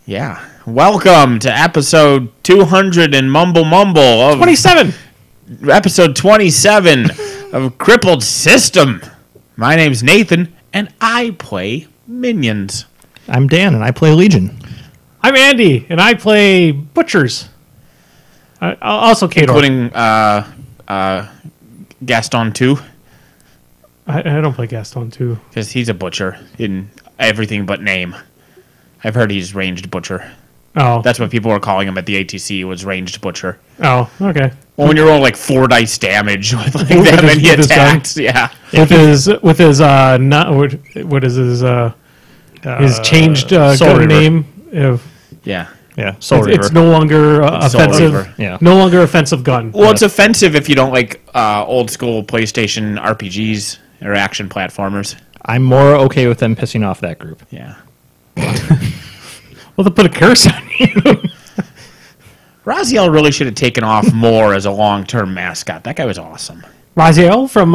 Yeah. Welcome to episode 200 and mumble of 27. Episode 27 of Crippled System. My name's Nathan, and I play Minions. I'm Dan, and I play Legion. I'm Andy, and I play Butchers. Also Kador. Including Gaston, too. I don't play Gaston, too. Because he's a butcher in everything but name. I've heard he's ranged butcher. Oh. That's what people were calling him at the ATC, was ranged butcher. Oh, okay. Well, when you roll like 4 dice damage with like that many attacks, yeah. With his his changed gun name. Yeah. Yeah, Soul Reaver. It's no longer offensive. Reaver. Yeah. No longer offensive gun. Well, it's offensive if you don't like old school PlayStation RPGs or action platformers. I'm more okay with them pissing off that group. Yeah. Well, they put a curse on you. Raziel really should have taken off more as a long-term mascot. That guy was awesome. Raziel from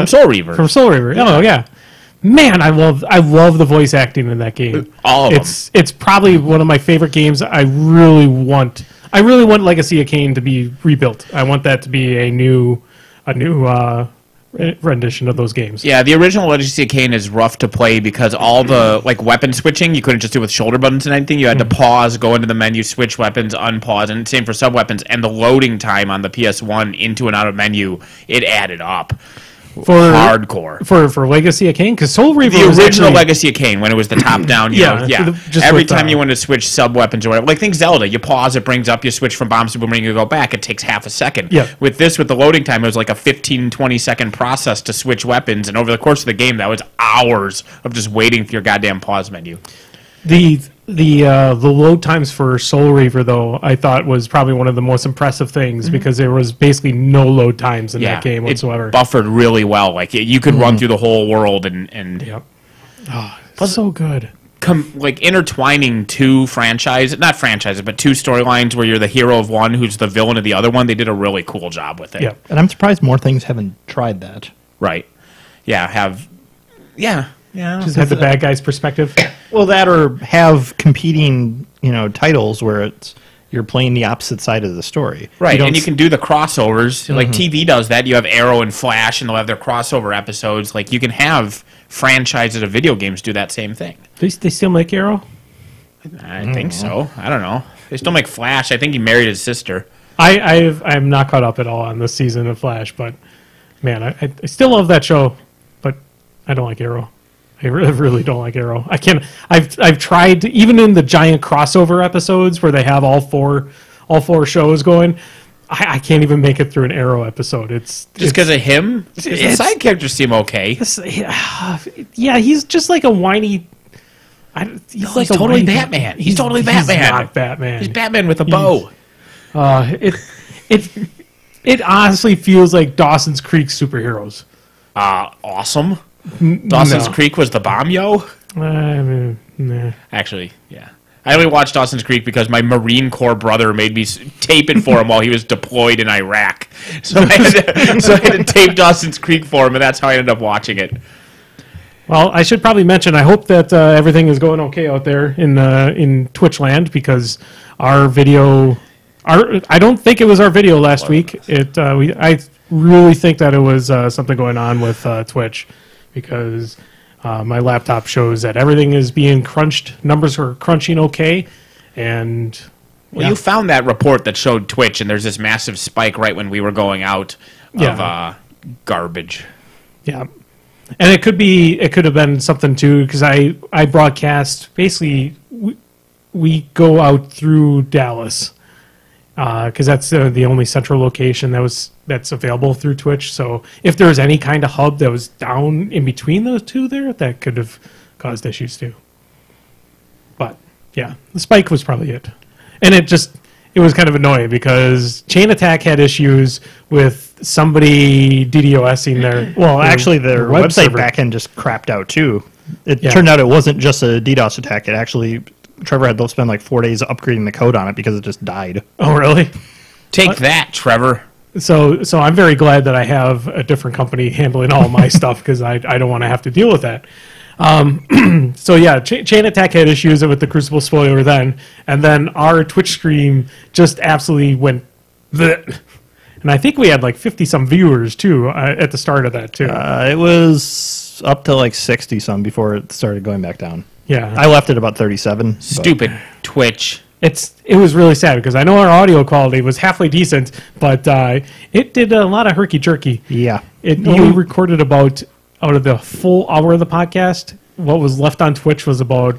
Soul Reaver. From Soul Reaver. Yeah. Oh yeah. Man, I love the voice acting in that game. All of them. It's probably one of my favorite games. I really want Legacy of Kain to be rebuilt. I want that to be a new rendition of those games. Yeah, the original Legacy of Kain is rough to play because all the weapon switching you couldn't just do with shoulder buttons and anything. You had to pause, go into the menu, switch weapons, unpause, and same for sub weapons. And the loading time on the PS1 into and out of menu, it added up. For hardcore for Legacy of Kain, because Soul Reaver the was original actually, Legacy of Kain when it was the top down. Every time you wanted to switch sub weapons or whatever, like think Zelda, you pause, it brings up, you switch from bombs to boomerang, you go back, it takes half a second. Yeah. With the loading time, it was like a 15-20 second process to switch weapons, and over the course of the game, that was hours of just waiting for your goddamn pause menu. The load times for Soul Reaver, though, I thought was probably one of the most impressive things because there was basically no load times in that game whatsoever. It buffered really well. Like you could run through the whole world and yep. Oh, so good. Intertwining two storylines where you're the hero of one who's the villain of the other one. They did a really cool job with it. Yep. And I'm surprised more things haven't tried that. Right. Yeah. Just have the bad guy's perspective. Well, that or have competing, titles where you're playing the opposite side of the story. Right, and you can do the crossovers. Like TV does that. You have Arrow and Flash, and they'll have their crossover episodes. Like you can have franchises of video games do that same thing. They still make Arrow? I think so. I don't know. They still make Flash. I think he married his sister. I'm not caught up at all on this season of Flash, but man, I still love that show, but I don't like Arrow. I really don't like Arrow. I can't. I've tried even in the giant crossover episodes where they have all four shows going. I can't even make it through an Arrow episode. It's just because of him. The side characters seem okay. Yeah, he's just like a whiney. He's totally Batman. He's totally Batman. He's not Batman. He's Batman with a bow. It honestly feels like Dawson's Creek superheroes. Awesome. Dawson's Creek was the bomb, yo? Nah. Actually, yeah. I only watched Dawson's Creek because my Marine Corps brother made me tape it for him while he was deployed in Iraq. So I had to tape Dawson's Creek for him, and that's how I ended up watching it. Well, I should probably mention, I hope that everything is going okay out there in Twitch land, because our video... I don't think it was our video last week. I really think that it was something going on with Twitch, because my laptop shows that everything is being crunched. Numbers are crunching okay, and you found that report that showed Twitch, and there's this massive spike right when we were going out of garbage. Yeah, and it could have been something too, because I broadcast basically we go out through Dallas. Because that's the only central location that's available through Twitch. So if there's any kind of hub that was down in between those two there, that could have caused issues too. But yeah, the spike was probably it. And it was kind of annoying because Chain Attack had issues with somebody DDoSing their... Well, actually, their website backend just crapped out too. It turned out it wasn't just a DDoS attack. It actually... Trevor had to spend like 4 days upgrading the code on it because it just died. Oh, really? Take that, Trevor. So I'm very glad that I have a different company handling all my stuff, because I don't want to have to deal with that. So yeah, Chain Attack had issues with the Crucible spoiler then, and then our Twitch stream just absolutely went bleh. And I think we had like 50-some viewers too at the start of that too. It was up to like 60-some before it started going back down. Yeah, I left it about 37. Stupid Twitch. it was really sad because I know our audio quality was halfway decent, but it did a lot of herky jerky. Yeah. It only recorded about out of the full hour of the podcast. What was left on Twitch was about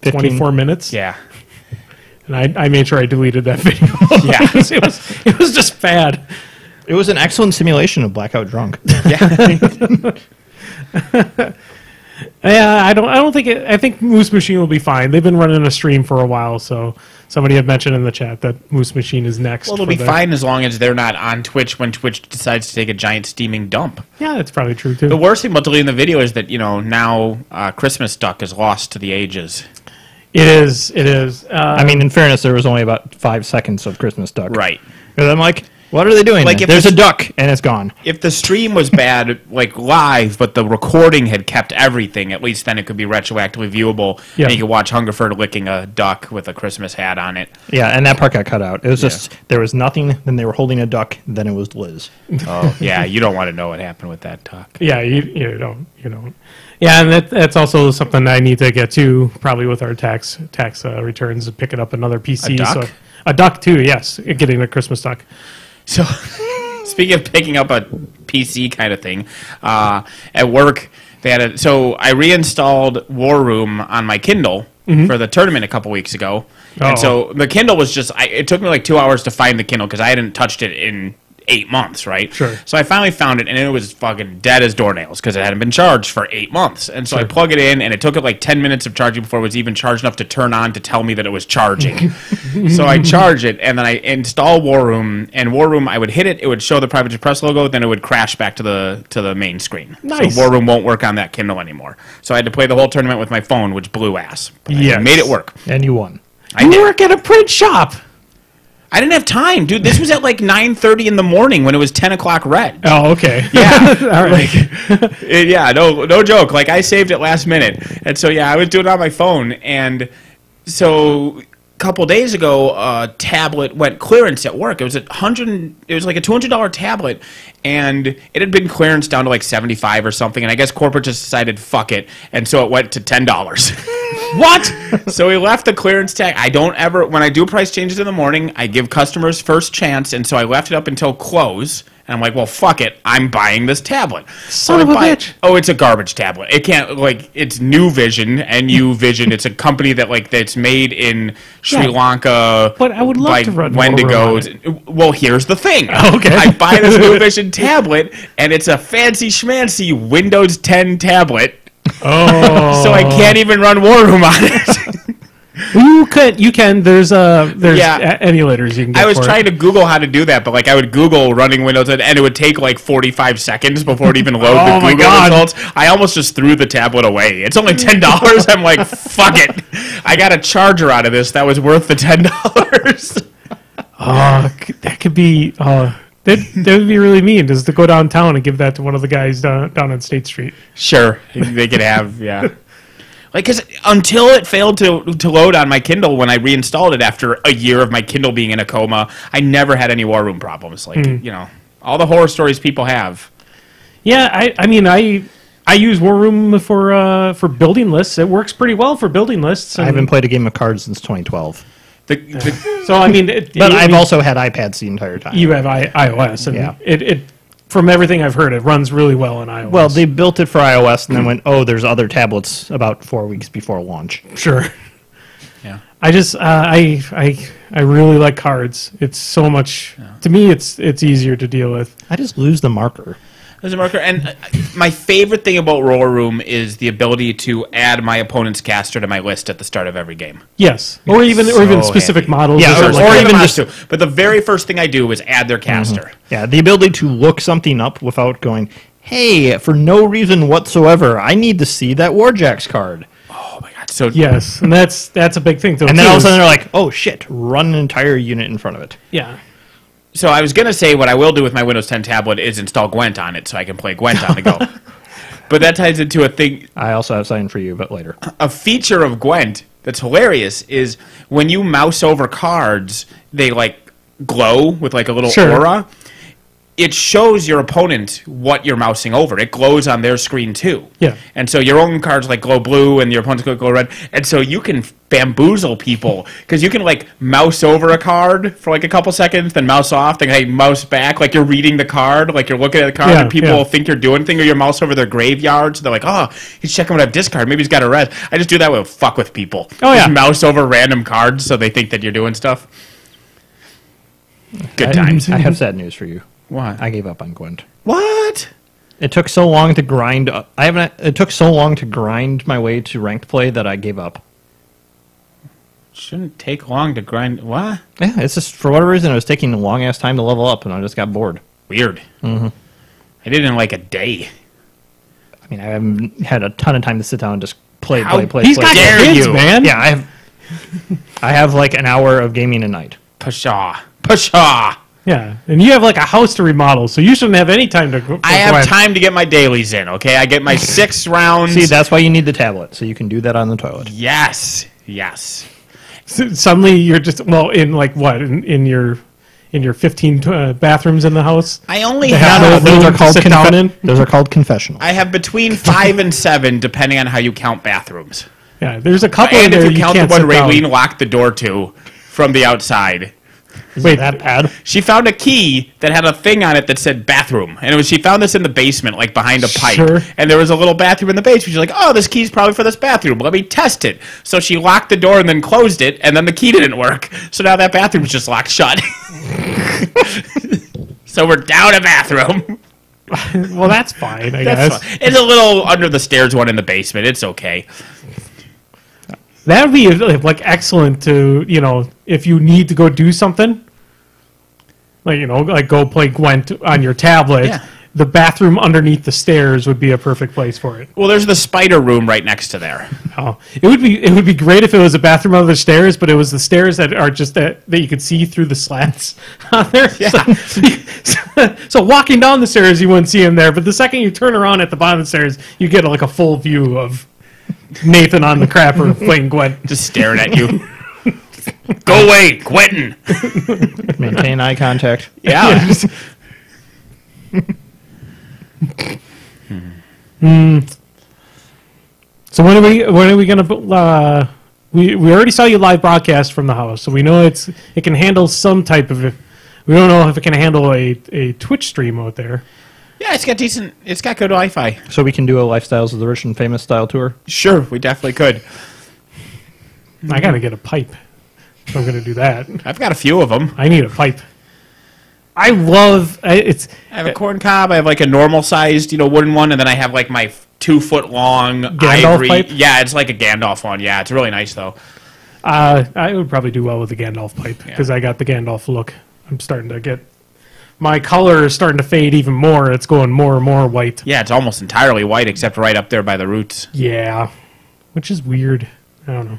24 minutes. Yeah. And I made sure I deleted that video. Yeah. it was just bad. It was an excellent simulation of blackout drunk. Yeah. Yeah, I don't think I think Moose Machine will be fine. They've been running a stream for a while, so somebody had mentioned in the chat that Moose Machine is next. Well, it'll be fine as long as they're not on Twitch when Twitch decides to take a giant steaming dump. Yeah, that's probably true too. The worst thing about deleting the video is that, now Christmas Duck is lost to the ages. It is. It is. I mean, in fairness, there was only about 5 seconds of Christmas duck. Right. And I'm like, what are they doing? Like, then? if There's the- a duck, and it's gone. If the stream was bad, like live, but the recording had kept everything, at least then it could be retroactively viewable. Yeah. And you could watch Hungerford licking a duck with a Christmas hat on it. Yeah, and that part got cut out. It was just, there was nothing, then they were holding a duck, then it was Liz. Oh, yeah, you don't want to know what happened with that duck. Yeah, you don't. Yeah, and that's also something I need to get to probably with our tax returns, picking up another PC. A duck? So a duck too. Yes, getting a Christmas duck. So, speaking of picking up a PC kind of thing, at work they had so I reinstalled War Room on my Kindle for the tournament a couple weeks ago, and so the Kindle was just it took me like 2 hours to find the Kindle because I hadn't touched it in 8 months, right? Sure. So I finally found it, and it was fucking dead as doornails because it hadn't been charged for 8 months. And so I plug it in, and it took it like 10 minutes of charging before it was even charged enough to turn on to tell me that it was charging. So I charge it, and then I install War Room, and War Room, I would hit it, it would show the Private Press logo, then it would crash back to the main screen. Nice. So War Room won't work on that Kindle anymore. So I had to play the whole tournament with my phone, which blew ass. But I made it work. And you won. I did. work at a print shop. I didn't have time, dude. This was at like 9:30 in the morning when it was 10 o'clock red. Oh, okay. Yeah. All right. Yeah, no joke. Like, I saved it last minute. And so, yeah, I was doing it on my phone. And so a couple days ago, a tablet went clearance at work. It was like a $200 tablet, and it had been clearance down to like 75 or something. And I guess corporate just decided, fuck it. And so it went to $10. What? So we left the clearance tag. When I do price changes in the morning, I give customers first chance. And so I left it up until close. And I'm like, well, fuck it. I'm buying this tablet. Son of a bitch. Oh, it's a garbage tablet. It can't, it's New Vision, NU Vision. It's a company that's made in Sri Lanka. But I would love to run Wendigos. Well, here's the thing. Okay. I buy this New Vision tablet, and it's a fancy schmancy Windows 10 tablet. Oh. So I can't even run War Room on it. You can. There's emulators you can get. I was for trying it. to Google how to do that, but I would Google running Windows 10, and it would take like 45 seconds before it even load the my Google God. results. I almost just threw the tablet away. It's only $10. I'm like, fuck it. I got a charger out of this that was worth the $10. That could be. That would be really mean, just to go downtown and give that to one of the guys down on State Street. Sure, they could have, yeah. Because until it failed to load on my Kindle when I reinstalled it after a year of my Kindle being in a coma, I never had any War Room problems. All the horror stories people have. Yeah, I mean, I use War Room for building lists. It works pretty well for building lists. I haven't played a game of cards since 2012. So I mean, But I've also had iPads the entire time. You have iOS, and Yeah. it from everything I've heard, it runs really well on iOS. Well, they built it for iOS and then went, there's other tablets about 4 weeks before launch. Sure. Yeah. I just I really like cards. It's so much to me. It's easier to deal with. I just lose the marker. There's a marker, and my favorite thing about War Room is the ability to add my opponent's caster to my list at the start of every game. Yes, or even specific handy. models. Yeah, or or like even just to. But the very first thing I do is add their caster. Yeah, the ability to look something up without going, hey, for no reason whatsoever, I need to see that Warjacks card. Oh my god! So yes, and that's a big thing. And then all of a sudden they're like, oh shit, run an entire unit in front of it. Yeah. So I was gonna say what I will do with my Windows 10 tablet is install Gwent on it so I can play Gwent on the go. But that ties into a thing. I also have something for you, but later. A feature of Gwent that's hilarious is when you mouse over cards, they like glow with like a little aura. It shows your opponent what you're mousing over. It glows on their screen too. Yeah. And so your own cards like glow blue and your opponent's glow red. And so you can bamboozle people because you can like mouse over a card for like a couple seconds, then mouse off, then hey, mouse back, like you're reading the card, like you're looking at the card and people think you're doing thing, or you mouse over their graveyard. So they're like, oh, he's checking what I've discarded. Maybe he's got a red. I just do that with fuck with people. Oh yeah. Just mouse over random cards so they think that you're doing stuff. Good times. I have sad news for you. What? I gave up on Gwent. What? It took so long to grind. It took so long to grind my way to ranked play that I gave up. Shouldn't take long to grind. What? Yeah, it's just for whatever reason it was taking a long ass time to level up, and I just got bored. Weird. Mm-hmm. I did it in like a day. I mean, I haven't had a ton of time to sit down and just play. He's got kids, man. Yeah, I have like an hour of gaming a night. Pshaw. Yeah, and you have like a house to remodel, so you shouldn't have any time to. I have time to get my dailies in. Okay, I get my 6 rounds. See, that's why you need the tablet, so you can do that on the toilet. Yes. So suddenly you're just in like what in your 15 bathrooms in the house. I only have those are called down in. Those are called confessionals. I have between 5 and 7, depending on how you count bathrooms. Yeah, there's a couple in And there if you count the one Raylene Raylene locked the door to from the outside. Wait, that bad? She found a key that had a thing on it that said bathroom, and she found this in the basement, like behind a pipe. Sure. And there was a little bathroom in the basement. She's like, "Oh, this key's probably for this bathroom. Let me test it." So she locked the door and then closed it, and then the key didn't work. So now that bathroom's just locked shut. So we're down a bathroom. Well, that's fine. I guess Fine. It's a little under the stairs one in the basement. It's okay. that would be like excellent to if you need to go do something. Like go play Gwent on your tablet. Yeah. The bathroom underneath the stairs would be a perfect place for it. Well, there's the spider room right next to there. Oh, it would be great if it was a bathroom under the stairs, but it was the stairs that are just that you could see through the slats on there. Yeah. So walking down the stairs, you wouldn't see him there, but the second you turn around at the bottom of the stairs, you get like a full view of Nathan on the crapper playing Gwent, just staring at you. Go away, Quentin. Maintain eye contact. Yeah. So when are we gonna? We already saw you live broadcast from the house, so we know it can handle some type of. We don't know if it can handle a Twitch stream out there. Yeah, it's got good Wi-Fi. So we can do a Lifestyles of the Rich and Famous style tour? Sure, we definitely could. I gotta get a pipe. If I'm gonna do that. I've got a few of them. I need a pipe. I have a corn cob. I have like a normal sized, wooden one, and then I have like my 2-foot long Gandalf ivory pipe? Yeah, it's like a Gandalf one. Yeah, it's really nice though. I would probably do well with the Gandalf pipe because I got the Gandalf look. I'm starting to get my color is starting to fade even more. It's going more and more white. Yeah, it's almost entirely white except right up there by the roots. Yeah, which is weird. I don't know.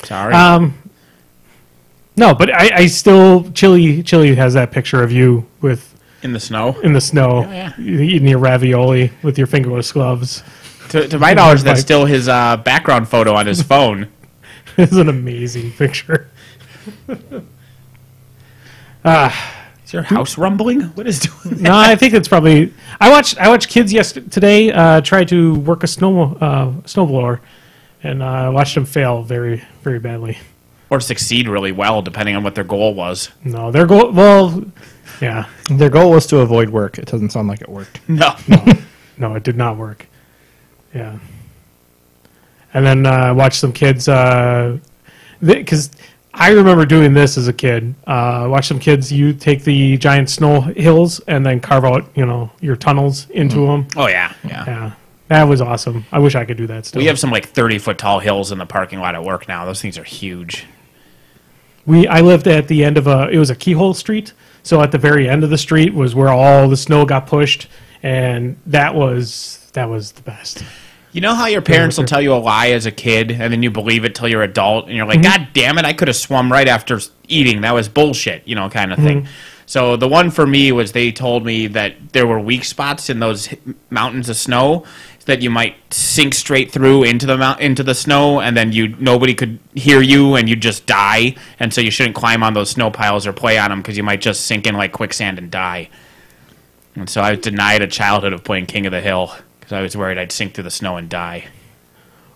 Sorry. No, but I still Chili has that picture of you in the snow. Yeah. Eating your ravioli with your fingerless gloves. To my knowledge, that's still his background photo on his phone. It's an amazing picture. Is your house rumbling? What is doing that? No, I think it's probably. I watched kids today try to work a snowblower, and I watched them fail very, very badly. Or succeed really well, depending on what their goal was. No, their goal. Well, yeah, their goal was to avoid work. It doesn't sound like it worked. No, it did not work. Yeah, and then watch some kids because I remember doing this as a kid. Watch some kids. You take the giant snow hills and then carve out your tunnels into them. Oh yeah. That was awesome. I wish I could do that still. We have some like 30-foot tall hills in the parking lot at work now. Those things are huge. I lived at the end of it was a keyhole street, so at the very end of the street was where all the snow got pushed, and that was the best. You know how your parents will tell you a lie as a kid, and then you believe it till you're adult, and you're like, God damn it, I could have swum right after eating. That was bullshit, kind of thing. So the one for me was they told me that there were weak spots in those mountains of snow. that you might sink straight through into the snow, and then nobody could hear you, and you'd just die. And so you shouldn't climb on those snow piles or play on them because you might just sink in like quicksand and die. And so I was denied a childhood of playing King of the Hill because I was worried I'd sink through the snow and die.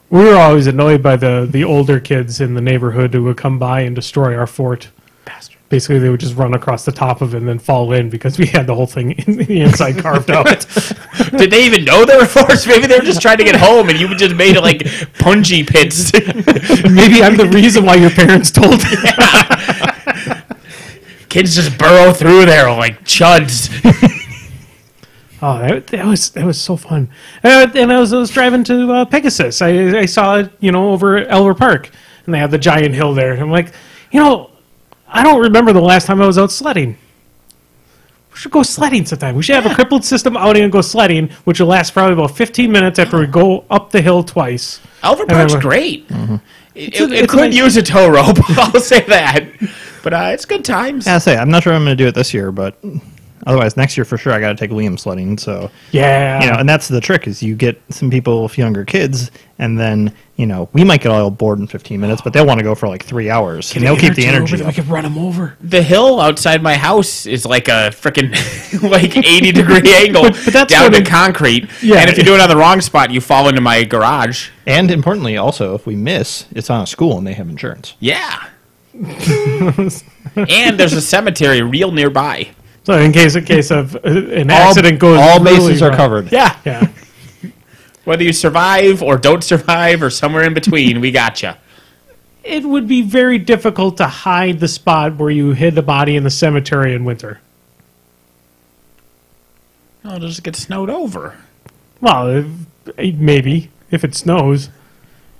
We were always annoyed by the older kids in the neighborhood who would come by and destroy our fort. Bastard. Basically, they would just run across the top of it and then fall in because we had the whole thing in the inside carved out. Did they even know they were forced? Maybe they were just trying to get home, and you just made it like punji pits. Maybe I'm the reason why your parents told you. Yeah. Kids just burrow through there like chuds. Oh, that was so fun. And I was driving to Pegasus. I saw it, over at Elver Park, and they had the giant hill there. And I'm like, I don't remember the last time I was out sledding. We should go sledding sometime. We should have a crippled system outing and go sledding, which will last probably about 15 minutes after we go up the hill twice. Elver Park's great. Mm-hmm. It could use a tow rope, I'll say that. But it's good times. Yeah, I'm not sure I'm going to do it this year, but otherwise next year for sure I got to take Liam sledding. So yeah, and that's the trick is you get some people with younger kids, and then we might get all bored in 15 minutes, but they'll want to go for like 3 hours, and they'll keep the energy. We could run them over. The hill outside my house is like a freaking like 80-degree angle but that's down to concrete. Yeah. And if you do it on the wrong spot, you fall into my garage. And importantly, also, if we miss, it's on a school and they have insurance. Yeah. And there's a cemetery real nearby. So in case of an accident goes, all really bases are wrong. covered. Yeah. Whether you survive or don't survive or somewhere in between, we gotcha. It would be very difficult to hide the spot where you hid the body in the cemetery in winter. Oh, it'll just get snowed over. Well, maybe if it snows.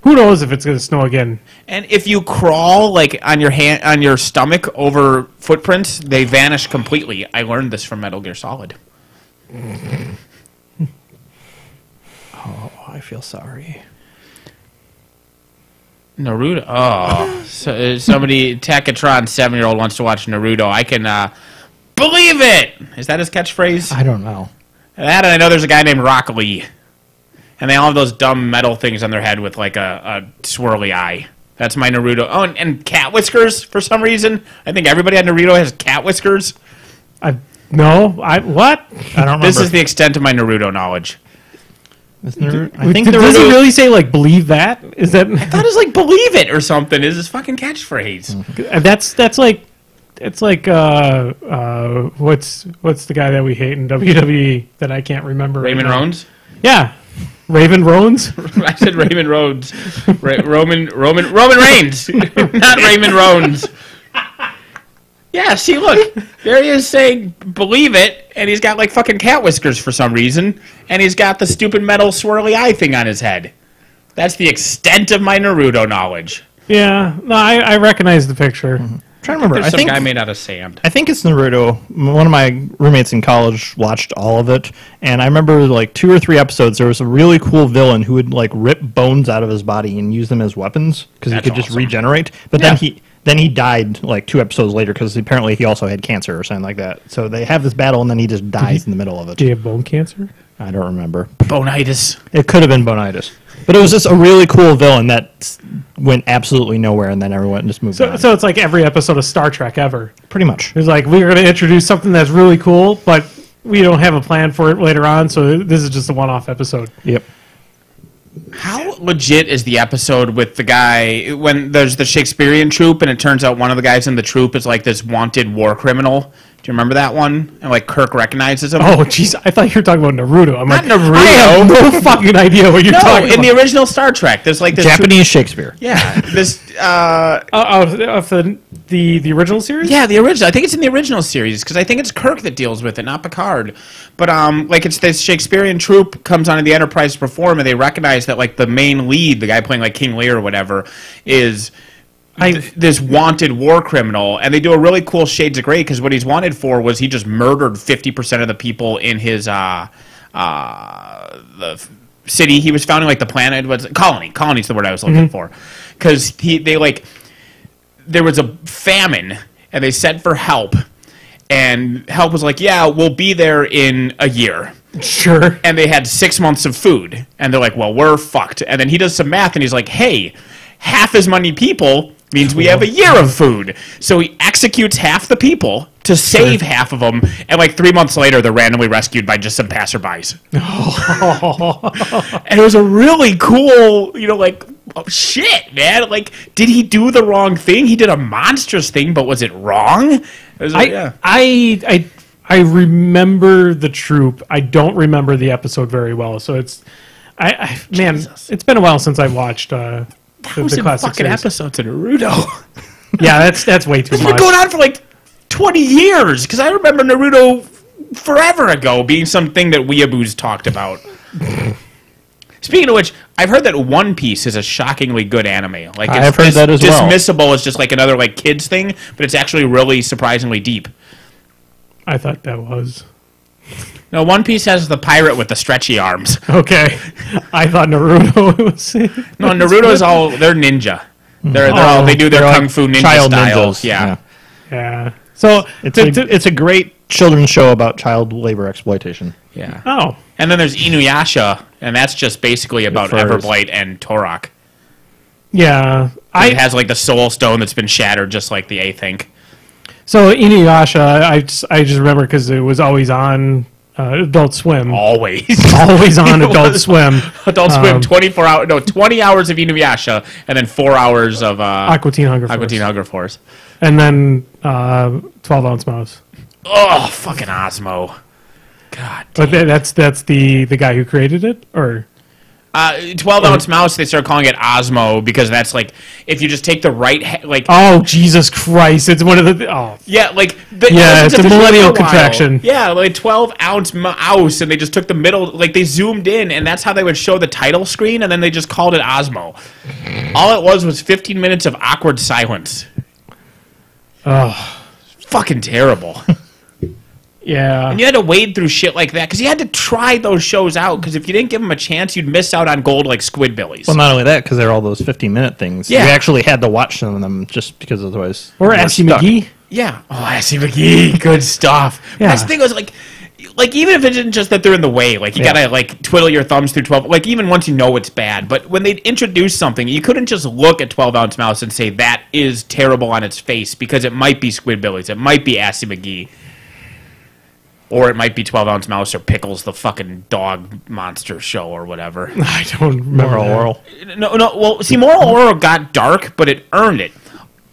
Who knows if it's going to snow again? And if you crawl like on your stomach over footprints, they vanish completely. I learned this from Metal Gear Solid. Oh, I feel sorry. Naruto. Oh, somebody Takatron 7-year-old wants to watch Naruto. I can believe it. Is that his catchphrase? I don't know. That, and I know there's a guy named Rock Lee. And they all have those dumb metal things on their head with like a swirly eye. That's my Naruto. Oh, and cat whiskers for some reason. I think everybody on Naruto has cat whiskers. What? I don't remember. This is the extent of my Naruto knowledge. I think does he really say like believe that? Is that? I thought it was like believe it or something. Is his fucking catchphrase? Mm-hmm. That's like it's like what's the guy that we hate in WWE that I can't remember? Raymond Rones. Yeah. Raven Rones? I said Raymond Rhodes. Roman Reigns. Not Raymond Rones. Yeah, see, look. There he is saying, believe it, and he's got, like, fucking cat whiskers for some reason, and he's got the stupid metal swirly eye thing on his head. That's the extent of my Naruto knowledge. Yeah. No, I recognize the picture. Mm-hmm. I'm trying to remember. There's some guy made out of sand. I think it's Naruto. One of my roommates in college watched all of it, and I remember like 2 or 3 episodes. There was a really cool villain who would like rip bones out of his body and use them as weapons because he could just regenerate. But then he died like 2 episodes later because apparently he also had cancer or something like that. So they have this battle, and then he just dies in the middle of it. Do you have bone cancer? I don't remember. Bonitis. It could have been bonitis. But it was just a really cool villain that went absolutely nowhere, and then everyone just moved on. So it's like every episode of Star Trek ever. Pretty much. It's like, we're going to introduce something that's really cool, but we don't have a plan for it later on, so this is just a one-off episode. Yep. How legit is the episode with the guy when there's the Shakespearean troupe and it turns out one of the guys in the troupe is like this wanted war criminal? Do you remember that one? And like Kirk recognizes him. Oh, jeez, I thought you were talking about Naruto. I'm Not like, Naruto. I have no fucking idea what you're talking about. In the original Star Trek, there's like this Japanese Shakespeare. Yeah, this. Of the original series? Yeah, the original. I think it's in the original series because I think it's Kirk that deals with it, not Picard. But like it's this Shakespearean troupe comes onto the Enterprise to perform, and they recognize that like the main lead, the guy playing like King Lear or whatever, is this wanted war criminal, and they do a really cool Shades of Grey because what he's wanted for was he just murdered 50% of the people in his the city he was founding, like the planet was colony. Colony's the word I was looking for, because there was a famine and they sent for help, and help was like, yeah, we'll be there in a year. Sure. And they had 6 months of food. And they're like, well, we're fucked. And then he does some math and he's like, hey, half as many people means we have a year of food. So he executes half the people to save half of them. And like 3 months later, they're randomly rescued by just some passerbys. And it was a really cool, like, oh, shit, man. Like, did he do the wrong thing? He did a monstrous thing, but was it wrong? It was like, I remember the troop. I don't remember the episode very well. So it's, man, it's been a while since I watched the classic fucking series. episodes of Naruto. Yeah, that's way too It's much. been going on for like 20 years, because I remember Naruto forever ago being something that weeaboos talked about. Speaking of which, I've heard that One Piece is a shockingly good anime. Like, I've heard that as well. Dismissible as just like another like kids thing, but it's actually really surprisingly deep. I thought that was. No, One Piece has the pirate with the stretchy arms. Okay. I thought Naruto was. No, Naruto's they're ninja. They do their kung fu ninja child style. ninjas. Yeah. So It's a great children's show about child labor exploitation. Yeah. Oh. And then there's Inuyasha, and that's just basically about Furs. Everblight and Torok. Yeah. It has like the soul stone that's been shattered, just like the Athink. So Inuyasha, I just remember because it was always on Adult Swim. Always. Always on It Adult was. Swim. Adult Swim, 20 hours of Inuyasha, and then 4 hours of Aqua Teen Hunger Force. Aqua Teen Hunger Force. And then 12-ounce mouse. Oh, fucking Osmo. God damn. But that's the guy who created it? Or 12-ounce mouse, they start calling it Osmo because that's like, if you just take the right, Oh, Jesus Christ. It's one of the... Oh. yeah, like... It's a millennial contraction. Yeah, like 12-ounce mouse, and they just took the middle, like they zoomed in, and that's how they would show the title screen, and then they just called it Osmo. All it was 15 minutes of awkward silence. Oh. Fucking terrible. Yeah. And you had to wade through shit like that, because you had to try those shows out, because if you didn't give them a chance, you'd miss out on gold like Squidbillies. Well, not only that, because they're all those 15-minute things. Yeah. You actually had to watch some of them just because otherwise... Or you were Assy stuck. McGee. Yeah. Oh, Assy McGee. Good stuff. Yeah. That's the thing was, like, even if it isn't just that they're in the way, like, you gotta, like, twiddle your thumbs through 12, like, even once you know it's bad, but when they introduce something, you couldn't just look at 12-ounce mouse and say, that is terrible on its face, because it might be Squidbillies, it might be Assy McGee. Or it might be 12-ounce mouse or Pickles, the fucking dog monster show or whatever. I don't remember. Oral. No, well, see, Moral Oral got dark, but it earned it.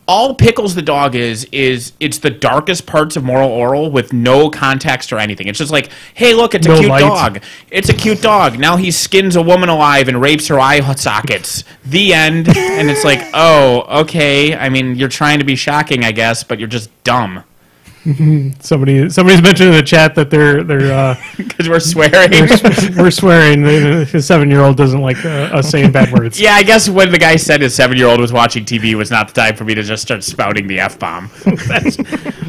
All Pickles the dog is it's the darkest parts of Moral Oral with no context or anything. It's just like, hey, look, it's a cute dog. It's a cute dog. Now he skins a woman alive and rapes her eye sockets. The end. And it's like, oh, okay. I mean, you're trying to be shocking, I guess, but you're just dumb. Somebody's mentioned in the chat that they're because we're swearing. we're swearing. His 7-year-old doesn't like us saying bad words. Yeah, I guess when the guy said his 7-year-old was watching TV was not the time for me to just start spouting the F-bomb.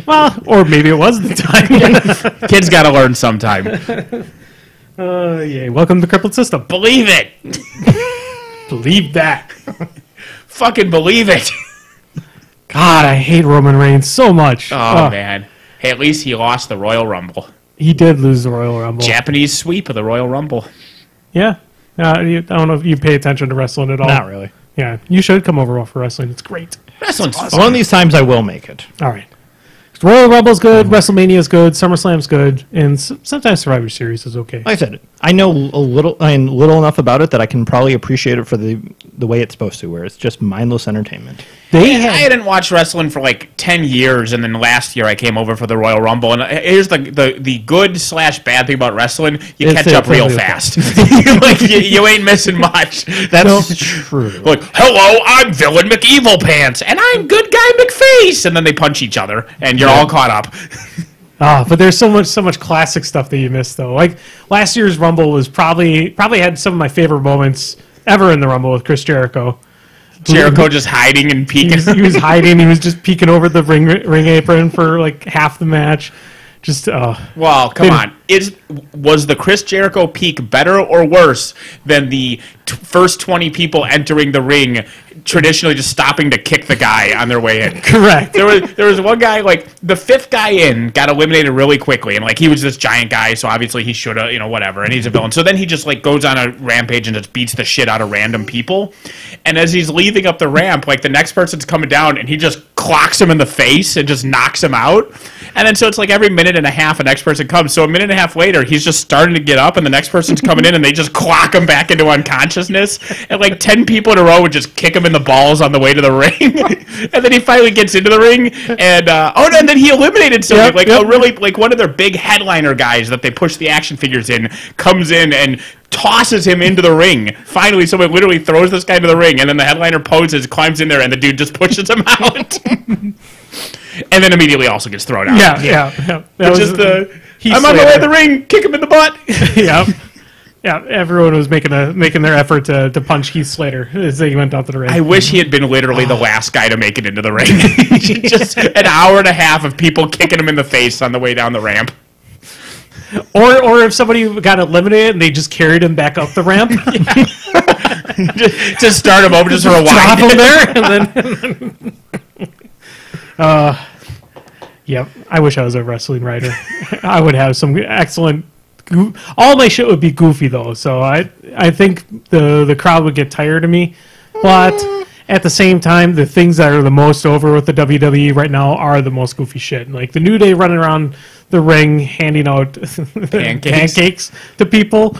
Well, or maybe it was the time. Kids got to learn sometime. Yeah. Welcome to Crippled System. Believe it. Believe that. Fucking believe it. God, I hate Roman Reigns so much. Oh, man. Hey, at least he lost the Royal Rumble. He did lose the Royal Rumble. Japanese sweep of the Royal Rumble. Yeah. I don't know if you pay attention to wrestling at all. Not really. Yeah. You should come over for wrestling. It's great. Wrestling's awesome. One of these times I will make it. All right. Royal Rumble's good, WrestleMania's good, SummerSlam's good, and sometimes Survivor Series is okay. Like I said, I know little enough about it that I can probably appreciate it for the way it's supposed to, where it's just mindless entertainment. I hadn't watched wrestling for like 10 years, and then last year I came over for the Royal Rumble. And here's the good/bad thing about wrestling: you catch up real fast. Like you ain't missing much. That's true. Like, hello, I'm Villain McEvil Pants, and I'm Good Guy McFace, and then they punch each other, and you're all caught up. But there's so much classic stuff that you missed though. Like last year's Rumble was probably had some of my favorite moments ever in the Rumble with Chris Jericho. Jericho just hiding and peeking. He was hiding. He was just peeking over the ring apron for like half the match. Just well, come on. Was the Chris Jericho peak better or worse than the first 20 people entering the ring traditionally just stopping to kick the guy on their way in. Correct. There was one guy, like, the fifth guy in got eliminated really quickly, and, like, he was this giant guy, so obviously he should have, whatever, and he's a villain. So then he just, like, goes on a rampage and just beats the shit out of random people. And as he's leaving up the ramp, like, the next person's coming down, and he just clocks him in the face and just knocks him out. And then so it's like every minute and a half, a next person comes. So a minute and a half later, he's just starting to get up, and the next person's coming in, and they just clock him back into unconsciousness. And like 10 people in a row would just kick him in the balls on the way to the ring. And then he finally gets into the ring, and and then he eliminated somebody. A really, like, one of their big headliner guys that they push the action figures in comes in and tosses him into the ring. Finally, someone literally throws this guy into the ring, and then the headliner poses, climbs in there, and the dude just pushes him out. And then immediately also gets thrown out. Yeah. I'm on the way to the ring, kick him in the butt. Yeah. Yeah, everyone was making their effort to punch Heath Slater as they went out to the ring. I wish he had been literally the last guy to make it into the ring. Just an hour and a half of people kicking him in the face on the way down the ramp. Or if somebody got eliminated and they just carried him back up the ramp. just start him over, just for a while. Drop him there, and then... Yep, I wish I was a wrestling writer. I would have some excellent... All my shit would be goofy, though, so I think the crowd would get tired of me. But at the same time, the things that are the most over with the WWE right now are the most goofy shit. Like the New Day running around the ring handing out pancakes to people.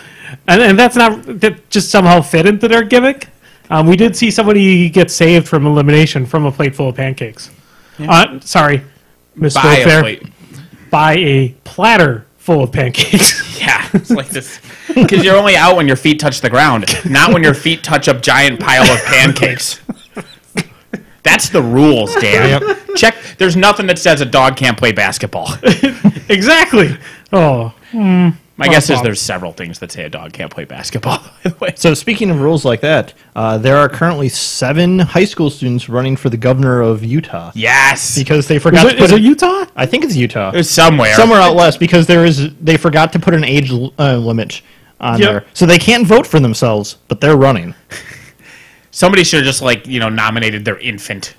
And that just somehow fit into their gimmick. We did see somebody get saved from elimination from a plate full of pancakes. Yeah. Sorry, misspoke there. By a platter full of pancakes. Yeah, it's like this. Because you're only out when your feet touch the ground, not when your feet touch a giant pile of pancakes. That's the rules, Dan. Yep. Check. There's nothing that says a dog can't play basketball. Exactly. Oh. My guess is there's several things that say a dog can't play basketball. By the way. So speaking of rules like that, there are currently 7 high school students running for the governor of Utah. Yes, because they forgot. Is it Utah? I think it's Utah. It's somewhere out west, because they forgot to put an age limit on there, so they can't vote for themselves, but they're running. Somebody should have just nominated their infant.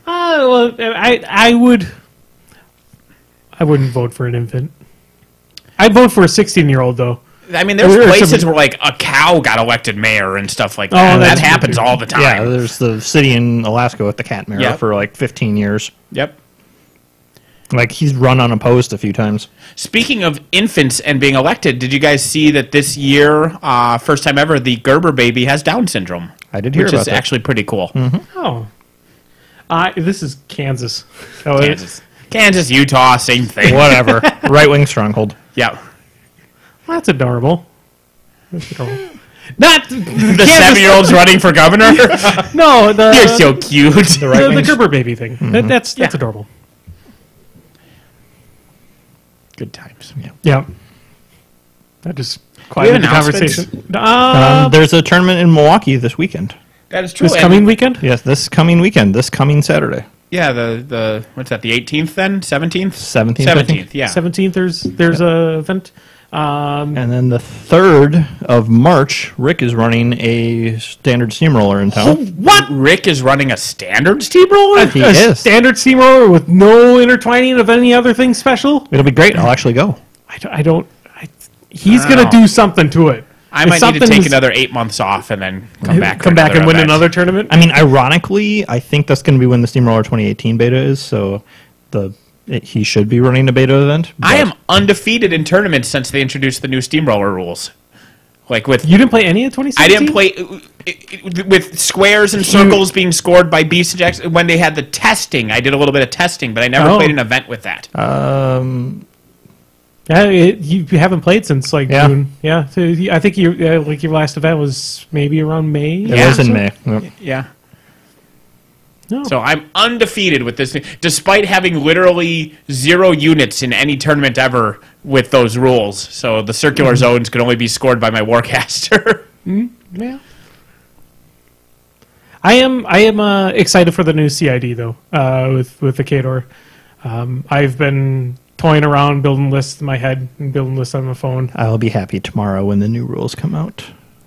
Well, I wouldn't vote for an infant. I'd vote for a 16-year-old, though. I mean, there's places where, like, a cow got elected mayor and stuff like that. That happens all the time. Yeah, there's the city in Alaska with the cat mayor for, like, 15 years. Yep. Like, he's run unopposed a few times. Speaking of infants and being elected, did you guys see that this year, first time ever, the Gerber baby has Down syndrome? I did hear about that. Which is actually pretty cool. Mm-hmm. Oh. This is Kansas. Kansas, Utah, same thing. Whatever. Right-wing stronghold. Yeah. Well, that's adorable. Not the 7-year-old's running for governor. No, you're so cute. The Gerber baby thing. Mm-hmm. That's adorable. Good times. Yeah. That just quieted the conversation. There's a tournament in Milwaukee this weekend. That is true. This coming weekend? Yes, this coming weekend. This coming Saturday. Yeah, the what's that? The 18th then? 17th? 17th. Yeah. 17th. There's a event. And then the 3rd of March, Rick is running a standard steamroller in town. What? Rick is running a standard steamroller? He is. Standard steamroller with no intertwining of any other thing special? It'll be great. I'll actually go. He's going to do something to it. I might need to take another 8 months off and then come back and win another tournament. I mean, ironically, I think that's going to be when the Steamroller 2018 beta is. So he should be running a beta event. I am undefeated in tournaments since they introduced the new Steamroller rules. You didn't play any of 2017? I didn't play with squares and circles being scored by beast ejects. When they had the testing, I did a little bit of testing, but I never played an event with that. Yeah, you haven't played since June. Yeah, so I think your last event was maybe around May. It was in May. Yep. Yeah. No. So I'm undefeated with this, despite having literally 0 units in any tournament ever with those rules. So the circular zones could only be scored by my Warcaster. Yeah. I am excited for the new CID though. With the Kador, I've been toying around, building lists in my head and building lists on my phone. I'll be happy tomorrow when the new rules come out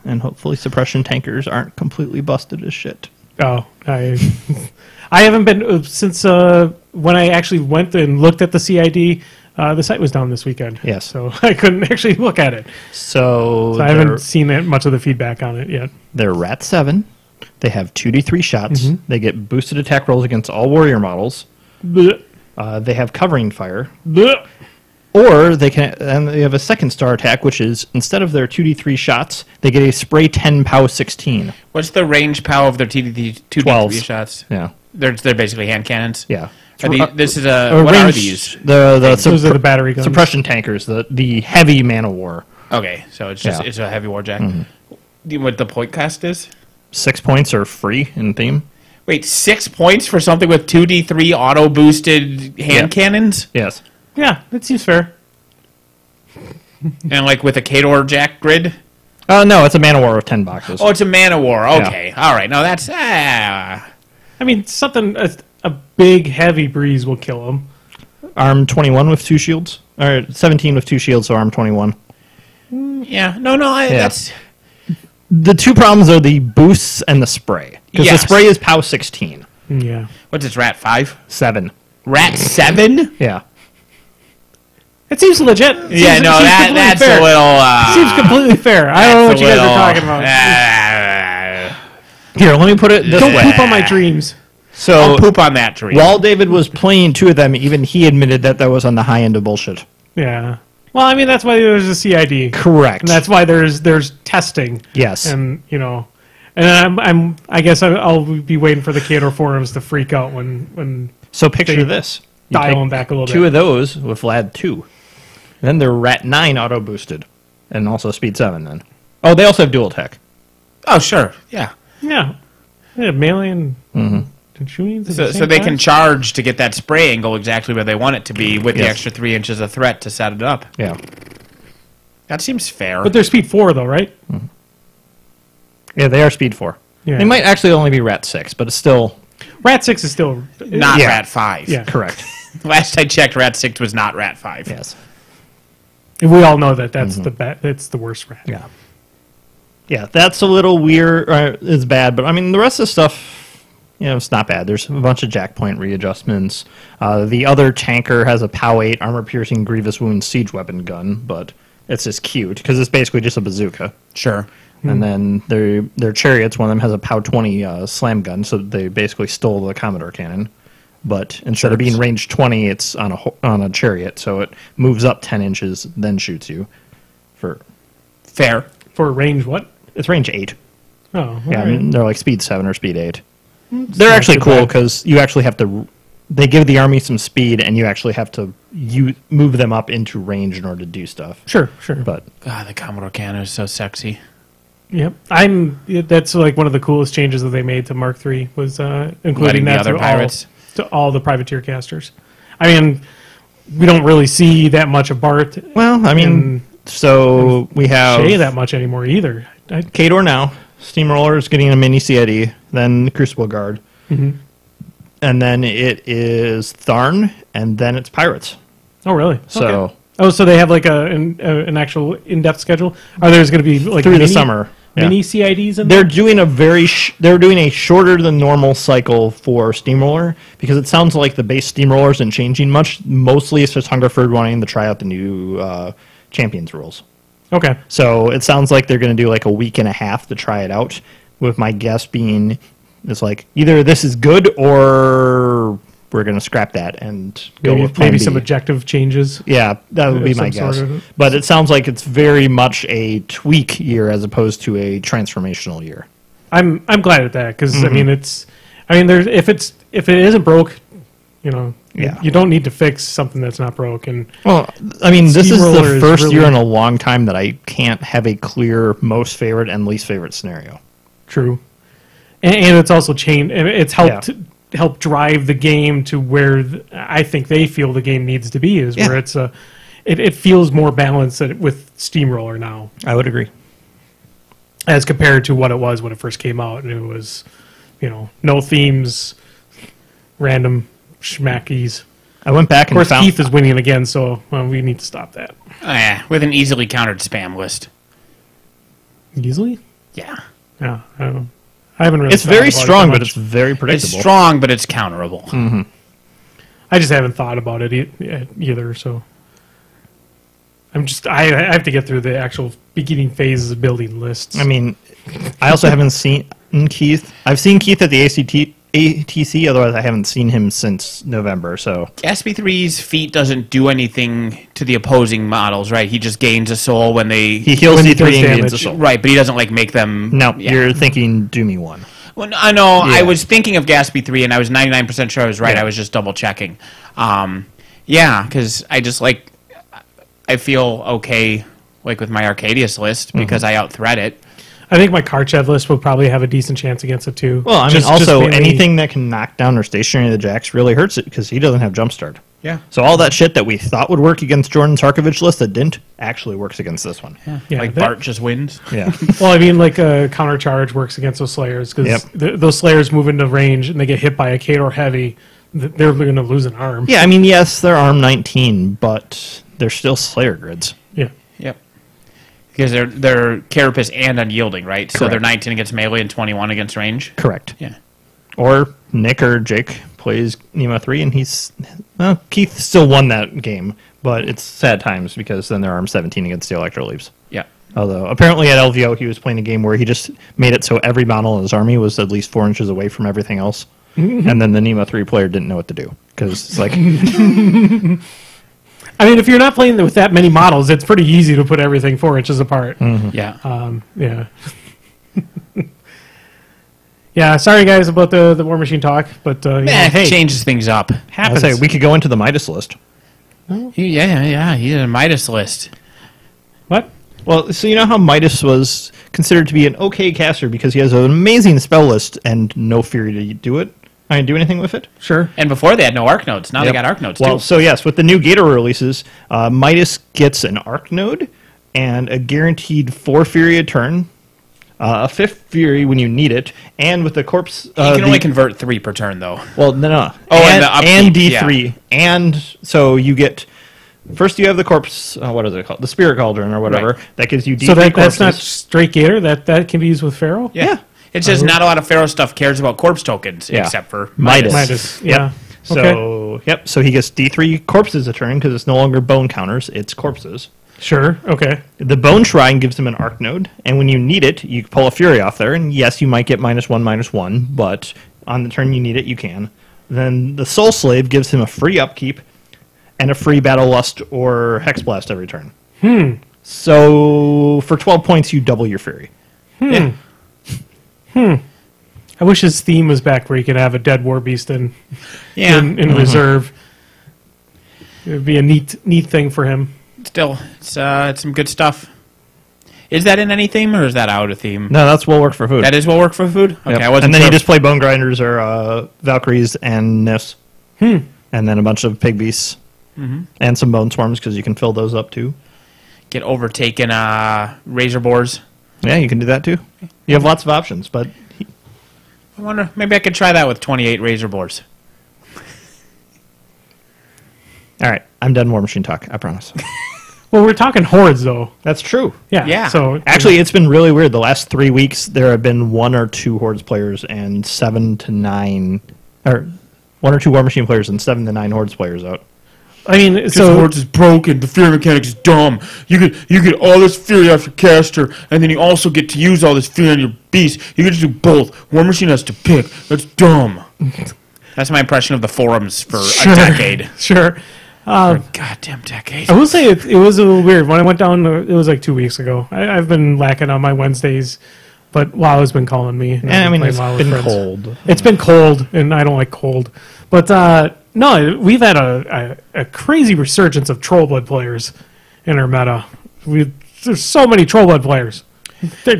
And hopefully suppression tankers aren't completely busted as shit. Oh, I haven't been since when I actually went and looked at the CID. The site was down this weekend. Yes. So I couldn't actually look at it. So I haven't seen much of the feedback on it yet. They're Rat 7. They have 2d3 shots. They get boosted attack rolls against all warrior models. Blech. They have covering fire. Blech. Or they have a second star attack, which is instead of their 2d3 shots, they get a spray 10 POW 16. What's the range power of their 2d3 shots? Yeah. They're basically hand cannons. Yeah. This is a what are these? Those are the battery guns. Suppression tankers, the heavy man of war. Okay, so it's just it's a heavy warjack. Do you know what the point cost is? 6 points are free in theme. Wait, 6 points for something with 2d3 auto boosted hand cannons? Yes. Yeah, that seems fair. And like with a Kador Jack grid? No, it's a man of war with 10 boxes. Oh, it's a man of war. Okay, all right. No, that's I mean, something a big heavy breeze will kill him. Arm 21 with 2 shields, or 17 with 2 shields, so arm 21. Yeah, that's the two problems are the boosts and the spray. Because the spray is POW 16. Yeah. What's its Rat 5? 7. Rat 7? Yeah. It seems legit. That's fair. a little. Seems completely fair. I don't know what you guys are talking about. Here, let me put it this Don't way. poop on my dreams. So, I'll poop on that tree. while David was playing 2 of them, even he admitted that was on the high end of bullshit. Yeah. Well, I mean, that's why there's a CID. Correct. And that's why there's testing. Yes. And, and I guess I'll be waiting for the Kador forums to freak out when So picture they this. You dial take them back a little 2 bit. of those with Vlad 2. Then they're Rat 9 auto boosted. And also speed 7 then. Oh, they also have dual attack. Oh, sure. Yeah. Yeah. Yeah, melee and shooting. So they can charge to get that spray angle exactly where they want it to be with the extra 3 inches of threat to set it up. Yeah. That seems fair. But they're speed 4, though, right? Yeah, they are speed 4. Yeah. They might actually only be Rat 6, but it's still... Rat 6 is still... not Rat 5. Yeah. Correct. Last I checked, Rat 6 was not Rat 5. Yes. And we all know that's that's the worst rat. Yeah. Yeah, that's a little weird. It's bad, but I mean, the rest of the stuff, it's not bad. There's a bunch of jack point readjustments. The other tanker has a POW 8 armor-piercing grievous wound siege weapon gun, but it's just cute because it's basically just a bazooka. Sure. And then their chariots, one of them has a POW 20 slam gun, so they basically stole the Commodore cannon. But instead of being range 20, it's on a chariot, so it moves up 10 inches, then shoots you. Fair. For range what? It's range 8. Oh, Yeah, I mean, they're like speed 7 or speed 8. They're They're actually cool because you actually have to... They give the army some speed, and you actually have to move them up into range in order to do stuff. Sure. But God, the Commodore cannon is so sexy. Yep. That's like one of the coolest changes that they made to Mark III was including Letting the that other pirates. to all the privateer casters. I mean, we don't really see that much of Bart. well, I mean, so we have Shay that much anymore either. Kador now. Steamroller is getting a mini CID, then Crucible Guard, and then it is Tharn, and then it's Pirates. Oh, really? So Okay. Oh, so they have like an actual in-depth schedule? Are there going to be like through the summer. mini CIDs in They're there? doing they're doing a shorter than normal cycle for Steamroller because it sounds like the base Steamroller isn't changing much. Mostly it's just Hungerford wanting to try out the new Champions rules. Okay. So it sounds like they're going to do like a week and a half to try it out, with my guess being it's like either this is good or we're going to scrap that and go with plan Maybe B. some objective changes. Yeah, that would be my some guess. sort of- But it sounds like it's very much a tweak year as opposed to a transformational year. I'm glad at that because I mean there's if it isn't broke, Yeah. you don't need to fix something that's not broke. And Well, I mean, this is Steamroller the is first really- year in a long time that I can't have a clear most favorite and least favorite scenario. true, and it's also changed. It's helped help drive the game to where I think they feel the game needs to be. Is where it's it feels more balanced with Steamroller now I would agree. as compared to what it was when it first came out, and it was no themes, random schmackies. I went back Of course, and found... Keith is winning again, so we need to stop that. With an easily countered spam list. Easily? Yeah. Yeah, I don't know. I haven't really. It's thought very about it strong, that but much. it's very predictable. It's strong, but it's counterable. I just haven't thought about it either. So I have to get through the actual beginning phases of building lists. I mean, I also haven't seen Keith. I've seen Keith at the ATC, otherwise I haven't seen him since November. So Gatsby 3's feat doesn't do anything to the opposing models, right? He just gains a soul when they... he heals When he C3 does and gains damage. a soul. Right, but he doesn't, like, make them... No, Yeah. you're thinking do me one. Well, I know. Yeah. I was thinking of Gatsby 3, and I was 99% sure I was right. Yeah. I was just double-checking. Yeah, because I just, like... I feel okay, like, with my Arcadius list, because I out-thread it. I think my Karchev list will probably have a decent chance against it too. Well, I mean, Just also mainly- anything that can knock down or stationary the jacks really hurts it because he doesn't have jumpstart. Yeah. So all that shit that we thought would work against Jordan Sarkovich list that didn't actually works against this one. Yeah, Like, that- Bart just wins. Yeah. Well, I mean, like a countercharge works against those Slayers because Yep. those Slayers move into range and they get hit by a Kador heavy. They're going to lose an arm. Yeah, I mean, yes, they're ARM 19, but they're still Slayer grids. Yeah. Yep. Because they're carapace and unyielding, right? So they're Correct. 19 against melee and 21 against range. Correct. Yeah. Or Nick or Jake plays Nemo 3, and well, Keith still won that game, but it's sad times because then they're ARM 17 against the Electro Leaves. Yeah. Although apparently at LVO he was playing a game where he just made it so every model in his army was at least 4 inches away from everything else, and then the Nemo 3 player didn't know what to do because it's like, I mean, if you're not playing with that many models, it's pretty easy to put everything 4 inches apart. Yeah. Yeah. Yeah, sorry guys about the Warmachine talk, but you know, hey, changes things up. I happens. say we could go into the Midas list. Yeah. He's in a Midas list. What? Well, so you know how Midas was considered to be an okay caster because he has an amazing spell list and no fury to do it. I didn't do anything with it. Sure. And before they had no arc nodes. Now Yep. they got arc nodes, Well, too. so yes, with the new Gator releases, Midas gets an arc node and a guaranteed 4 fury a turn, a 5th fury when you need it, and with the corpse, You can only convert 3 per turn, though. well, no, Oh, and and, the upkeep, and D3, and so you get. First, you have the corpse. What is it called? The Spirit Cauldron or whatever. Right. That gives you D3 So that's not corpses. straight Gator. That can be used with Pharaoh. Yeah. It's just not a lot of Pharaoh stuff cares about corpse tokens, Yeah. except for Midas. Midas. Yep. Yeah. So Okay. yep. So he gets D3 corpses a turn because it's no longer bone counters; it's corpses. Sure. Okay. The Bone Shrine gives him an arc node, and when you need it, you pull a Fury off there. And yes, you might get -1/-1, but on the turn you need it, you can. Then the Soul Slave gives him a free upkeep and a free Battle Lust or Hex Blast every turn. So for 12 points, you double your Fury. Yeah. I wish his theme was back where you could have a dead war beast in Yeah. in reserve. It would be a neat thing for him. Still, it's some good stuff. Is that in any theme, or is that out of theme? No, that's will work for food. That is what work for food? Okay, Yep. I wasn't and then sure. you just play Bone Grinders or Valkyries and Nifs. And then a bunch of Pig Beasts. And some Bone Swarms because you can fill those up too. Get overtaken razor boars. Yeah, you can do that too. You have lots of options, but I wonder, maybe I could try that with 28 razor boars. all right, I'm done Warmachine talk. I promise. Well, we're talking hordes though. That's true. Yeah. Yeah. So Actually, it's been really weird. The last 3 weeks, there have been 1 or 2 Hordes players and 7 to 9, or 1 or 2 Warmachine players and 7 to 9 Hordes players out. I mean, so Hordes is broken. The fury mechanic is dumb. You get all this fury off your caster, and then you also get to use all this fury on your beast. You get to do both. War Machine has to pick. That's dumb. That's my impression of the forums for Sure. a decade. Sure. For a goddamn decade. I will say it was a little weird when I went down. It was like 2 weeks ago. I've been lacking on my Wednesdays, but WoW has been calling me. And I mean, Playing it's WoW with been friends. cold. It's been cold, and I don't like cold. But no, we've had a crazy resurgence of Trollblood players in our meta. There's so many Trollblood players. They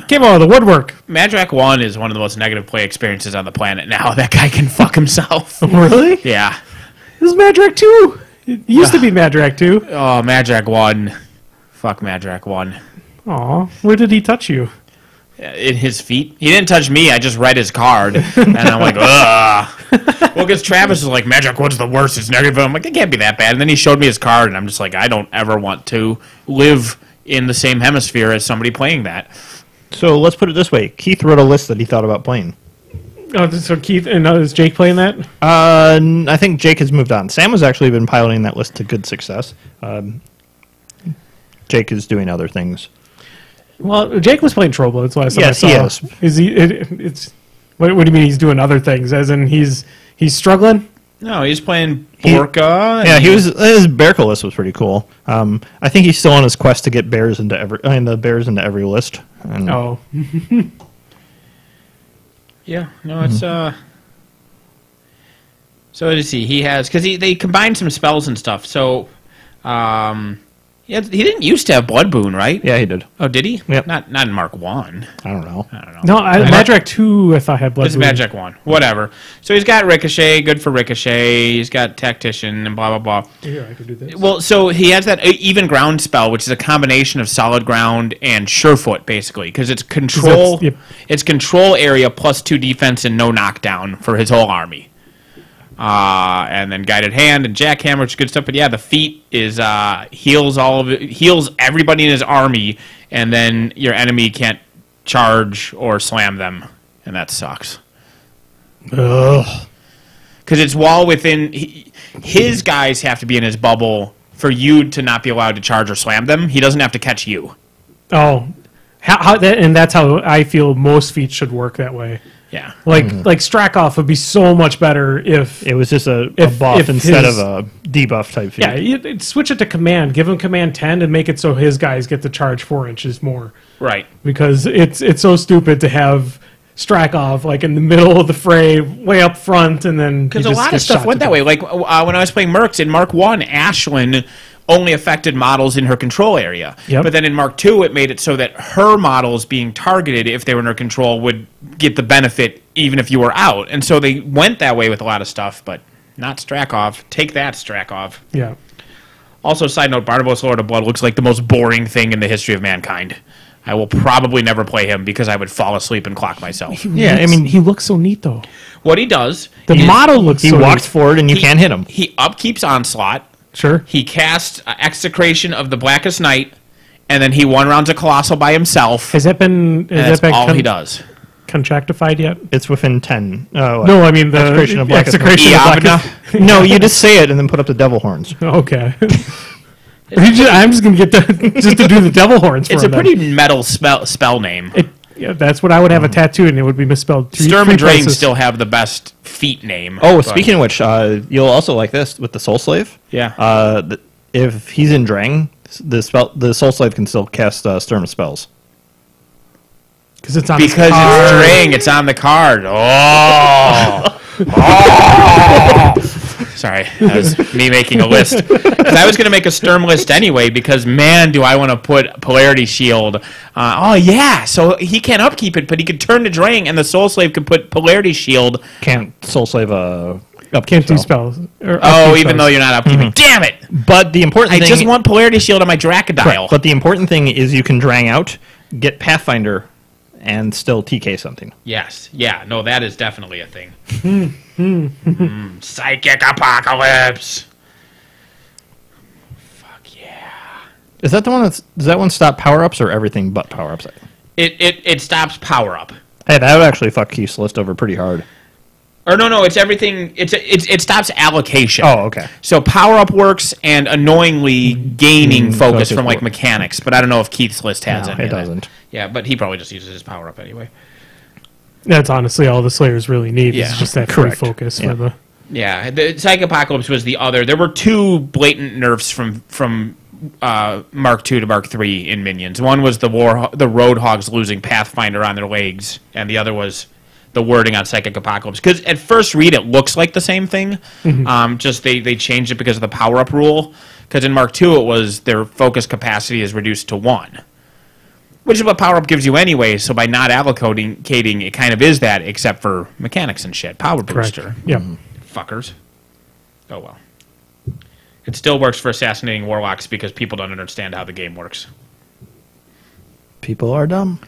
came out of the woodwork. Madrak 1 is one of the most negative play experiences on the planet now. That guy can fuck himself. Really? Yeah. This is Madrak 2. It used to be Madrak 2. Oh, Madrak 1. Fuck Madrak 1. Aw, where did he touch you? In his feet. He didn't touch me. I just read his card. And I'm like, ugh. Well, because Travis is like, Madrak 1's the worst. It's negative. I'm like, it can't be that bad. And then he showed me his card, and I'm just like, I don't ever want to live in the same hemisphere as somebody playing that. So let's put it this way. Keith wrote a list that he thought about playing. Oh, so Keith and is Jake playing that? I think Jake has moved on. Sam has actually been piloting that list to good success. Jake is doing other things. Well, Jake was playing Trollblades last time I saw. Yes, he is. Is he? It's what do you mean he's doing other things? As in he's struggling? No, he's playing Borka. Yeah, his Bearca list was pretty cool. I think he's still on his quest to get bears into the bears into every list. And Oh, Yeah, no, it's So let's see. He has because they combined some spells and stuff. So, he didn't used to have Blood Boon, right? yeah, he did. Oh, did he? Yep. Not in Mark 1. I don't know. I don't know. no, Magic 2 I thought had Blood It's Boon. Magic 1. Whatever. So he's got Ricochet, good for Ricochet. He's got Tactician and blah, blah, blah. Here, I could do this. Well, so he has that Even Ground spell, which is a combination of Solid Ground and Surefoot, basically, because it's control. Yep. It's control area plus 2 defense and no knockdown for his whole army. And then Guided Hand and Jackhammer, which is good stuff. But yeah, the feat is heals everybody in his army, and then your enemy can't charge or slam them, and that sucks. Ugh. Because it's while within his guys have to be in his bubble for you to not be allowed to charge or slam them. He doesn't have to catch you. Oh, and that's how I feel most feats should work that way. Yeah. Like Strakoff would be so much better if It was just a If buff instead his- of a debuff type feat. yeah, you'd switch it to command, give him command 10, and make it so his guys get to charge 4 inches more. Right. Because it's so stupid to have Strakoff like in the middle of the fray, way up front, and then Because a lot of stuff went that way. Like when I was playing Mercs in Mark 1, Ashlyn only affected models in her control area. Yep. But then in Mark 2, it made it so that her models being targeted, if they were in her control, would get the benefit even if you were out. And so they went that way with a lot of stuff, but not Strakoff. Take that, Strakoff. Yeah. Also, side note, Barnabas Lord of Blood looks like the most boring thing in the history of mankind. I will probably never play him because I would fall asleep and clock myself. Yeah, I mean, he looks so neat though. What he does... The is model looks he so walks neat. forward and you can't hit him. He upkeeps Onslaught. Sure. He casts Execration of the Blackest Night, and then he one rounds a Colossal by himself. Has that been And that's all he does. contractified yet? It's within 10. Oh, No, I mean the Execration of Blackest Execration of Blackest. no, you just say it and then put up the devil horns. Okay. I'm just gonna get just to do the devil horns for It's him a pretty metal spell name. Yeah, that's what I would have a tattaoo, and it would be misspelled. Sturm and Drain places. still have the best feat name. Oh, but- speaking of which, you'll also like this with the Soul Slave. Yeah. If he's in Drang, the Soul Slave can still cast Sturm spells. because it's on Because his card. it's Drain, it's on the card. Oh! Sorry, that was me making a list. 'Cause I was going to make a Sturm list anyway, because man, do I want to put Polarity Shield. Oh yeah, so he can't upkeep it, but he could turn to Drain, and the Soul Slave could put Polarity Shield. Can't Soul Slave upkeep Can't do spell. spells. Or Oh, upkeep even though spells. you're not upkeeping. Damn it! But the important I thing, just want Polarity Shield on my Dracodile. correct, but the important thing is you can Drang out, get Pathfinder, and still TK something. Yes, yeah, no, that is definitely a thing. Psychic Apocalypse. Fuck yeah. Is that the one does that one stop power ups or everything but power ups? It stops power up. Hey, that would actually fuck Keith's list over pretty hard. Or no, it's everything. It stops allocation. Oh, okay. So power up works and annoyingly gaining focus focus from like work. mechanics, but I don't know if Keith's list has No, any it of that. doesn't. Yeah, but he probably just uses his power up anyway. That's honestly all the Slayers really need. Yeah, Is just that free correct. focus Yeah. for the. Yeah, the Psychic Apocalypse was the other. There were two blatant nerfs from Mark II to Mark III in minions. One was the Roadhogs losing Pathfinder on their legs, and the other was the wording on Psychic Apocalypse. Because at first read, it looks like the same thing. Just they changed it because of the power-up rule. Because in Mark II, it was their focus capacity is reduced to 1. Which is what power-up gives you anyway, so by not allocating, it kind of is that, except for mechanics and shit. Power Correct. booster. Yep. Fuckers. Oh well. It still works for assassinating warlocks because people don't understand how the game works. People are dumb.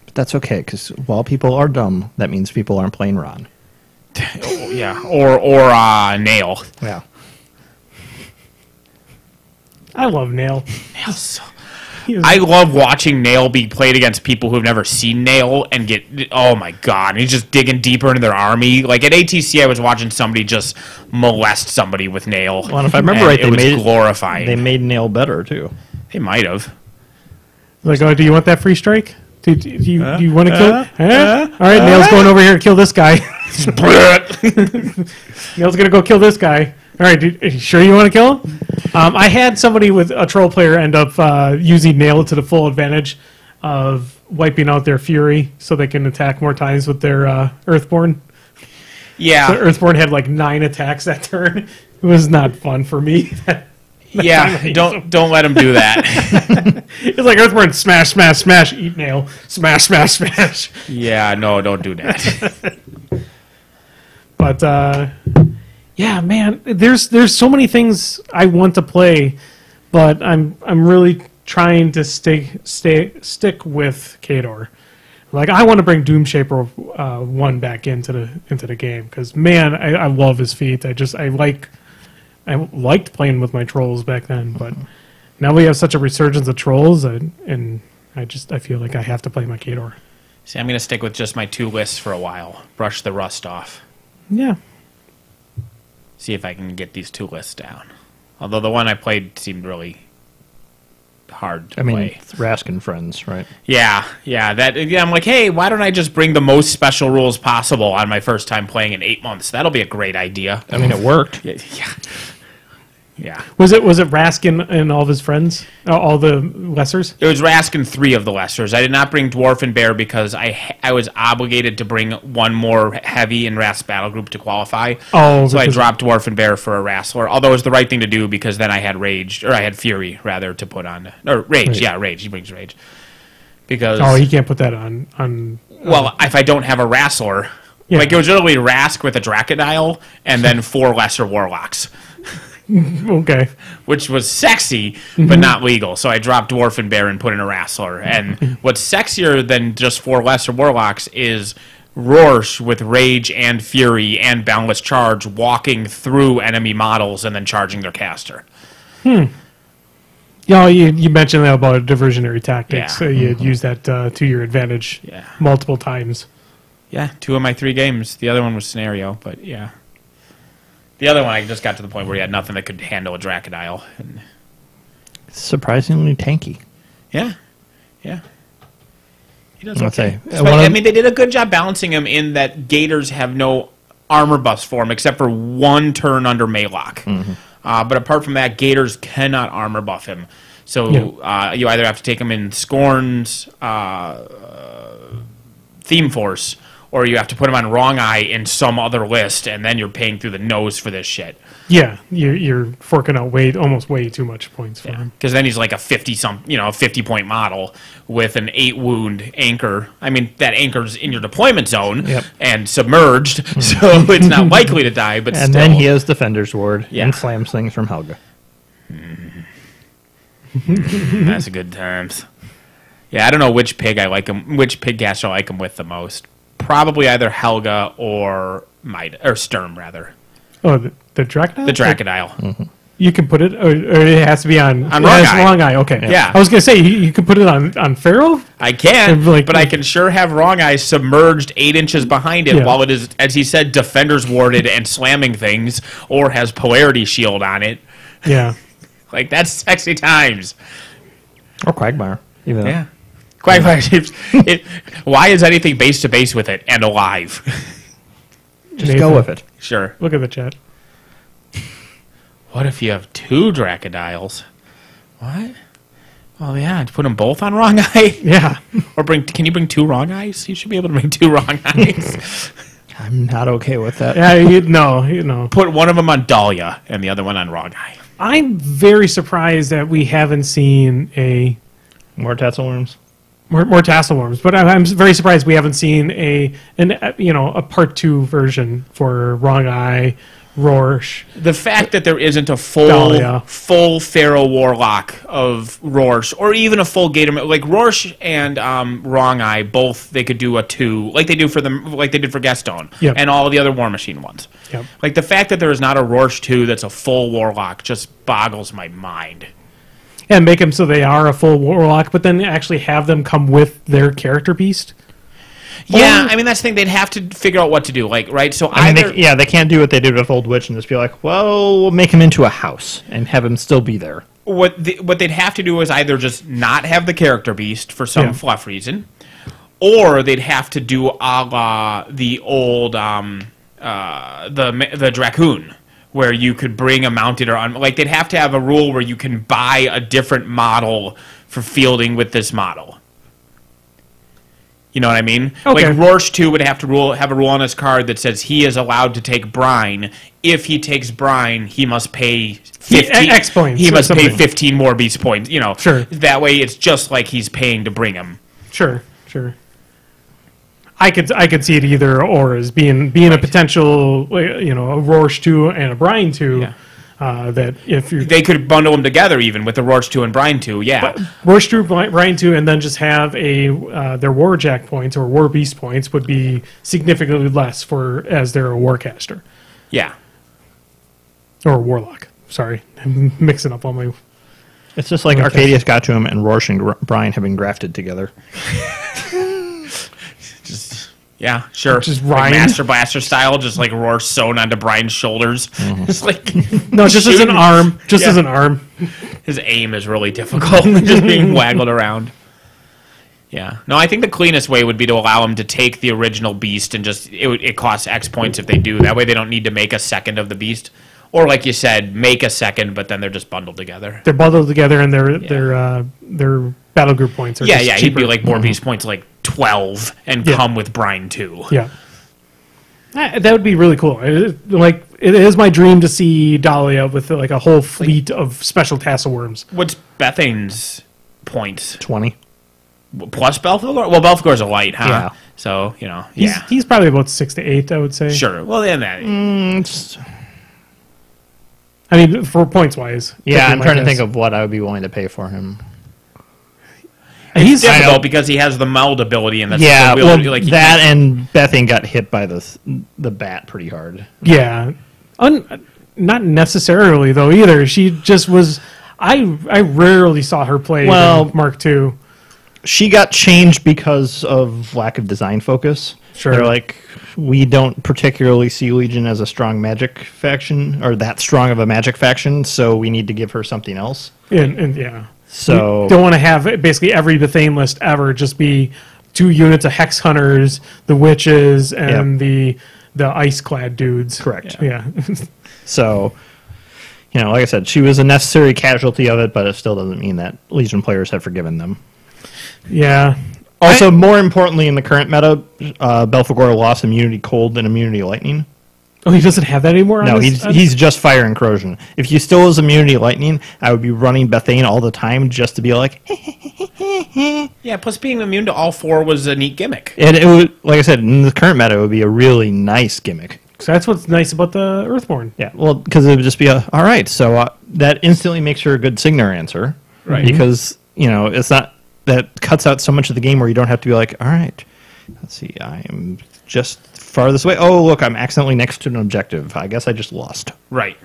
But that's okay, because while people are dumb, that means people aren't playing Ron. Oh, yeah. Or Nail. Yeah. I love Nail. Nail's so... I love watching Nail be played against people who have never seen Nail and get, oh my god, he's just digging deeper into their army. Like at ATC, I was watching somebody just molest somebody with Nail. Well, and if I remember right, it was glorifying. They made Nail better too. They might have. Like, oh, do you want that free strike? Do you want to kill? All right, Nail's going over here to kill this guy. Nail's gonna go kill this guy. All right, are you sure you want to kill him? I had somebody with a troll player end up using Nail to the full advantage of wiping out their Fury so they can attack more times with their Earthborn. Yeah. So Earthborn had like 9 attacks that turn. It was not fun for me. Yeah, don't let him do that. It's like Earthborn, smash, smash, smash, eat Nail, smash, smash, smash. Yeah, no, don't do that. But yeah, man, there's so many things I want to play, but I'm really trying to stick with Khador. Like I want to bring Doomshaper 1 back into the game because man, I love his feat. I liked playing with my trolls back then, but now we have such a resurgence of trolls, and I feel like I have to play my Khador. See, I'm gonna stick with just my 2 lists for a while. Brush the rust off. Yeah. See if I can get these 2 lists down. Although the one I played seemed really hard to play. Rask and friends, right? Yeah. I'm like, hey, why don't I just bring the most special rules possible on my first time playing in 8 months? That'll be a great idea. I mean, it worked. Yeah. Was it Raskin and all of his friends, all the lessers? It was Rask and 3 of the lessers. I did not bring Dwarf and Bear because I was obligated to bring one more heavy in Rask's battle group to qualify. Oh, so I dropped Dwarf and Bear for a Wrestler. Although it was the right thing to do because then I had I had Fury rather to put on, or Rage. Right. Yeah, Rage. He brings Rage because he can't put that on. Well, if I don't have a Wrestler, like it was literally Rask with a Dracodile and then 4 lesser Warlocks. Okay. Which was sexy, but not legal. So I dropped Dwarf and Bear and put in a Wrestler. And what's sexier than just 4 lesser Warlocks is Rorsch with Rage and Fury and Boundless Charge walking through enemy models and then charging their caster. Yeah, you mentioned that about diversionary tactics. Yeah. So you'd use that to your advantage multiple times. Yeah, 2 of my 3 games. The other one was Scenario, but yeah. The other one, I just got to the point where he had nothing that could handle a Dracodile. It's surprisingly tanky. Yeah. He does okay. I mean, they did a good job balancing him in that Gators have no armor buffs for him except for 1 turn under Maylock. But apart from that, Gators cannot armor buff him. So you either have to take him in Scorn's Theme Force, or you have to put him on Wrong Eye in some other list, and then you're paying through the nose for this shit. Yeah, you're forking out almost way too much points for him. Because then he's like a 50-point model with an 8 wound anchor. I mean, that anchor's in your deployment zone and submerged, so it's not likely to die. But and then he has Defender's Ward and slams things from Helga. That's a good terms. Yeah, I don't know which pig caster I like him with the most. Probably either Helga or Sturm, rather. Oh, the Dracodile? The Dracodile. You can put it, or it has to be on Wrong Eye. Wrong Eye, okay. Yeah. I was going to say, you can put it on Pharaoh? I can, but I can sure have Wrong Eye submerged 8 inches behind it while it is, as he said, Defender's Warded and slamming things, or has Polarity Shield on it. Yeah. Like, that's sexy times. Or Quagmire. Even yeah. Quagmire. Why is anything base to base with it and alive? Just Nathan, go with it. Sure. Look at the chat. What if you have 2 Dracodiles? What? Well, yeah, put them both on Wrong Eye. Yeah. Or can you bring 2 Wrong Eyes? You should be able to bring 2 Wrong Eyes. I'm not okay with that. Yeah, no. Put one of them on Dahlia and the other one on Wrong Eye. I'm very surprised that we haven't seen more tassel worms. More tassel worms, but I'm very surprised we haven't seen a part 2 version for Wrong Eye, Rorsch. The fact that there isn't a full Pharaoh Warlock of Rorsch, or even a full Gator, like Rorsch and Wrong Eye, both they could do a 2, like they did for Gaston, and all the other Warmachine ones. Yep. Like the fact that there is not a Rorsch 2 that's a full Warlock just boggles my mind. and make them so they are a full warlock, but then actually have them come with their character beast. Yeah, I mean that's the thing. They'd have to figure out what to do, like right. So I mean, they can't do what they did with Old Witch and just be like, well, we'll make him into a house and have him still be there. What they'd have to do is either just not have the character beast for some fluff reason, or they'd have to do a la the old the Dracoon, where you could bring a mounted or like they'd have to have a rule where you can buy a different model for fielding with this model. You know what I mean? Okay. Like Rorsch 2 would have a rule on his card that says he is allowed to take brine. If he takes brine, he must pay 15 X points. He must pay 15 more beast points. You know, sure. That way, it's just like he's paying to bring him. Sure. I could see it either or as being a potential, you know, a Rorsch 2 and a Brine 2. Yeah. That if you they could bundle them together even with the Rorsch 2 and Brine 2, yeah. Rorsch 2, Brine 2, and then just have their Warjack points or War Beast points would be significantly less as they're a Warcaster. Yeah. Or a Warlock. Sorry, I'm mixing up all my... It's just like Arcadius got to him and Rorsch and Brian have been grafted together. Yeah, sure. Just like Master Blaster style, just like Rorsch sewn onto Brian's shoulders. Mm-hmm. Just like no, just as an arm. As an arm. His aim is really difficult, just being waggled around. Yeah. No, I think the cleanest way would be to allow him to take the original beast and just it costs X points if they do. That way they don't need to make a second of the beast. Or like you said, make a second, but then they're just bundled together. They're bundled together and their battle group points are just cheaper. He'd be like more beast points like 12 and come with Brine 2. Yeah. That would be really cool. It is my dream to see Dahlia with like a whole fleet of special tassel worms. What's Bethane's points? 20. Plus Belphegor? Well, Belphegor's a light, huh? Yeah. So, He's probably about 6 to 8, I would say. Sure. Well, then that... I mean, for points-wise. Yeah, I'm trying to think of what I would be willing to pay for him. He's difficult because he has the meld ability, and that's that and Bethane got hit by the bat pretty hard. Yeah, not necessarily though either. She just was. I rarely saw her play Mark II. She got changed because of lack of design focus. Sure, they're like, we don't particularly see Legion as a strong magic faction or that strong of a magic faction, so we need to give her something else. And yeah. So you don't want to have basically every Bethane list ever just be 2 units of Hex Hunters, the Witches, and the Ice-clad dudes. Correct. Yeah. So, like I said, she was a necessary casualty of it, but it still doesn't mean that Legion players have forgiven them. Yeah. Also, more importantly, in the current meta, Belphegor lost immunity cold and immunity lightning. Oh, he doesn't have that anymore? No, he's just fire and corrosion. If he still has immunity lightning, I would be running Bethane all the time just to be like, yeah, plus being immune to all 4 was a neat gimmick. And it would, like I said, in the current meta, it would be a really nice gimmick. So that's what's nice about the Earthborn. Yeah, well, because it would just be all right, so that instantly makes her a good Signar answer. Right. Because, it's not, that cuts out so much of the game where you don't have to be like, all right, let's see, I am just farthest away. Oh, look, I'm accidentally next to an objective. I guess I just lost. Right.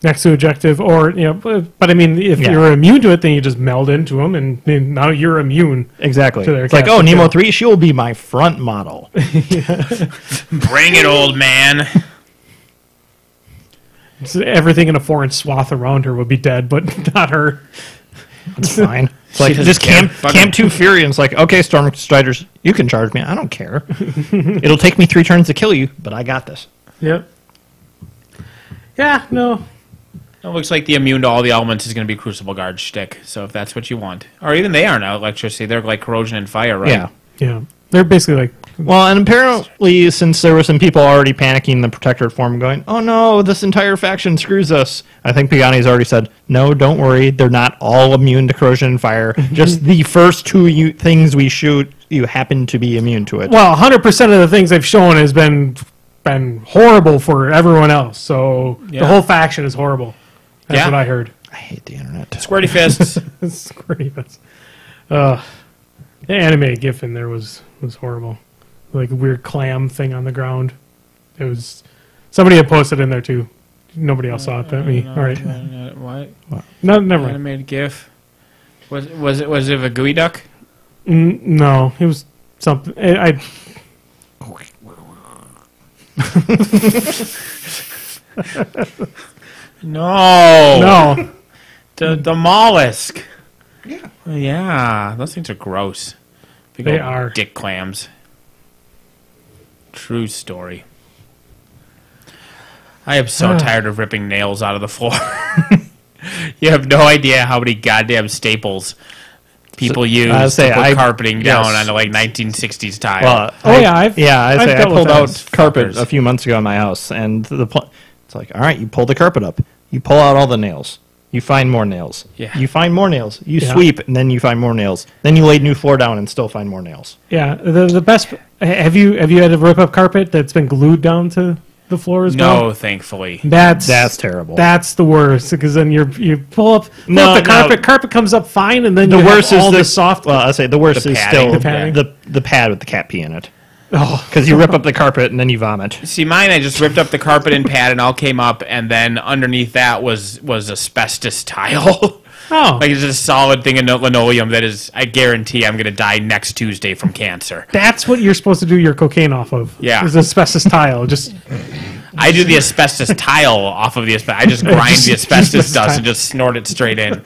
Next to objective, or, but I mean, if you're immune to it, then you just meld into them, and now you're immune. Exactly. To their it's like, oh, Nemo 3, she will be my front model. Bring it, old man. So everything in a 4-inch swath around her would be dead, but not her. That's fine. It's like, just camp 2 Fury, and it's like, okay, Storm Striders, you can charge me. I don't care. It'll take me 3 turns to kill you, but I got this. Yep. Yeah, no. It looks like the immune to all the elements is going to be Crucible Guard shtick, so if that's what you want. Or even they are now, electricity. They're like corrosion and fire, right? Yeah. Yeah. They're basically like... Well, and apparently, since there were some people already panicking in the Protectorate form going, oh no, this entire faction screws us, I think Piani's already said, no, don't worry, they're not all immune to corrosion and fire. Just the first 2 things we shoot, you happen to be immune to it. Well, 100% of the things they've shown has been horrible for everyone else, so the whole faction is horrible. That's what I heard. I hate the internet. Squirty fists. Squirty fists. The anime gif in there was horrible. Like a weird clam thing on the ground. It was... Somebody had posted in there too. Nobody else saw it but me. All right. What? No, never mind. Animated GIF. Was it a gooey duck? No, it was something. No. No. The mollusk. Yeah, those things are gross. Big They old are. dick clams. True story. I am so tired of ripping nails out of the floor. You have no idea how many goddamn staples people use to put carpeting down on like 1960s tile. Well, I've I dealt with pulled out those. carpet a few months ago in my house, and it's like, all right, you pull the carpet up, you pull out all the nails, you find more nails, you find more nails, you sweep, and then you find more nails, then you lay new floor down and still find more nails. Yeah, the best. Have you had to rip up carpet that's been glued down to the floor as well? No, thankfully. That's terrible. That's the worst, because then you pull up the carpet. Carpet comes up fine, and then The you worst have all is the soft. Well, I say the worst is padding. still the pad with the cat pee in it. Oh, Because you rip up the carpet and then you vomit. See, mine, I just ripped up the carpet and pad and all came up, and then underneath that was asbestos tile. oh. Like, it's just a solid thing of linoleum that is, I guarantee I'm going to die next Tuesday from cancer. That's what you're supposed to do your cocaine off of. Yeah. Is asbestos tile. Just I do the asbestos tile off of the asbestos. I just grind the asbestos dust and just snort it straight in.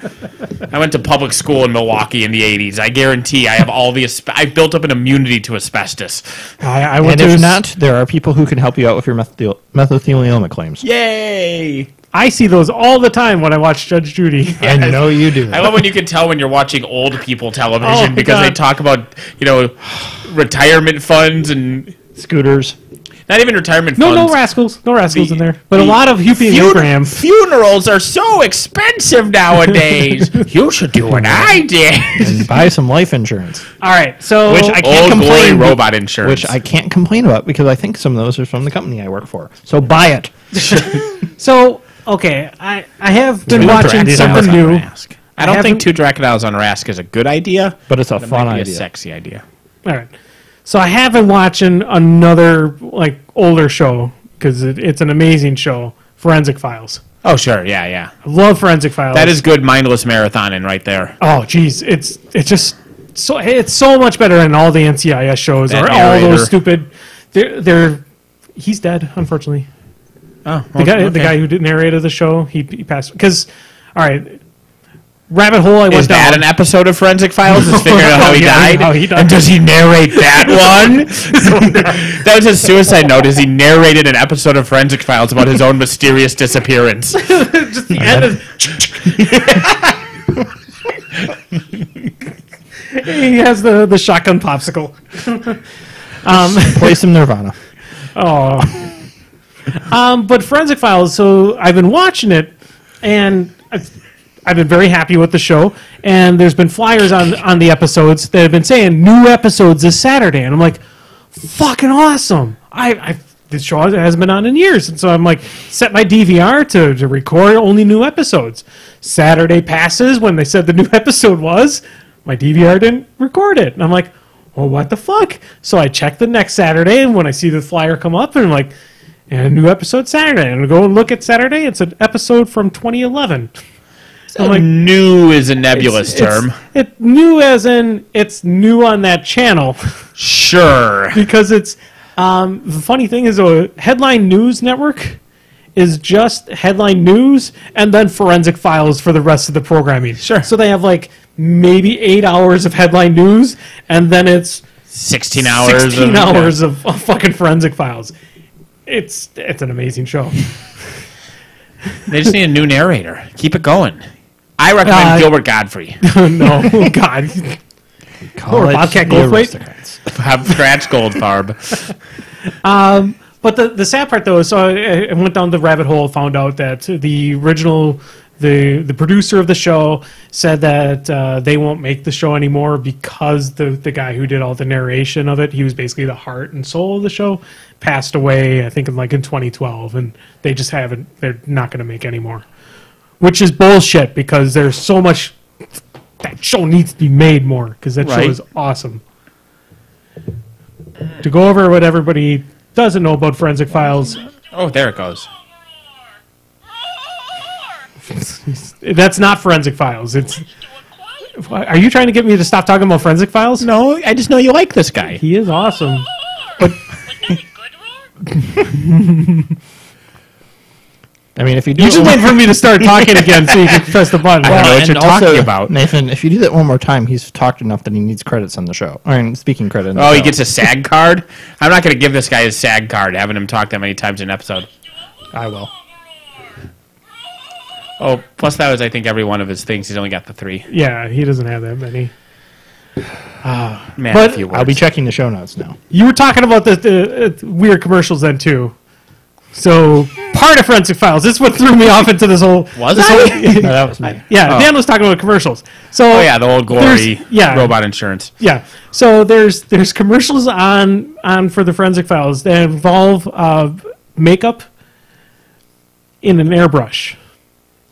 I went to public school in Milwaukee in the 80s. I guarantee I have all the I've built up an immunity to asbestos. I went And to if not, there are people who can help you out with your mesothelioma claims. Yay! I see those all the time when I watch Judge Judy. I know you do. I love when you can tell when you're watching old people television Oh, because they God. talk about, retirement funds and Scooters. not even retirement No funds. No rascals in there. But a lot of Huppie and Abraham. Funerals are so expensive nowadays. You should do what I did. And buy some life insurance. All right, so Which I can't Old glory complain. robot insurance. Which I can't complain about because I think some of those are from the company I work for. So buy it. okay, I have been Two watching Dracula's something on new. Rask. I don't think two Dracula's on Rask is a good idea, But it's a it fun might be idea. a sexy idea. All right, so I have been watching another older show because it's an amazing show, Forensic Files. Oh, sure. Yeah. I love Forensic Files. That is good mindless marathoning right there. Oh, geez, it's just it's so much better than all the NCIS shows That or all narrator. those stupid. He's dead, unfortunately. Oh, The guy who narrated the show, he passed. Because, all right, rabbit hole. I went Is that down. an episode of Forensic Files? Is figuring out how he Yeah, died? how he died. And does he narrate that one? That was his suicide note. Is he narrated an episode of Forensic Files about his own mysterious disappearance? Just the end of. He has the shotgun popsicle. Play some Nirvana. Oh. But Forensic Files, so I've been watching it, and I've been very happy with the show, and there's been flyers on the episodes that have been saying new episodes this Saturday, and I'm like, fucking awesome. This show hasn't been on in years, and so I'm like, set my DVR to record only new episodes. Saturday passes when they said the new episode was, my DVR didn't record it, and I'm like, well, what the fuck? So I check the next Saturday, and when I see the flyer come up, and I'm like, and a new episode Saturday. And I go and look at Saturday. It's an episode from 2011. I'm like, new is a nebulous term. It's new as in it's new on that channel. Sure. Because it's the funny thing is a Headline News Network is just headline news and then Forensic Files for the rest of the programming. Sure. So they have maybe 8 hours of headline news and then it's 16 hours. 16 hours of fucking Forensic Files. It's an amazing show. They just need a new narrator. Keep it going. I recommend Gilbert Godfrey. No, God. Or Bobcat Goldthwait. Have scratch Goldfarb. But the sad part, though, is so I went down the rabbit hole, found out that the original, the producer of the show said that they won't make the show anymore because the guy who did all the narration of it, he was basically the heart and soul of the show, passed away, I think, in 2012, and they just they're not going to make any more. Which is bullshit because there's so much, that show needs to be made more because that show is awesome. To go over what everybody doesn't know about Forensic Files. Oh, there it goes. That's not Forensic Files. It's. Are you trying to get me to stop talking about Forensic Files? No, I just know you like this guy. He is awesome. But I mean, if you do, you just wait for me to start talking again so you can press the button. I don't know what and you're also, talking about. Nathan, if you do that one more time, he's talked enough that he needs credits on the show. I mean, speaking credit. Oh, he gets a SAG card? I'm not going to give this guy his SAG card, having him talk that many times in an episode. I will. Oh, plus that was, I think, every one of his things. He's only got the 3. Yeah, he doesn't have that many. Man, But a few words. I'll be checking the show notes now. You were talking about the weird commercials then too. So part of Forensic Files. This is what threw me off into this whole. Was this I? whole- No, that was me. Yeah, Dan was talking about commercials. So Oh, yeah, the old glory there's- robot insurance. Yeah. So there's commercials on for the Forensic Files that involve makeup in an airbrush,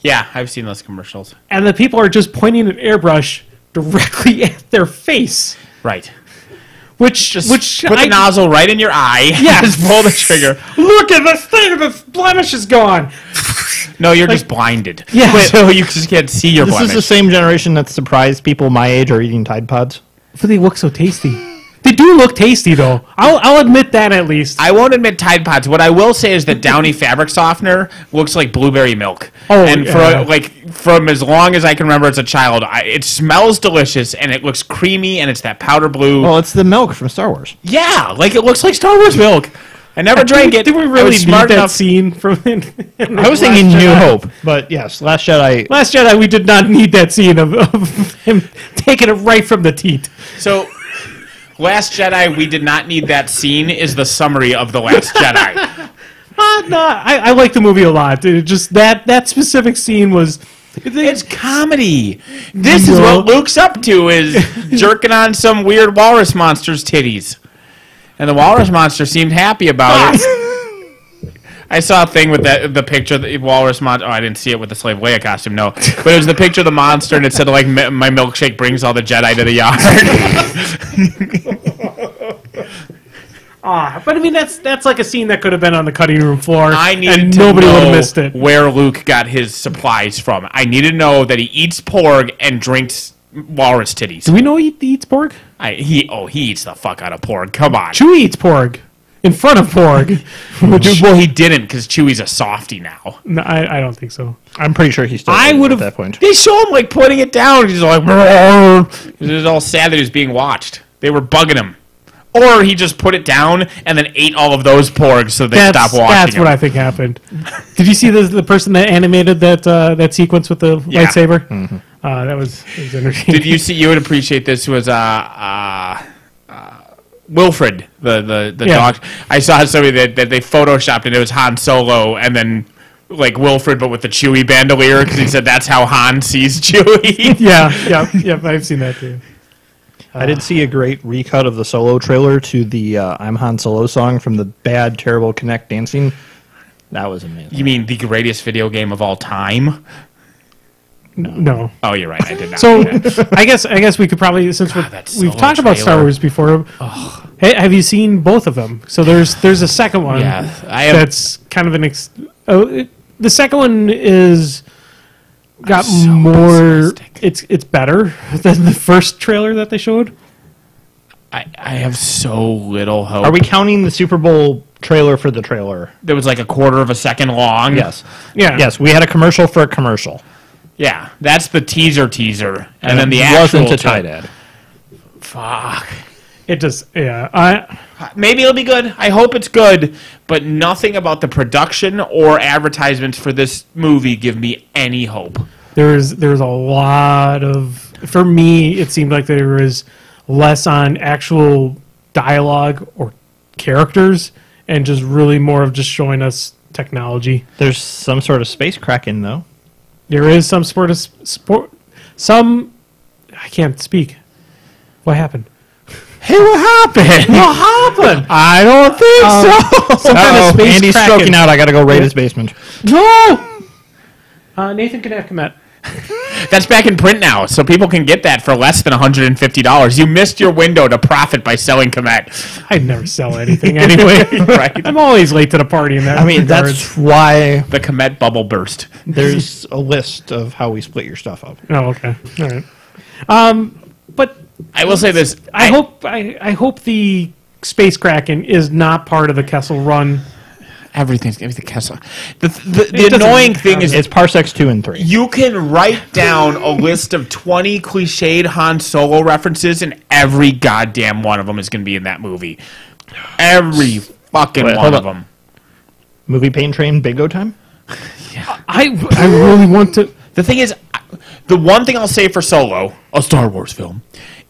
Yeah, I've seen those commercials. and the people are just pointing an airbrush directly at their face, Right. which Put the nozzle right in your eye. Yeah. Just pull the trigger. Look at this thing, the blemish is gone. No, you're just blinded. Yeah. So you just can't see your This blemish. is the same generation that surprised people my age are eating Tide Pods. But they look so tasty. They do look tasty, though. I'll admit that at least. I won't admit Tide Pods. What I will say is that Downy fabric softener looks like blueberry milk. Oh, and yeah. from as long as I can remember as a child, it smells delicious and it looks creamy and it's that powder blue. Well, it's the milk from Star Wars. Yeah, like it looks like Star Wars milk. I never drank it. Did we I really was need smart that enough. scene from? I was thinking New Hope, but yes, Last Jedi. Last Jedi, we did not need that scene of him taking it right from the teat. So, Last Jedi, we did not need that scene. Is the summary of the Last Jedi? No, I like the movie a lot. It just that specific scene was. It's comedy. This is No. what Luke's up to, is jerking on some weird walrus monster's titties. And the walrus monster seemed happy about it. I saw a thing with the picture of the walrus monster. Oh, I didn't see it with the Slave Leia costume, no. But it was the picture of the monster, and it said, like, my milkshake brings all the Jedi to the yard. But I mean, that's like a scene that could have been on the cutting room floor. I needed and to nobody would know have missed it. where Luke got his supplies from. I needed to know that he eats porg and drinks walrus titties. Do we know he eats pork? He eats the fuck out of porg. Come on. Chewie eats pork in front of pork. Dude, well, he didn't because Chewie's a softie now. No, I don't think so. I'm pretty sure he's still I eating would at have- that point. They show him like putting it down. He's like, he was all sad that he was being watched. They were bugging him, or he just put it down and then ate all of those porgs so they stopped watching. That's him. what I think happened. Did you see the person that animated that sequence with the Yeah. lightsaber? Mm-hmm. That was entertaining. Did you see? You would appreciate this. Was Wilfred, the Yeah. dog? I saw somebody that they photoshopped and it was Han Solo, and then like Wilfred, but with the Chewie bandolier, because he said that's how Han sees Chewie. yeah, I've seen that too. I did see a great recut of the Solo trailer to the I'm Han Solo song from the bad, terrible Kinect dancing. That was amazing. You mean the greatest video game of all time? No. Oh, you're right. I did not. So do that. I guess we could probably, since that we've Solo talked about Star trailer. Wars before. Hey, have you seen both of them? So there's a second one. Yeah, I have. That's kind of an. The second one is got so more. pessimistic. It's better than the first trailer that they showed. I have so little hope. Are we counting the Super Bowl trailer for the trailer? There was like a quarter of a second long. Yes. Yeah. Yes, we had a commercial for a commercial. Yeah, that's the teaser, and then the it actual wasn't a Tide ad. Fuck. It just. Yeah. Maybe it'll be good. I hope it's good, but nothing about the production or advertisements for this movie give me any hope. There's a lot of. For me, it seemed like there was less on actual dialogue or characters, and just really more of just showing us technology. There's some sort of space kraken, though. There is some some. I can't speak. What happened? Hey, what happened? What happened? I don't think so. Some kind of space Andy's kraken. stroking out. I got to go raid his basement. No. Nathan can have come at. That's back in print now, so people can get that for less than $150. You missed your window to profit by selling Komet. I'd never sell anything anyway. Right. I'm always late to the party in that. I mean, that's why The Komet bubble burst. there's a list of how we split your stuff up. Oh, okay. All right. But I will say this. I hope the Space Kraken is not part of the Kessel Run. Everything's going to be the Kessel. The annoying thing is It's Parsecs 2 and 3. you can write down a list of 20 cliched Han Solo references, and every goddamn one of them is going to be in that movie. Every fucking one hold of on. them. Movie Pain Train Bingo Time? I really want to. The thing is, the one thing I'll say for Solo, a Star Wars film,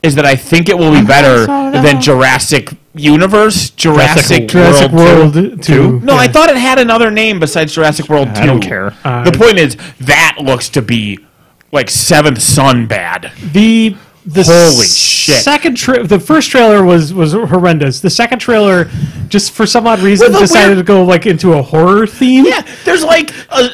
is that I think it will be better than Jurassic Universe, Jurassic World 2. No, I thought it had another name besides Jurassic World 2. I don't care. The point is, that looks to be like Seventh Son bad. The Holy shit. The first trailer was horrendous. The second trailer, just for some odd reason, With a decided weird- to go like into a horror theme. Yeah, there's like A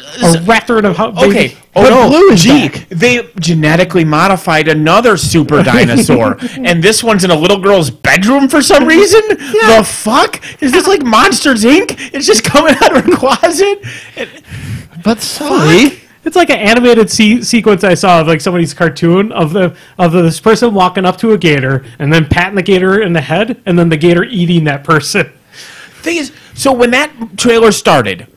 record of how. okay. Oh But no, Blue is gee, back. they genetically modified another super dinosaur, and this one's in a little girl's bedroom for some reason. The fuck is this like Monsters Inc? It's just coming out of her closet. But Sully... It's like an animated sequence I saw of like somebody's cartoon of this person walking up to a gator and then patting the gator in the head and then the gator eating that person. Thing is, so when that trailer started,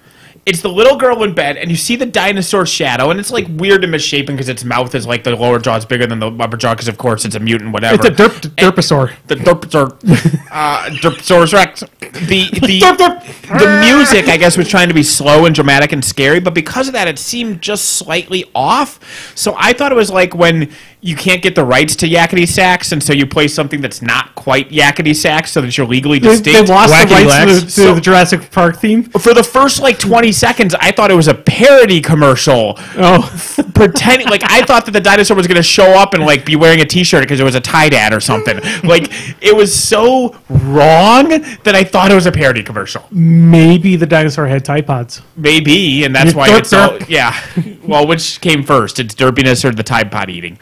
it's the little girl in bed, and you see the dinosaur shadow, and it's like weird and misshapen because its mouth is like the lower jaw is bigger than the upper jaw because of course it's a mutant, whatever. It's a derposaur. The Derposaurus Rex. The music, I guess, was trying to be slow and dramatic and scary, but because of that, it seemed just slightly off. So I thought it was like when you can't get the rights to Yakety Sax, and so you play something that's not quite Yakety Sax, so that you're legally distinct. They lost the Wacky rights Lex. to the Jurassic Park theme. For the first like 20 seconds, I thought it was a parody commercial. Oh, Pretending like I thought that the dinosaur was going to show up and like be wearing a T-shirt because it was a tie dad or something. Like it was so wrong that I thought it was a parody commercial. maybe the dinosaur had Tide Pods. Maybe, and that's why Derp, it's all yeah. Well, which came first? It's derpiness or the Tide Pod eating?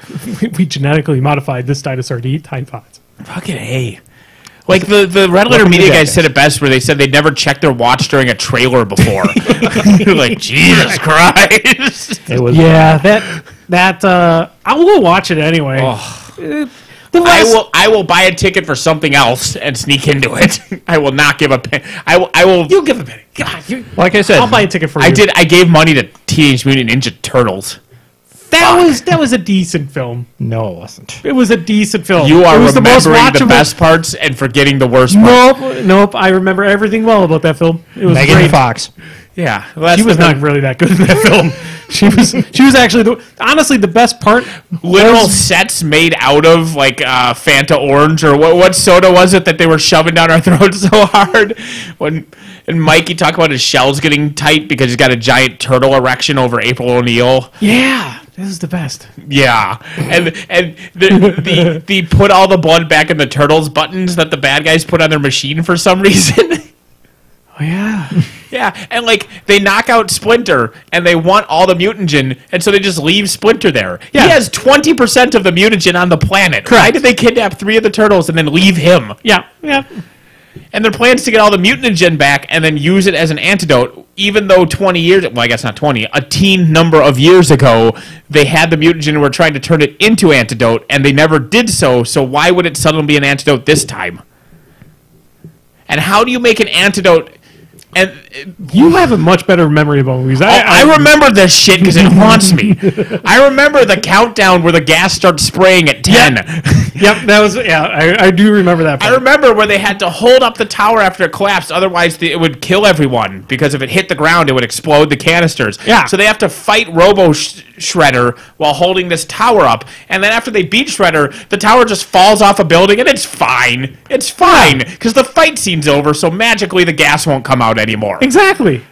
We genetically modified this dinosaur to eat Tide Pods. Fucking A. Like the Red Letter Media guys said it best, where they said they'd never checked their watch during a trailer before. You're like, Jesus Christ. It was... Yeah, that I will watch it anyway. I will buy a ticket for something else and sneak into it. I will not give a penny. I will. You'll give a penny. God, Like I said... I'll buy a ticket for you. I did. I gave money to Teenage Mutant Ninja Turtles. That was a decent film. No, it wasn't. It was a decent film. You are it was remembering the best parts and forgetting the worst parts. Nope. I remember everything well about that film. It was Megan great. Fox. Yeah, well, that's She was the not really that good in that film. She was actually honestly the best part. literal was- sets made out of like Fanta Orange or what soda was it that they were shoving down our throats so hard when. And Mikey talked about his shells getting tight because he's got a giant turtle erection over April O'Neil. Yeah, this is the best. Yeah, and the put all the blood back in the turtles buttons that the bad guys put on their machine for some reason. Oh yeah. Yeah, and like they knock out Splinter and they want all the mutagen, and so they just leave Splinter there. Yeah. He has 20% of the mutagen on the planet. Correct. Why did they kidnap 3 of the turtles and then leave him? Yeah. And their plan is to get all the mutagen back and then use it as an antidote, even though 20 years, well, I guess not 20, a teen number of years ago, they had the mutagen and were trying to turn it into antidote, and they never did so why would it suddenly be an antidote this time? And how do you make an antidote? And You have a much better memory about movies. I remember this shit because it haunts me. I remember the countdown where the gas starts spraying at 10. Yep, that was I do remember that part. I remember where they had to hold up the tower after it collapsed, otherwise it would kill everyone, because if it hit the ground, it would explode the canisters. Yeah. So they have to fight Shredder while holding this tower up, and then after they beat Shredder, the tower just falls off a building, and it's fine. It's fine, because the fight scene's over, so magically the gas won't come out anymore. Exactly.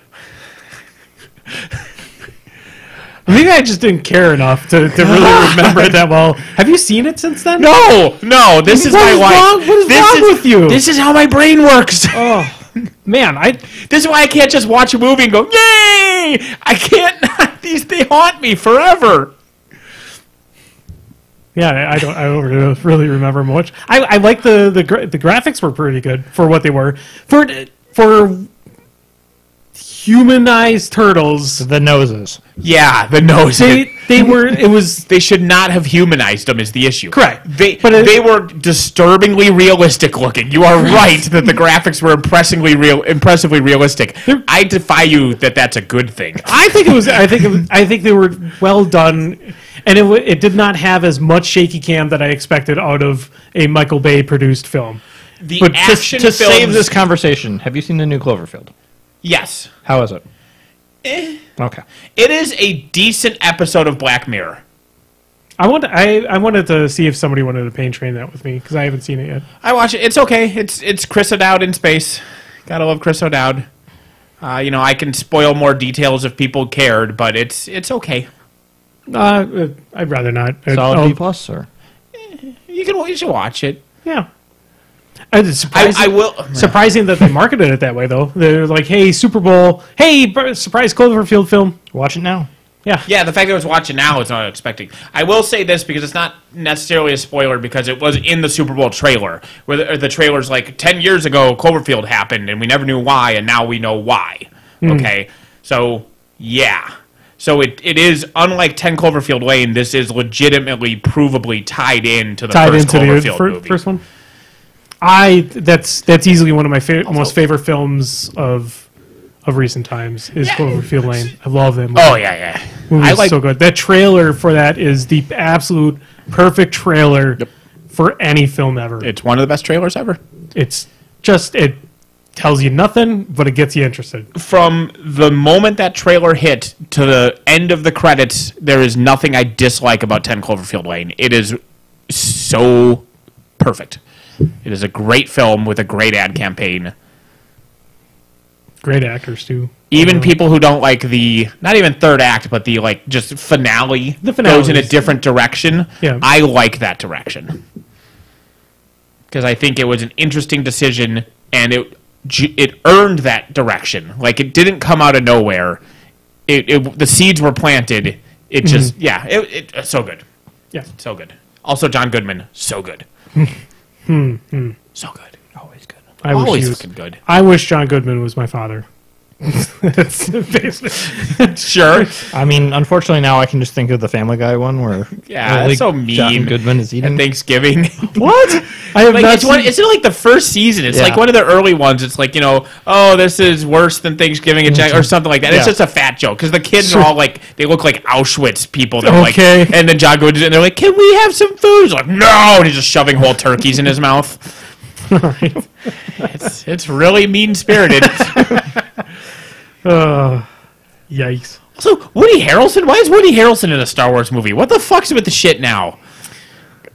Maybe I just didn't care enough to really remember it that well. Have you seen it since then? No, this is my life. What is wrong with you? This is how my brain works. Oh, man, This is why I can't just watch a movie and go, yay! I can't. They haunt me forever. Yeah, I don't really remember much. I like the graphics were pretty good for what they were for humanized turtles. The noses. Yeah, the nose. They were. It was. They should not have humanized them. Is the issue? Correct. They were disturbingly realistic looking. You are right that the graphics were impressively realistic. I defy you that that's a good thing. I think it was. I think they were well done, and it did not have as much shaky cam that I expected out of a Michael Bay produced film. But to save this conversation, have you seen the new Cloverfield? Yes. How is it? Okay. It is a decent episode of Black Mirror. I wanted to see if somebody wanted to pain train that with me because I haven't seen it yet. I watch it. It's okay. It's Chris O'Dowd in space. Gotta love Chris O'Dowd. I can spoil more details if people cared, but it's okay. I'd rather not. Solid B plus, or You should watch it. Yeah. It's surprising, I will. Surprising that they marketed it that way, though. They're like, "Hey, Super Bowl! Hey, surprise Cloverfield film! watch it now. Yeah, Yeah, the fact that I was watching now is not expecting. I will say this because it's not necessarily a spoiler because it was in the Super Bowl trailer where the trailer's like 10 years ago Cloverfield happened and we never knew why and now we know why. Okay, so yeah. So it is, unlike 10 Cloverfield Lane, this is legitimately, provably tied into the first Cloverfield movie. First one. That's easily one of my most favorite films of recent times is Cloverfield Lane. I love that movie. Oh yeah. Movie's so good. That trailer for that is the absolute perfect trailer for any film ever. It's one of the best trailers ever. It's just, it tells you nothing, but it gets you interested. From the moment that trailer hit to the end of the credits, there is nothing I dislike about 10 Cloverfield Lane. It is so perfect. It is a great film with a great ad campaign. Great actors, too. Even people who don't like the, not even third act, but the just finale goes in a different direction. Yeah. I like that direction. Because I think it was an interesting decision, and it earned that direction. Like, it didn't come out of nowhere. The seeds were planted. It just, it's so good. Yeah. So good. Also, John Goodman, so good. So good. Always good. Always fucking good. I wish John Goodman was my father. That's basically. Sure. I mean, unfortunately, now I can just think of the Family Guy one where that's so mean. John Goodman is eating at Thanksgiving. What? I have not seen... It's in like the first season. It's like one of the early ones. It's like, this is worse than Thanksgiving or something like that. It's just a fat joke because the kids are all like, they look like Auschwitz people. They're like, and then John Goodman, and they're like, can we have some food? He's like, no, and he's just shoving whole turkeys in his mouth. Right. It's really mean spirited. Yikes. Also, Woody Harrelson? Why is Woody Harrelson in a Star Wars movie? What the fuck's with the shit now?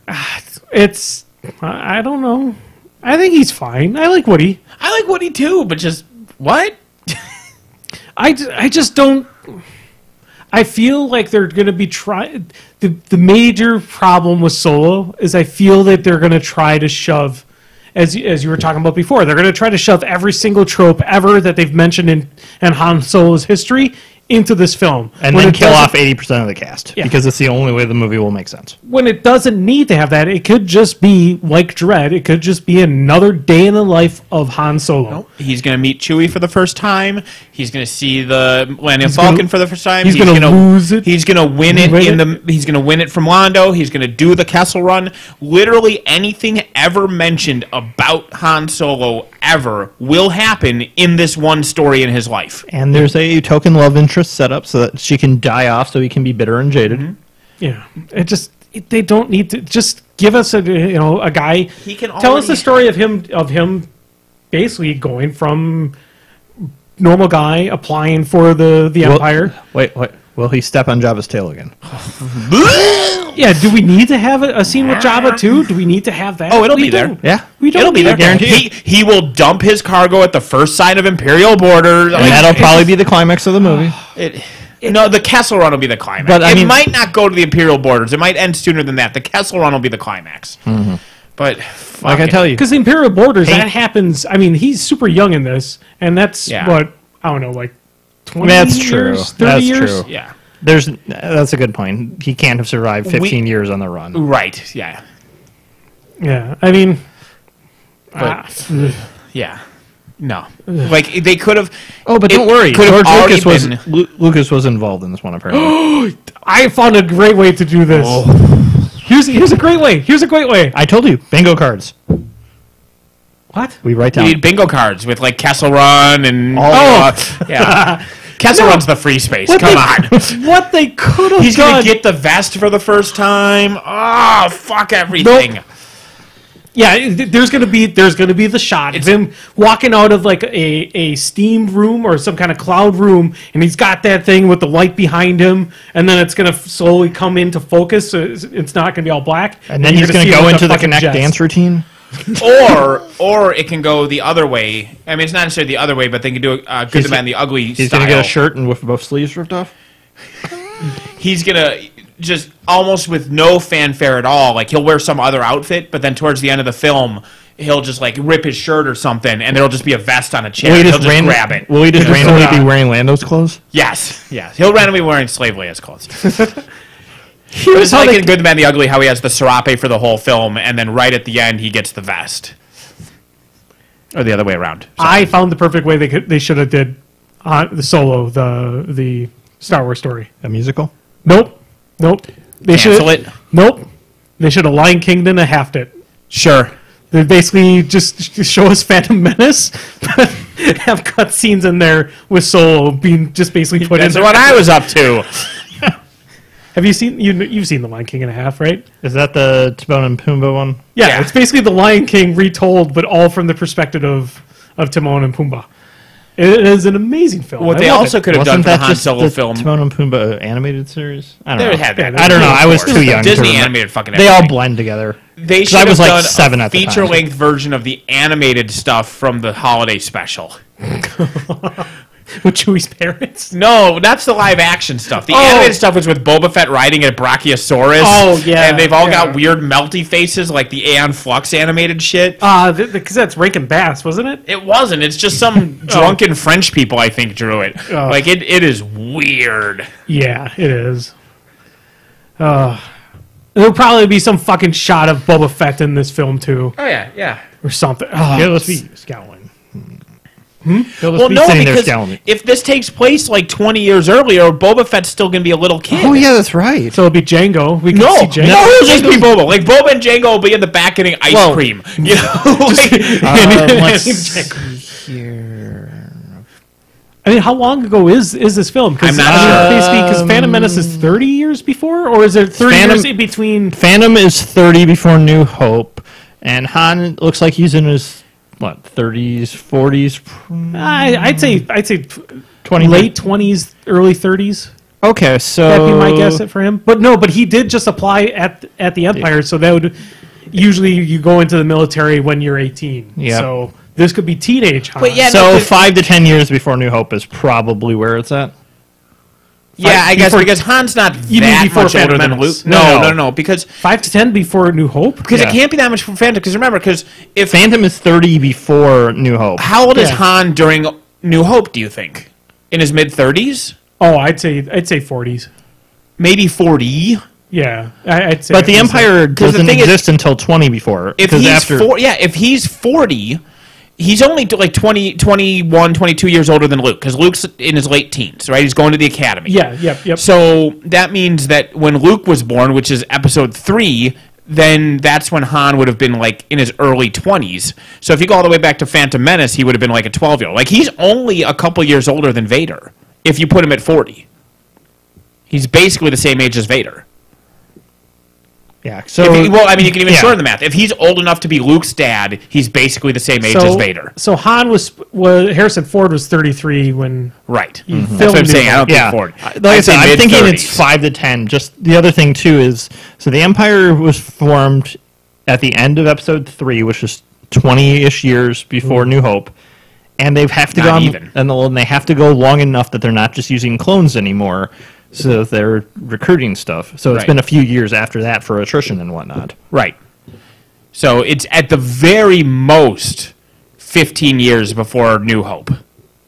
I don't know. I think he's fine. I like Woody. I like Woody too, but just, what? I just don't... I feel like they're going to be trying... The major problem with Solo is I feel that they're going to try to shove... As you were talking about before, they're going to try to shove every single trope ever that they've mentioned in Han Solo's history into this film. And then kill off 80% of the cast. Because it's the only way the movie will make sense. When it doesn't need to have that, it could just be, like Dredd, it could just be another day in the life of Han Solo. Nope. He's going to meet Chewie for the first time. He's going to see the Millennium Falcon for the first time. He's going to lose it. He's going to win it he's going to win it from Lando. He's going to do the Kessel Run. Literally anything ever mentioned about Han Solo ever will happen in this one story in his life. And there's a token love interest set up so that she can die off so he can be bitter and jaded. Yeah. They don't need to just give us a guy. He can tell us the story of him basically going from normal guy applying for the Empire. Wait. Will he step on Jabba's tail again? Yeah, do we need to have a scene with Jabba too? Do we need to have that? Oh, it'll be there. Yeah. It'll be there. Guaranteed. He will dump his cargo at the first sign of Imperial borders. And that'll probably be the climax of the movie. No, the Kessel Run will be the climax. But it might not go to the Imperial borders. It might end sooner than that. The Kessel Run will be the climax. Mm-hmm. But I can tell you, because the Imperial borders, that happens. I mean, he's super young in this, and that's what I don't know, like 20 years, 30 years. Yeah. That's a good point. He can't have survived 15 years on the run. Right, yeah. Yeah, I mean... Yeah. No. Like, they could have... Oh, but don't worry. George Lucas was involved in this one, apparently. I found a great way to do this. Oh. Here's a great way. I told you. Bingo cards. What? We write down. We need bingo cards with, like, Kessel Run and... yeah. Kessel Run's the free space. Come on. What they could have done... He's going to get the vest for the first time. Oh, fuck everything. Nope. Yeah, there's gonna be the shot of him walking out of like a steamed room or some kind of cloud room, and he's got that thing with the light behind him, and then it's gonna slowly come into focus. So it's not gonna be all black, and then he's gonna go into the Connect dance routine. or it can go the other way. I mean, it's not necessarily the other way, but they can do a Good, the Man, the Ugly He's style. Gonna get a shirt and with both sleeves ripped off. He's gonna just almost with no fanfare at all. Like, he'll wear some other outfit, but then towards the end of the film, he'll just like rip his shirt or something, and there'll just be a vest on a chair. He'll just grab it. Will he just randomly be wearing Lando's clothes? Yes. He'll randomly be wearing Slave Leia's clothes. Here's it's like in Good, the Man, the Ugly, how he has the serape for the whole film, and then right at the end, he gets the vest. Or the other way around. Sorry. I found the perfect way they should have did the Solo, the Star Wars story. A musical? Nope. They Cancel it? Nope. They should have Lion Kinged and halved it. Sure. They basically just show us Phantom Menace, but have cutscenes in there with Solo being just basically put in. That's what I was up to. Have you seen you've seen the Lion King and a half, right? Is that the Timon and Pumbaa one? Yeah, it's basically the Lion King retold, but all from the perspective of Timon and Pumbaa. It is an amazing film. What they also could have done for the Han Solo film. Timon and Pumbaa animated series? I don't know. I don't know. I was too young. Disney animated fucking everything. They all blend together. They should have like done 7 at the time. feature-length version of the animated stuff from the holiday special. With Chewie's parents? No, that's the live-action stuff. The animated stuff was with Boba Fett riding a Brachiosaurus. Oh, yeah. And they've all got weird melty faces like the Aeon Flux animated shit. Because that's Rankin Bass, wasn't it? It wasn't. It's just some drunken French people, I think, drew it. Like, it is weird. Yeah, it is. There'll probably be some fucking shot of Boba Fett in this film, too. Oh, yeah. Or something. Let's be scowling. Well, no, because if this takes place like 20 years earlier, Boba Fett's still going to be a little kid. Oh, yeah, that's right. So it'll be Django. We can see Django. No, it'll just be Boba. Like, Boba and Django will be in the back getting ice cream. You know? Let's see here. I mean, how long ago is this film? I'm not sure. Basically, because Phantom Menace is 30 years before? Or is it 30 years in between? Phantom is 30 before New Hope. And Han looks like he's in his... 30s, 40s? I'd say 20, late 20s, early 30s. Okay, so that'd be my guess for him. But he did just apply at the Empire, so that would usually you go into the military when you're 18. Yeah. So this could be teenage Han. So 5 to 10 years before New Hope is probably where it's at. I guess because Han's not that much older than Luke. No, because 5 to 10 before New Hope. Because it can't be that much for Phantom. Because remember, if Phantom is 30 before New Hope, how old is Han during New Hope? Do you think in his mid-30s? Oh, I'd say 40s, maybe 40. Yeah, I'd say. But the Empire doesn't exist until 20 before. If he's 40. He's only like 21, 22 years older than Luke, because Luke's in his late teens, right? He's going to the academy. Yeah, yep. So that means that when Luke was born, which is episode 3, then that's when Han would have been like in his early 20s. So if you go all the way back to Phantom Menace, he would have been like a 12-year-old. Like, he's only a couple years older than Vader if you put him at 40. He's basically the same age as Vader. Yeah. So you can even shorten the math. If he's old enough to be Luke's dad, he's basically the same age as Vader. So Han was Harrison Ford was 33 when right. That's what I'm saying. I don't think Ford. Like I said, I'm thinking it's 5 to 10. Just the other thing too is the Empire was formed at the end of Episode 3, which is 20-ish years before New Hope, and they have to they have to go long enough that they're not just using clones anymore. So they're recruiting stuff. So it's been a few years after that for attrition and whatnot. Right. So it's at the very most 15 years before New Hope.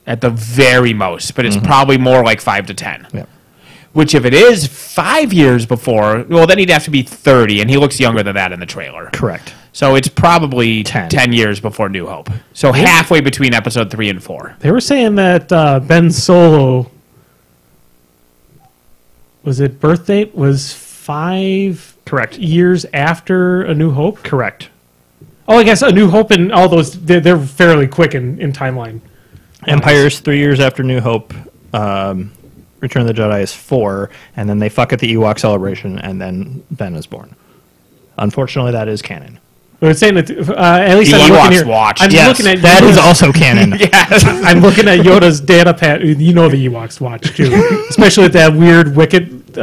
At the very most. But it's probably more like 5 to 10. Yeah. Which, if it is 5 years before, well, then he'd have to be 30, and he looks younger than that in the trailer. Correct. So it's probably 10. 10 years before New Hope. So halfway between episode 3 and 4. They were saying that Ben Solo, was it birth date, was 5 Correct. years after A New Hope? Correct. Oh, I guess A New Hope and all those, they're fairly quick in timeline. Empire's 3 years after New Hope. Return of the Jedi is 4, and then they fuck at the Ewok celebration, and then Ben is born. Unfortunately, that is canon. But it's saying that at least The I'm looking Ewoks here. watched. I'm Yes, looking at that is Yoda's- also canon. I'm looking at Yoda's data pad. You know the Ewoks watch too, especially with that weird Wicket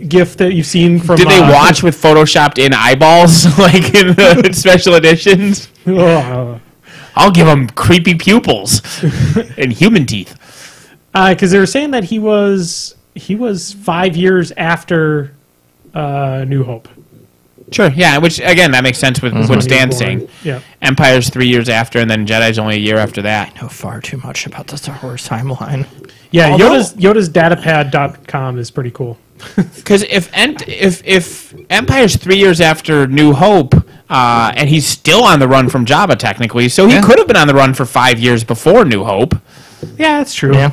gift that you've seen from. Did they watch with photoshopped in eyeballs, like in the special editions? I'll give them creepy pupils and human teeth. Because they were saying that he was 5 years after New Hope. Sure, yeah, which, again, that makes sense with what Stan's saying. Yeah. Empire's 3 years after, and then Jedi's only a year after that. I know far too much about the Star Wars timeline. Yeah, Although- Yoda's datapad.com is pretty cool. Because if Empire's 3 years after New Hope, and he's still on the run from Jabba, technically, so he could have been on the run for 5 years before New Hope. Yeah, that's true. Yeah.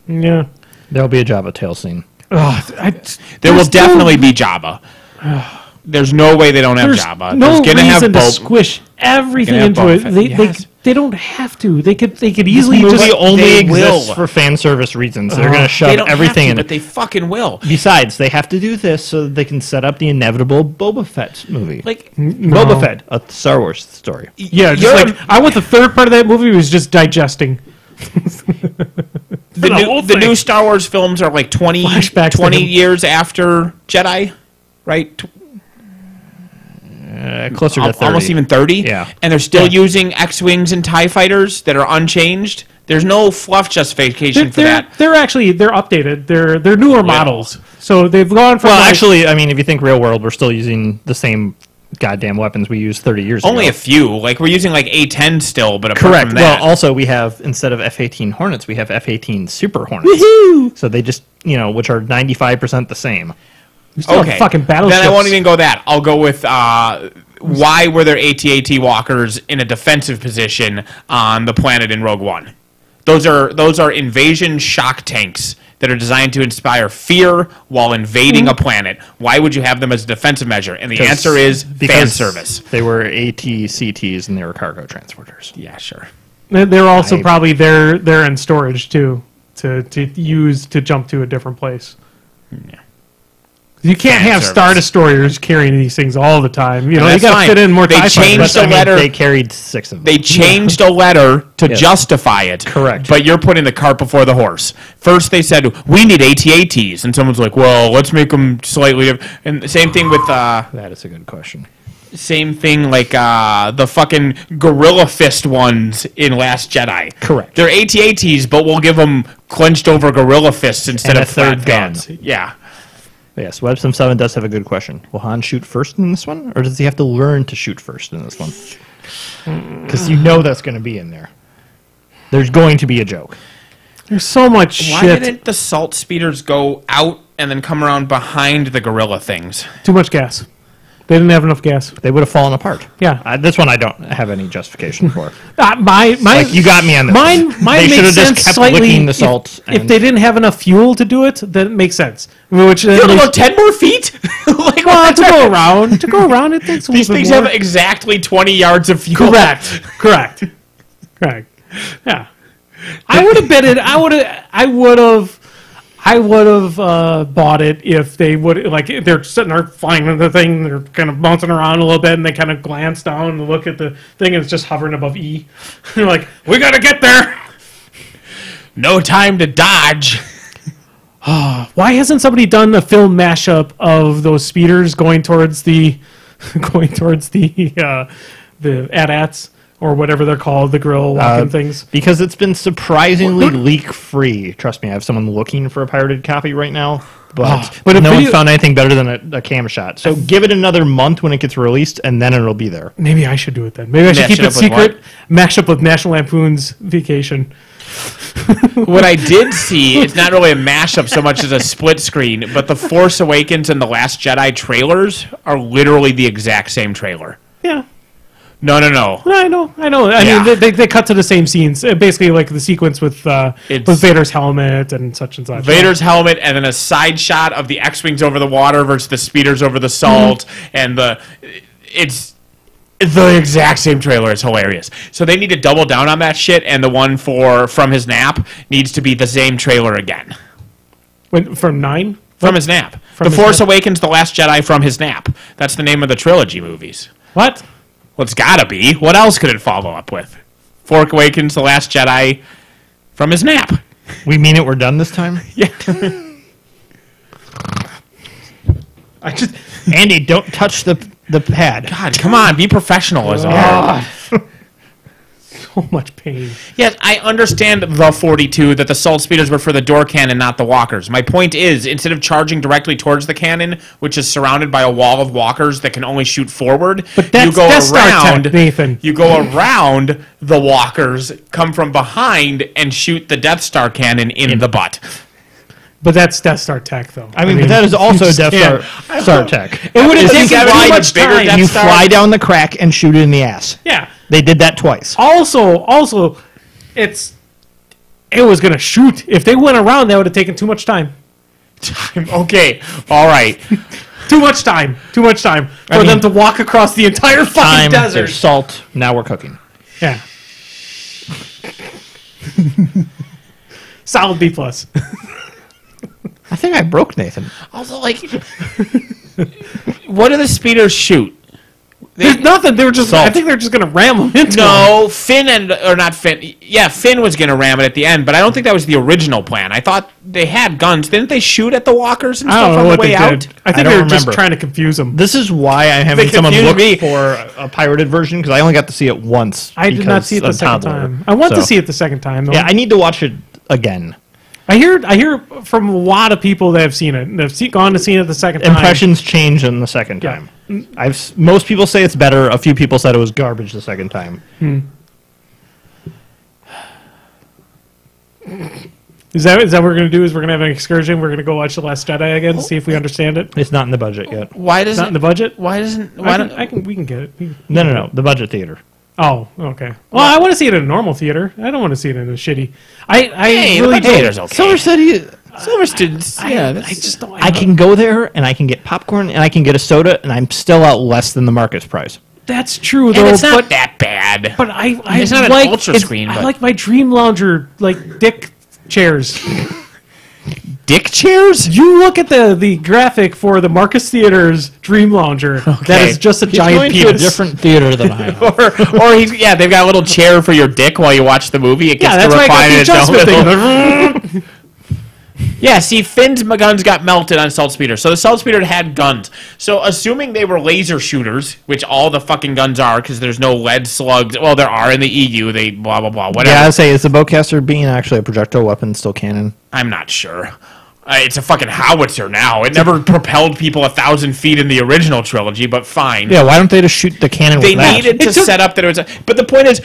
Yeah. There'll be a Jabba tail scene. There will definitely be Jabba. There's no way they don't have There's Jabba. no There's gonna have reason to Boba. squish everything Gonna have into Boba it. Fett. Yes. They don't have to. They could easily This just. movie only they exists will. for fan service reasons. They're going to They shove don't everything have to, in but they fucking will. Besides, they have to do this so that they can set up the inevitable Boba Fett movie. Like Boba Fett, a Star Wars story. Yeah, just You're- like I want the third part of that movie was just digesting. the new Star Wars films are like 20 Flashbacks to him. years after Jedi, right? Closer to 30. Almost even 30. Yeah. And they're still using X-Wings and TIE fighters that are unchanged. There's no fluff justification for that. They're updated. They're newer models. So they've gone from Well, like- actually, I mean, if you think real world, we're still using the same goddamn weapons we used 30 years Only ago. a few. Like, we're using like A-10 still, but apart Correct. from that. Well, also, we have, instead of F-18 Hornets, we have F-18 Super Hornets. Woohoo! So they just, which are 95% the same. We still have fucking battleships. Then I won't even go that. I'll go with why were there AT-AT walkers in a defensive position on the planet in Rogue One? Those are invasion shock tanks that are designed to inspire fear while invading a planet. Why would you have them as a defensive measure? And the answer is fan service. They were AT-CTs and they were cargo transporters. Yeah, sure. They're also probably they're in storage too to use to jump to a different place. Yeah. You can't Fan have service. Star Destroyers carrying these things all the time. You that's got to fine. fit in more They TIE changed fighters. the letter. They carried 6 of them. They changed a letter to Yes. justify it. Correct. But you're putting the cart before the horse. First they said, we need AT-ATs. And someone's like, well, let's make them slightly different. And the same thing with... That is a good question. Same thing like the fucking Gorilla Fist ones in Last Jedi. Correct. They're AT-ATs, but we'll give them clenched over Gorilla Fists instead And of a third flat gun. fans. Yeah. Yes, Websum 7 does have a good question. Will Han shoot first in this one, or does he have to learn to shoot first in this one? Because that's going to be in there. There's going to be a joke. There's so much Why shit. didn't the salt speeders go out and then come around behind the gorilla things? Too much gas. They didn't have enough gas. They would have fallen apart. Yeah. This one I don't have any justification for. My Like, you got me on this Mine one. mine They should makes have sense just kept slightly. licking the salt. If and- they didn't have enough fuel to do it, then it makes sense. Which You want to go 10 more feet? Like, well, to go around, it takes a these little bit things more. have exactly 20 yards of fuel. Correct. Yeah. I would have betted. I would have bought it if they would, like, they're sitting there flying in the thing, they're kind of bouncing around a little bit, and they kind of glance down and look at the thing, and it's just hovering above E. They're like, we gotta get there. No time to dodge. Why hasn't somebody done a film mashup of those speeders going towards the AT-ATs or whatever they're called, the grill walking things? Because it's been surprisingly leak-free. Trust me, I have someone looking for a pirated copy right now, but But a no one's video- found anything better than a cam shot. So give it another month when it gets released, and then it'll be there. Maybe I should do it then. Maybe I should Mash keep it it up with secret. Mash up with National Lampoon's Vacation. What I did see, it's not really a mashup so much as a split screen, but the Force Awakens and the Last Jedi trailers are literally the exact same trailer. Yeah. No. I know. I mean, they cut to the same scenes. Basically, like the sequence with Vader's helmet and such. Vader's helmet, and then a side shot of the X-Wings over the water versus the speeders over the salt, and it's the exact same trailer. It's hilarious. So they need to double down on that shit, and the one for From His Nap needs to be the same trailer again. From 9? From His Nap. The Force Awakens, The Last Jedi, From His Nap. That's the name of the trilogy movies. What? Well, it's gotta be. What else could it follow up with? Force Awakens, The Last Jedi, From His Nap. We mean it. We're done this time. Yeah. Andy, don't touch the pad. God, come on, be professional as So much pain. Yes, I understand the 42 that the salt speeders were for the door cannon, not the walkers. My point is, instead of charging directly towards the cannon, which is surrounded by a wall of walkers that can only shoot forward, but that's you go Death Star around. tech, Nathan. You go around the walkers, come from behind, and shoot the Death Star cannon in the butt. But that's Death Star tech, though. I mean, but that is also Death Star tech. It would have taken too much time. You fly down the crack and shoot it in the ass. Yeah. They did that twice. Also, it was going to shoot. If they went around, that would have taken too much time. Okay, all right. Too much time for them to walk across the entire fucking desert. There's salt. Now we're cooking. Yeah. Solid B+. I think I broke Nathan. Also, like, what do the speeders shoot? There's nothing. They were just. Salt. I think they're just going to ram them into No, Finn Finn was going to ram it at the end, but I don't think that was the original plan. I thought they had guns. Didn't they shoot at the walkers and I don't stuff know on what the way they out? did. I think don't they were just remember. trying to confuse them. This is why I'm having They someone confused look me. for a pirated version, because I only got to see it once. I did not see it the second time. I want to see it the second time, though. Yeah, I need to watch it again. I hear from a lot of people that have seen it. They've gone to see it the second time. Impressions change in the second Yeah. time. Most people say it's better. A few people said it was garbage the second time. Is that what we're going to do? Is we're going to have an excursion? We're going to go watch The Last Jedi again, see if we understand it. It's not in the budget yet. Why doesn't Not in the budget. Why doesn't? We can get it. No. The budget theater. Oh, okay. Well, I want to see it in a normal theater. I don't want to see it in a shitty. Hey, really the theater's okay. Silver City. Silver students. Yeah, I just don't. I can go there and I can get popcorn and I can get a soda and I'm still out less than the market's price. That's true, and though. it's not that bad. But I it's not like an ultra screen. I like my Dream Lounger, like dick chairs. Dick chairs? You look at the graphic for the Marcus Theater's Dream Lounger. That is just a giant going penis. to a different theater than I am. or they've got a little chair for your dick while you watch the movie. It gets Yeah, that's to why I recline got the in its own adjustment little- thing. Yeah, see, Finn's guns got melted on Salt Speeder. So the Salt Speeder had guns. So assuming they were laser shooters, which all the fucking guns are, because there's no lead slugs. Well, there are in the EU. They blah, blah, blah, whatever. Yeah, I say, is the bowcaster being actually a projectile weapon still canon? I'm not sure. It's a fucking howitzer now. It never propelled people 1,000 feet in the original trilogy, but fine. Yeah, why don't they just shoot the cannon They with that? needed to set up that it was but the point is,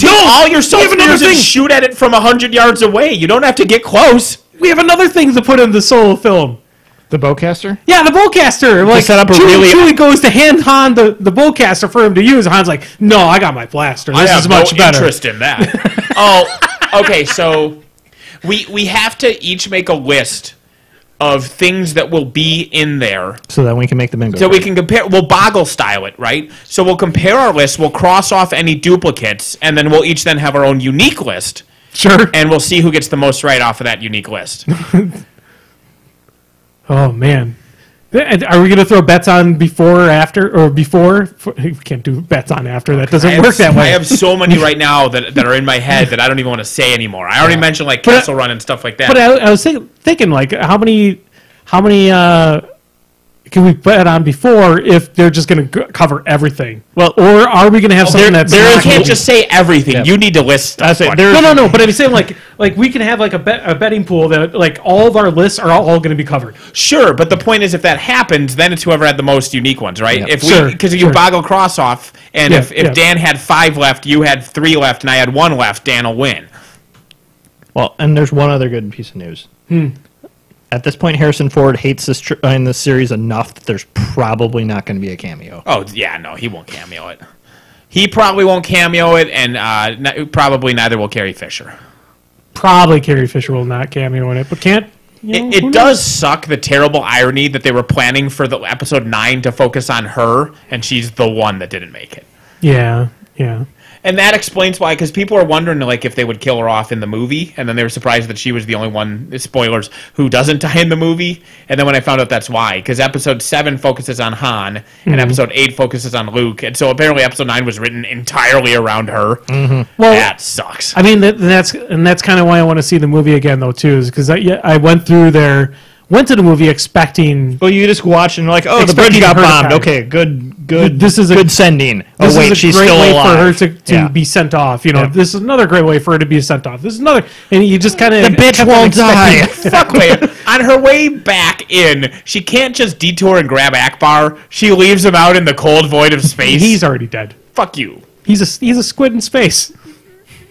all your Salt Speeders and shoot at it from 100 yards away. You don't have to get close. We have another thing to put in the solo film. The bowcaster? Yeah, the bowcaster. Like, set up a Chewie goes to hand Han the bowcaster for him to use. Han's like, no, I got my blaster. This is much better. Interest in that. Oh, okay. So we have to each make a list of things that will be in there. So that we can make the bingo. So we can compare. We'll Boggle style it, right? So we'll compare our list. We'll cross off any duplicates, and then we'll each then have our own unique list. Sure. And we'll see who gets the most right off of that unique list. Oh, man. Are we going to throw bets on before or after? Or before? We can't do bets on after. That doesn't work that way. I have so many right now that are in my head that I don't even want to say anymore. I already mentioned like Castle Run and stuff like that. But I was thinking, like, how many can we bet on before if they're just going to cover everything? Well, or are we going to have something that's you not can't just say everything. Yeah. You need to list stuff. No. But I'm saying like we can have like a betting pool that like all of our lists are all going to be covered. Sure, but the point is, if that happens, then it's whoever had the most unique ones, right? Yep. If because you Boggle cross off, and if Yeah. Dan had 5 left, you had 3 left, and I had 1 left, Dan will win. Well, and there's one other good piece of news. At this point, Harrison Ford hates this in this series enough that there's probably not going to be a cameo. Oh, yeah, no, he won't cameo it. He probably won't cameo it, and probably neither will Carrie Fisher. Probably Carrie Fisher will not cameo in it, but can't. It does suck, the terrible irony that they were planning for the episode 9 to focus on her, and she's the one that didn't make it. Yeah, yeah. And that explains why, because people are wondering like if they would kill her off in the movie, and then they were surprised that she was the only one, spoilers, who doesn't die in the movie. And then when I found out that's why, because episode 7 focuses on Han, and episode 8 focuses on Luke, and so apparently episode 9 was written entirely around her. Well, that sucks. I mean, that's kind of why I want to see the movie again, though, too, is because I went to the movie expecting. Well, you just watch and you're like, oh, the bridge got bombed. Okay, good. This is good sending. This Oh wait, is a she's great still way alive. for her to be sent off. You know, this is another great way for her to be sent off. This is another, and you just kind of The bitch won't die. Fuck, wait. On her way back in, she can't just detour and grab Akbar. She leaves him out in the cold void of space. He's already dead. Fuck you. He's a squid in space.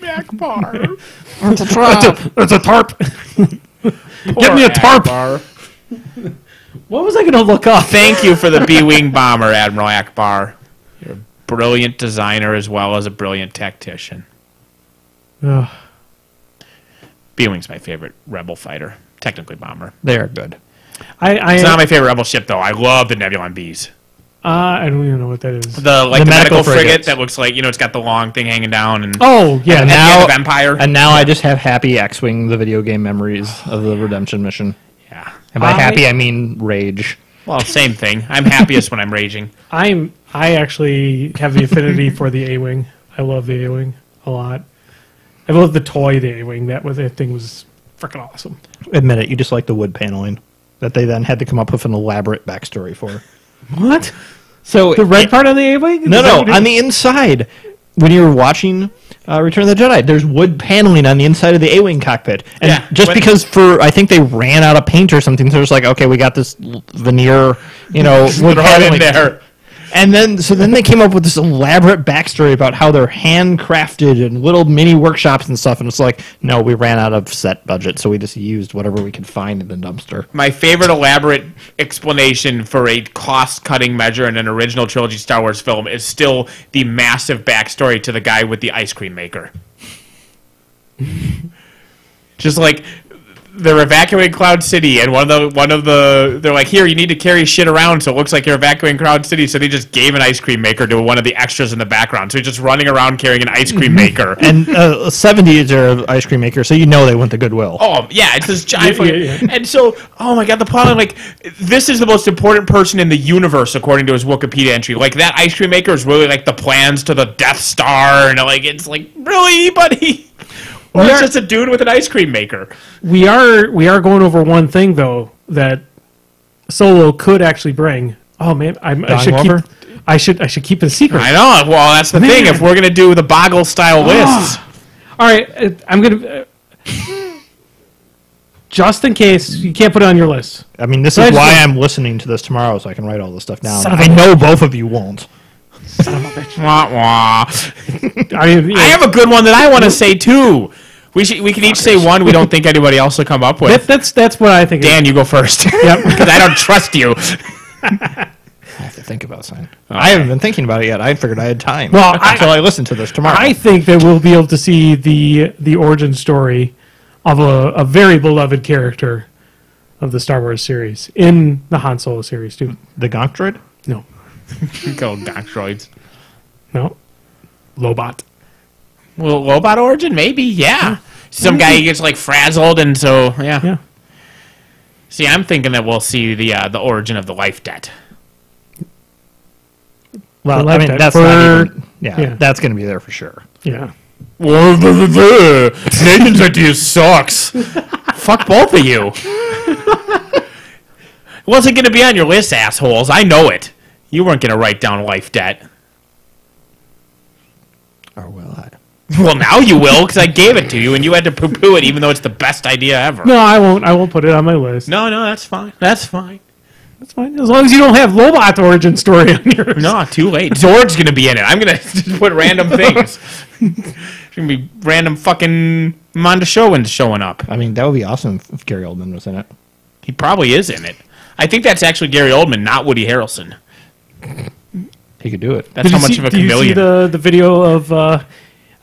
Akbar. It's a tarp. Get me a tarp. Akbar. What was I going to look up? Thank you for the B-Wing bomber, Admiral Akbar. You're a brilliant designer as well as a brilliant tactician. Ugh. B-Wing's my favorite rebel fighter. Technically bomber. They are good. It's not my favorite rebel ship, though. I love the Nebulon Bs. I don't even know what that is. The medical frigate frigates. that looks like, it's got the long thing hanging down. And Oh, yeah. at the end of Empire. And now I just have happy X-Wing, the video game memories of the redemption mission. Yeah. And by happy, I mean rage. Well, same thing. I'm happiest when I'm raging. I actually have the affinity for the A-Wing. I love the A-Wing a lot. I love the toy, the A-Wing. That thing was freaking awesome. Admit it, you just like the wood paneling that they then had to come up with an elaborate backstory for. What? So The red part on the A-Wing? No, on the inside, when you were watching Return of the Jedi, there's wood paneling on the inside of the A-Wing cockpit. And because I think they ran out of paint or something, so it's like, okay, we got this veneer, wood paneling in there. And then they came up with this elaborate backstory about how they're handcrafted and little mini workshops and stuff. And it's like, no, we ran out of set budget, so we just used whatever we could find in the dumpster. My favorite elaborate explanation for a cost-cutting measure in an original trilogy Star Wars film is still the massive backstory to the guy with the ice cream maker. Just like, they're evacuating Cloud City, and one of the they're like, here, you need to carry shit around so it looks like you're evacuating Cloud City, so they just gave an ice cream maker to one of the extras in the background. So he's just running around carrying an ice cream maker. And 70s are ice cream maker, so they went to Goodwill. Oh, yeah, it's this giant Yeah. And so, oh my god, the plot, like, this is the most important person in the universe, according to his Wikipedia entry. Like, that ice cream maker is really, like, the plans to the Death Star, and, like, it's like, really, buddy? Or it's just a dude with an ice cream maker. We are going over one thing, though, that Solo could actually bring. Oh, man, I should keep it a secret. I know. Well, that's the thing. If we're going to do the Boggle-style lists. All right, I'm going to... just in case, you can't put it on your list. I mean, this is why I'm listening to this tomorrow, so I can write all this stuff down. Son of a I know both of you won't. Son of a bitch. Wah, wah. I mean, I have a good one that I want to say, too. We can each say one we don't think anybody else will come up with. That's what I think. Dan, you go first. Yep. Because I don't trust you. I have to think about something. Okay. I haven't been thinking about it yet. I figured I had time. Well, until I listen to this tomorrow. I think that we'll be able to see the origin story of a very beloved character of the Star Wars series in the Han Solo series too. The Gonk droid? No. Go Gonk droids. No. Lobot. Well, Lobot origin, maybe, yeah. Some guy gets like frazzled, and so yeah. See, I'm thinking that we'll see the origin of the life debt. Well, I mean, that's not even, that's going to be there for sure. Yeah. Nathan's idea sucks. Fuck both of you. It wasn't going to be on your list, assholes. I know it. You weren't going to write down life debt. Or will I? Well, now you will, because I gave it to you, and you had to poo-poo it, even though it's the best idea ever. No, I won't. I won't put it on my list. No, that's fine. That's fine. That's fine. As long as you don't have Lobot's origin story on yours. No, too late. Zord's going to be in it. I'm going to just put random things. It's going to be random fucking Monda Showen's showing up. I mean, that would be awesome if Gary Oldman was in it. He probably is in it. I think that's actually Gary Oldman, not Woody Harrelson. He could do it. That's how much of a chameleon. Do you see the video of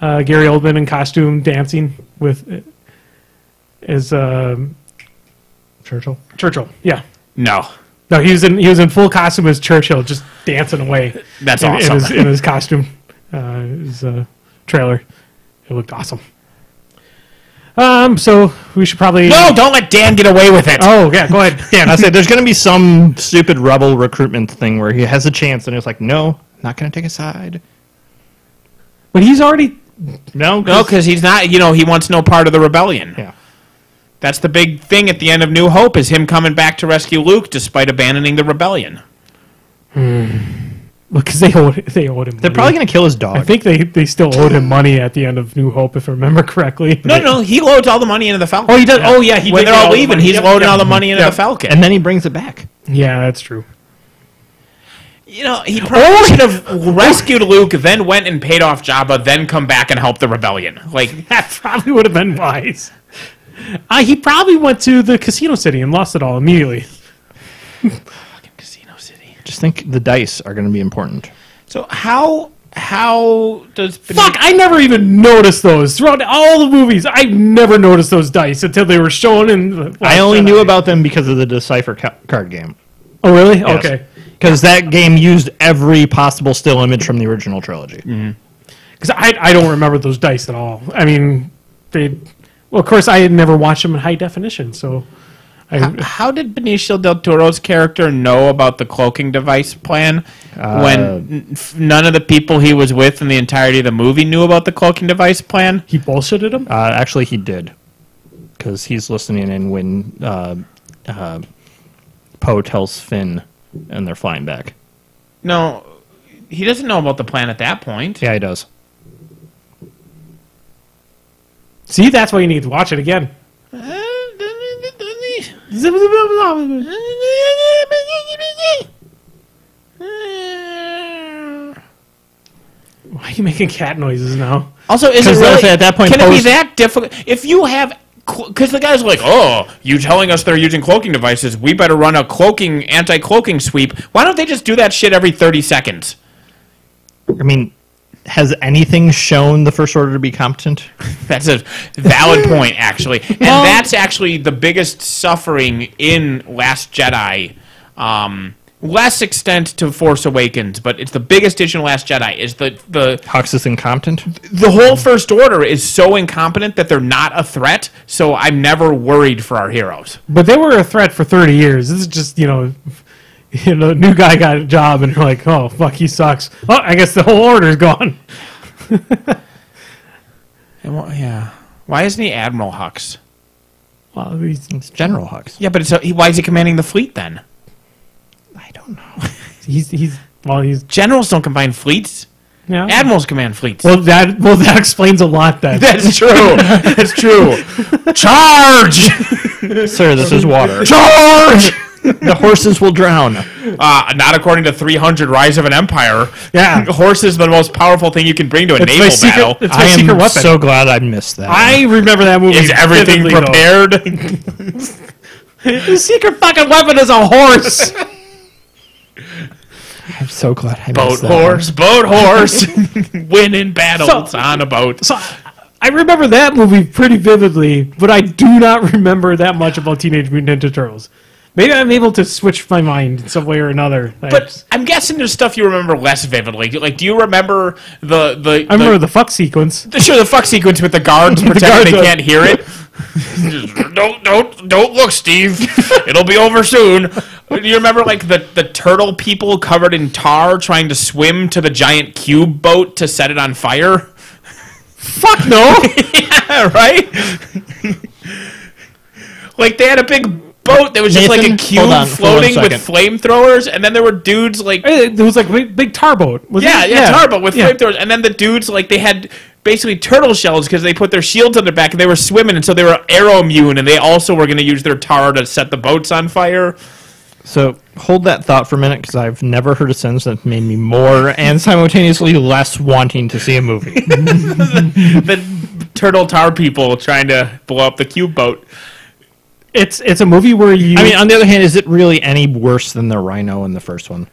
Gary Oldman in costume dancing with Churchill? Churchill, yeah. No. No, he was in full costume as Churchill, just dancing away. That's awesome. In his costume, his trailer. It looked awesome. So we should probably... No, don't let Dan get away with it. Oh, yeah, go ahead. Yeah, and I said there's going to be some stupid rebel recruitment thing where he has a chance and it's like, no, not going to take a side. But he's already... No, because he's not, he wants no part of the rebellion. Yeah. That's the big thing at the end of New Hope, is him coming back to rescue Luke despite abandoning the rebellion. Because they owed him money. They're probably going to kill his dog. I think they still owed him money at the end of New Hope, if I remember correctly. No, he loads all the money into the Falcon. Oh, he does? Yeah. Oh, yeah. When they're all leaving, he's loading all the money into the Falcon. And then he brings it back. Yeah, that's true. He probably should have rescued Luke, then went and paid off Jabba, then come back and helped the rebellion. That probably would have been wise. He probably went to the Casino City and lost it all immediately. Fucking Casino City. Just think the dice are going to be important. So how does... Fuck, I never even noticed those. Throughout all the movies, I never noticed those dice until they were shown in... I only knew about them because of the Decipher card game. Oh, really? Yes. Okay. Because that game used every possible still image from the original trilogy. Because I don't remember those dice at all. I mean, well, of course, I had never watched them in high definition, so... How did Benicio del Toro's character know about the cloaking device plan when none of the people he was with in the entirety of the movie knew about the cloaking device plan? He bullshitted him? Actually, he did. Because he's listening in when Poe tells Finn and they're flying back. No, he doesn't know about the plan at that point. Yeah, he does. See, that's why you need to watch it again. Why are you making cat noises now? Also, is it really, at that point, can it be that difficult? If you have... Because the guy's like, oh, you telling us they're using cloaking devices, we better run a anti-cloaking sweep. Why don't they just do that shit every 30 seconds? I mean, has anything shown the First Order to be competent? That's a valid point, actually. And that's actually the biggest suffering in Last Jedi. Less extent to Force Awakens, but it's the biggest issue in Last Jedi, is the Hux is incompetent? The whole First Order is so incompetent that they're not a threat, so I'm never worried for our heroes. But they were a threat for 30 years. This is just, new guy got a job, and you're like, oh, fuck, he sucks. Oh, I guess the whole order's gone. Yeah. Why isn't he Admiral Hux? Well, It's General Hux. Yeah, but why is he commanding the fleet then? I don't know. he's Generals don't combine fleets. yeah. Admirals command fleets. Well, that explains a lot then. That's true. That's true. Charge! Sir, this is water. Charge! The horses will drown. Not according to 300 Rise of an Empire. Yeah. Horses are the most powerful thing you can bring to a naval battle. It's my secret weapon. So glad I missed that. I remember that movie. Is everything vividly, prepared? The secret fucking weapon is a horse. I'm so glad I missed that. Boat horse. Winning battles on a boat. So I remember that movie pretty vividly, but I do not remember that much about Teenage Mutant Ninja Turtles. Maybe I'm able to switch my mind in some way or another. But I'm guessing there's stuff you remember less vividly. Like, do you remember I remember the fuck sequence. Sure, the fuck sequence with the guards pretending they can't hear it. Don't look, Steve. It'll be over soon. Do you remember like the turtle people covered in tar trying to swim to the giant cube boat to set it on fire? Fuck no. Yeah, right? Like they had a big boat that was just like a cube floating with flamethrowers, and then there were dudes like... There was like a big tar boat. Yeah, tar boat with flamethrowers, and then the dudes, like, they had basically turtle shells because they put their shields on their back, and they were swimming, and so they were arrow immune, and they also were going to use their tar to set the boats on fire. So hold that thought for a minute, because I've never heard a sentence that made me more and simultaneously less wanting to see a movie. The turtle tar people trying to blow up the cube boat. It's a movie where you. I mean, on the other hand, is it really any worse than the rhino in the first one?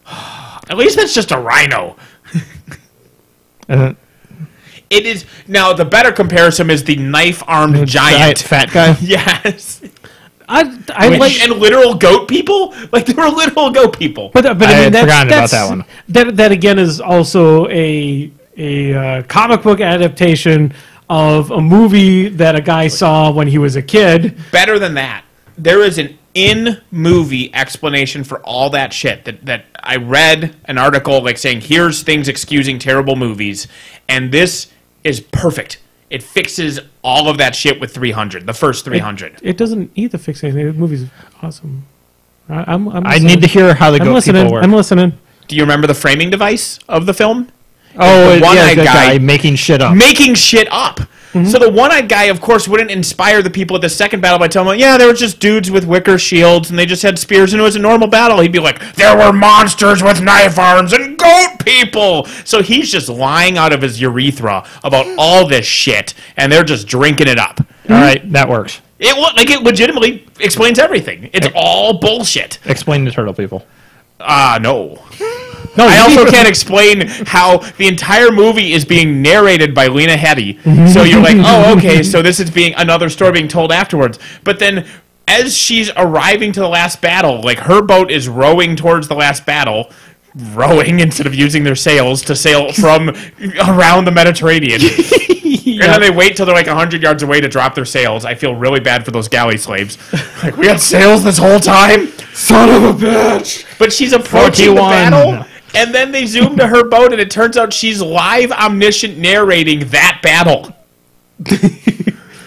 At least that's just a rhino. It is now. The better comparison is the knife-armed giant fat guy. Yes. I like and literal goat people. Like there were literal goat people. But I mean, had forgotten about that one. That again is also a comic book adaptation of a movie that a guy saw when he was a kid. Better than that, there is an in-movie explanation for all that shit. That I read an article like saying, here's things excusing terrible movies, and this is perfect. It fixes all of that shit with 300, the first 300. It doesn't need to fix anything. The movie's awesome. I need to hear how the goat people work. I'm listening. Do you remember the framing device of the film? Oh, the one-eyed guy making shit up. Making shit up. Mm-hmm. So the one-eyed guy, of course, wouldn't inspire the people at the second battle by telling them, yeah, they were just dudes with wicker shields, and they just had spears, and it was a normal battle. He'd be like, there were monsters with knife arms and goat people. So he's just lying out of his urethra about all this shit, and they're just drinking it up. All right, that works. It legitimately explains everything. It's all bullshit. Explain to turtle people. No. No, I also can't explain how the entire movie is being narrated by Lena Headey. So you're like, oh, okay, so this is being another story being told afterwards. But then as she's arriving to the last battle, like her boat is rowing towards the last battle, rowing instead of using their sails to sail from around the Mediterranean. And then they wait till they're like 100 yards away to drop their sails. I feel really bad for those galley slaves. Like, we had sails this whole time? Son of a bitch! But she's approaching the battle, and then they zoom to her boat, and it turns out she's live omniscient narrating that battle.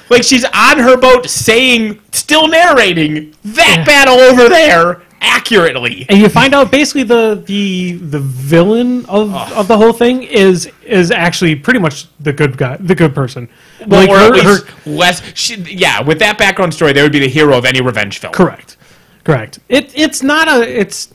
Like, she's on her boat saying, still narrating, that battle over there accurately. And you find out basically the villain of the whole thing is actually pretty much the good guy, the good person. Well, like or at least less. With that background story, they would be the hero of any revenge film. Correct. It's not it's.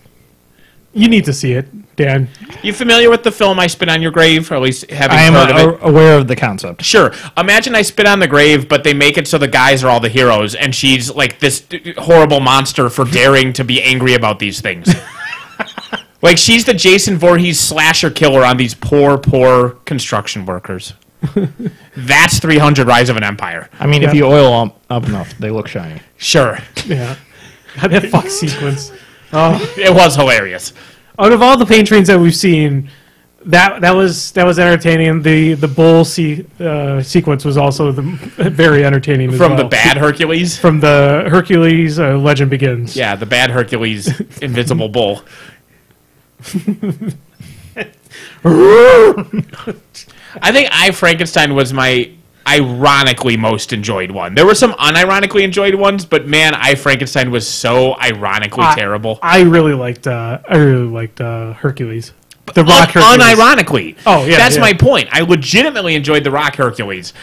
You need to see it, Dan. You familiar with the film I Spit on Your Grave, or at least having heard of it? Aware of the concept. Sure. Imagine I Spit on the Grave, but they make it so the guys are all the heroes, and she's like this horrible monster for daring to be angry about these things. Like, she's the Jason Voorhees slasher killer on these poor construction workers. That's 300 Rise of an Empire. I mean, if you oil them up enough, they look shiny. Sure. Yeah. That fuck sequence. It was hilarious. Out of all the paint trains that we've seen, that was entertaining. The bull sequence was also very entertaining. From the bad Hercules? From the Hercules Legend Begins. Yeah, the bad Hercules invisible bull. I think I, Frankenstein was my ironically most enjoyed one. There were some unironically enjoyed ones, but man, I, Frankenstein was so ironically terrible. I really liked Hercules. The Rock Hercules. Unironically. Oh, yeah. That's my point. I legitimately enjoyed The Rock Hercules.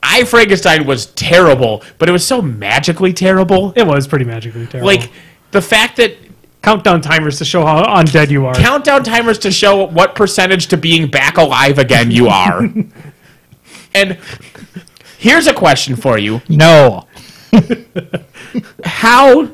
I, Frankenstein was terrible, but it was so magically terrible. It was pretty magically terrible. Like, the fact that countdown timers to show how undead you are. Countdown timers to show what percentage to being back alive again you are. And here's a question for you. No. How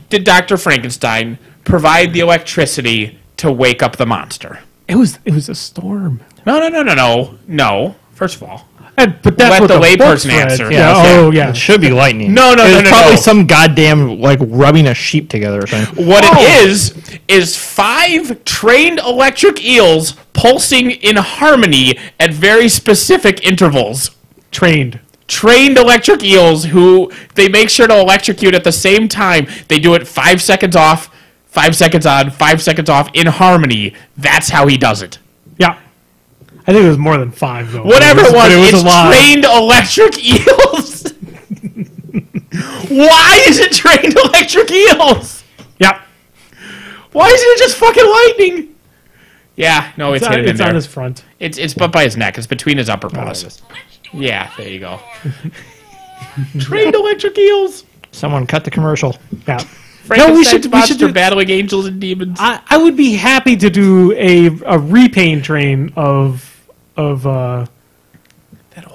did Dr. Frankenstein provide the electricity to wake up the monster? It was a storm. No. First of all. But that's let the layperson answer. Yeah. It should be lightning. No. Probably some goddamn, like, rubbing a sheep together or something. What it is 5 trained electric eels pulsing in harmony at very specific intervals. Trained electric eels who they make sure to electrocute at the same time. They do it 5 seconds off, 5 seconds on, 5 seconds off in harmony. That's how he does it. Yeah. I think it was more than 5, though. Whatever it was it's trained electric eels. Why is it trained electric eels? Yeah. Why isn't it just fucking lightning? Yeah, no, it's hidden in there. It's on his front. It's but by his neck. It's between his upper paws. Yeah, there you go. Trained electric eels. Someone cut the commercial. Yeah. Frankenstein's monster battling angels and demons. I would be happy to do a repaint train of that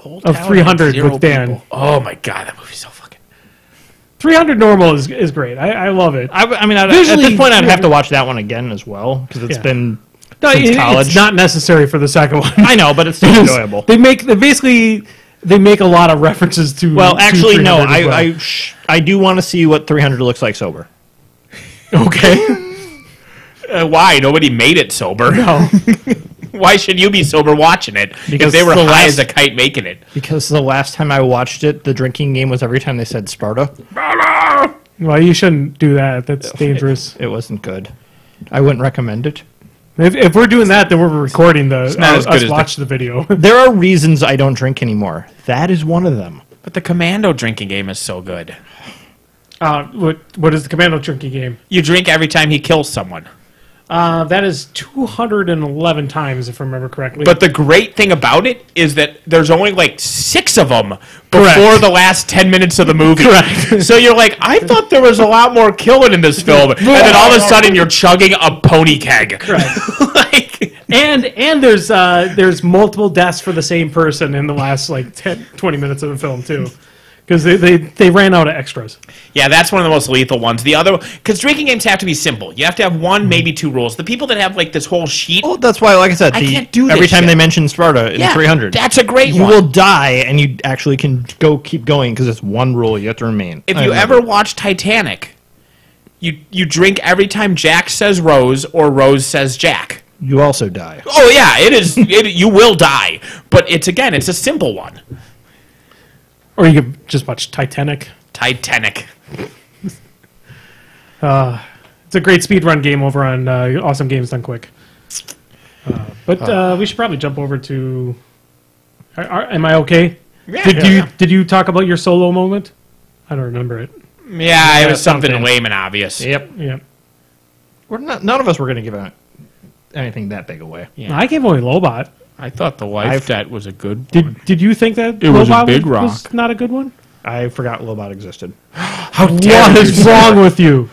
whole of town 300 had 0 with Dan. people. Oh my god, that movie's so fucking. 300 normal is great. I love it. I mean, at Visually, this point, I'd have to watch that one again as well because it's been No, since college. it's not necessary for the second one. I know, but it's still enjoyable. They make a lot of references to. Well, actually, no. 300 as well. I do want to see what 300 looks like sober. Okay. Why? Nobody made it sober. No. Why should you be sober watching it? Because if they were the high last- as a kite making it. Because the last time I watched it, the drinking game was every time they said Sparta. Well, you shouldn't do that. That's dangerous. It wasn't good. I wouldn't recommend it. If we're doing that, then we're recording the not as good us as watch the video. There are reasons I don't drink anymore. That is one of them. But the Commando drinking game is so good. What is the Commando drinking game? You drink every time he kills someone. That is 211 times, if I remember correctly. But the great thing about it is that there's only like 6 of them Correct. before the last 10 minutes of the movie. Correct. So you're like, I thought there was a lot more killing in this film. And then all of a sudden you're chugging a pony keg. Correct. like, and there's multiple deaths for the same person in the last like 20 minutes of the film too, because they ran out of extras. yeah, that's one of the most lethal ones. The other, because drinking games have to be simple. You have to have 1, maybe 2 rules. The people that have like this whole sheet, Oh, that's why, like I said, I can't do every this time shit. they mention Sparta in yeah, 300, that's a great you one. will die, and you actually can keep going because it's one rule you have to remain. If I you love ever it. watch Titanic, you drink every time Jack says Rose or Rose says Jack. you also die. Oh yeah, it is. You will die, but it's a simple one. Or you could just watch Titanic. Titanic. It's a great speedrun game over on Awesome Games Done Quick. But we should probably jump over to. Am I okay? Yeah. Did you talk about your solo moment? I don't remember it. Yeah, it was something something. lame and obvious. Yep. Yeah. None of us were going to give out anything that big away. Yeah. I gave away Lobot. I thought the life debt was a good. Did you think that It was a Lobot big was rock. not a good one? I forgot Lobot existed. How dare What you, is sir. wrong with you?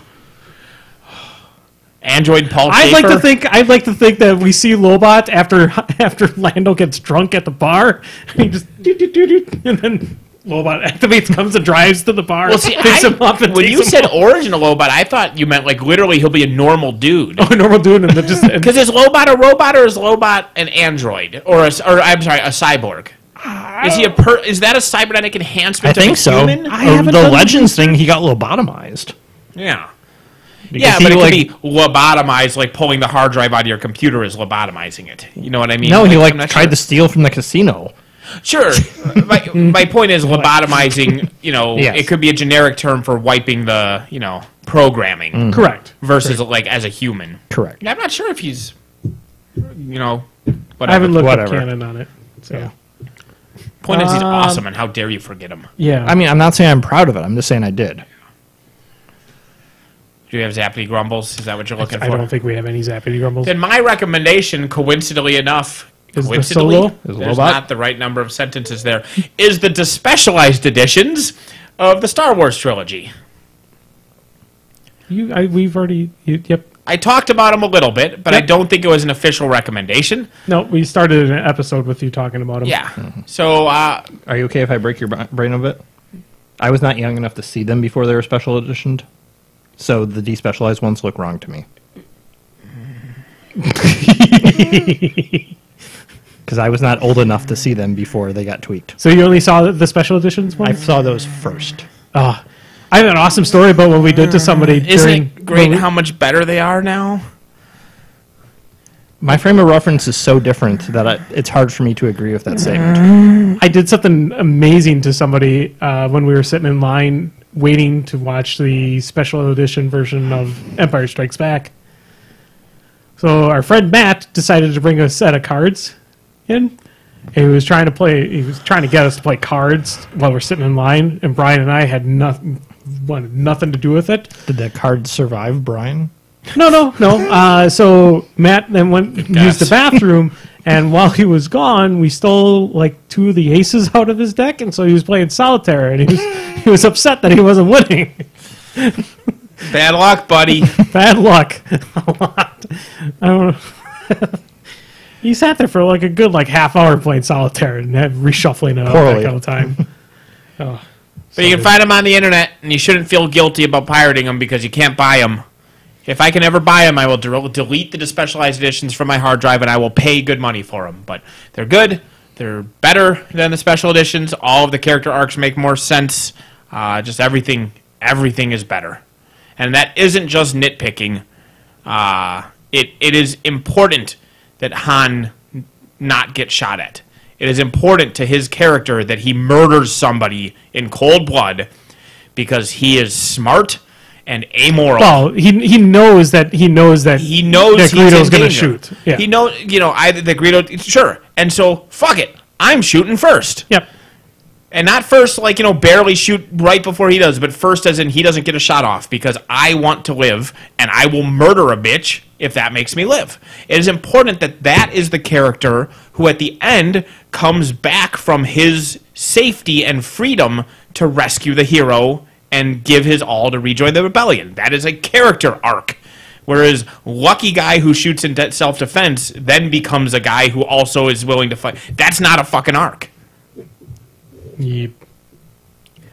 Android Paul I'd like Schaefer? to think that we see Lobot after Lando gets drunk at the bar. He just and then Lobot activates, comes and drives to the bar. Well, see, picks him up and when takes you him said home. origin of Lobot, I thought you meant like literally he'll be a normal dude. Oh, normal dude, and then just Because is Lobot a robot or is Lobot an android or I'm sorry, a cyborg? Is he Is that a cybernetic enhancement? I think of a so. Human? I haven't The done Legends thing, he got lobotomized. Yeah. Because Yeah, he, but it like, could be lobotomized, like pulling the hard drive out of your computer is lobotomizing it. You know what I mean? No, he I'm not tried sure. to steal from the casino. Sure. my point is lobotomizing, Yes. it could be a generic term for wiping the, programming correct. versus like as a human. Correct. I'm not sure if he's, whatever. I haven't looked Whatever. up canon on it. So Yeah. Point is he's awesome, and how dare you forget him? yeah. I mean, I'm not saying I'm proud of it. I'm just saying I did. Do you have Zappity Grumbles? Is that what you're looking for? I don't think we have any Zappity Grumbles. Then my recommendation, coincidentally enough, Is the coincidentally, solo? Is there's Lobot? not the right number of sentences there, is the despecialized editions of the Star Wars trilogy. We've already. Yep. I talked about them a little bit, but I Yep. don't think it was an official recommendation. No, we started an episode with you talking about them. Yeah. So, Are you okay if I break your brain a bit? I was not young enough to see them before they were special editioned, so the despecialized ones look wrong to me. Because I was not old enough to see them before they got tweaked. So you only saw the special editions I one? saw those first. I have an awesome story about what we did to somebody. isn't during, it great how much better they are now? My frame of reference is so different that it's hard for me to agree with that statement. I did something amazing to somebody when we were sitting in line waiting to watch the special edition version of Empire Strikes Back. So our friend Matt decided to bring a set of cards in. He was trying to get us to play cards while we're sitting in line, and Brian and I had wanted nothing to do with it. Did the card survive, Brian? No. So Matt then went and used the guess. bathroom, and while he was gone, we stole like 2 of the aces out of his deck, and so he was playing solitaire, and he was upset that he wasn't winning. Bad luck, buddy. Bad luck. A lot. I don't know. He sat there for like a good half hour playing solitaire and reshuffling it up Poorly. that kind of time. But you can find them on the internet, and you shouldn't feel guilty about pirating them because you can't buy them. If I can ever buy them, I will delete the specialized editions from my hard drive, and I will pay good money for them. But they're good. They're better than the special editions. All of the character arcs make more sense. Just everything is better. And that isn't just nitpicking. It is important that Han not get shot at. It is important to his character that he murders somebody in cold blood because he is smart and amoral. Well, he knows that Greedo's going to shoot. Yeah. He knows, the Greedo, sure. And so, fuck it. I'm shooting first. Yep. And not first, barely shoot right before he does, but first as in he doesn't get a shot off because I want to live and I will murder a bitch if that makes me live. It is important that is the character who at the end comes back from his safety and freedom to rescue the hero and give his all to rejoin the rebellion. That is a character arc. Whereas lucky guy who shoots in self-defense then becomes a guy who also is willing to fight. That's not a fucking arc. Yep.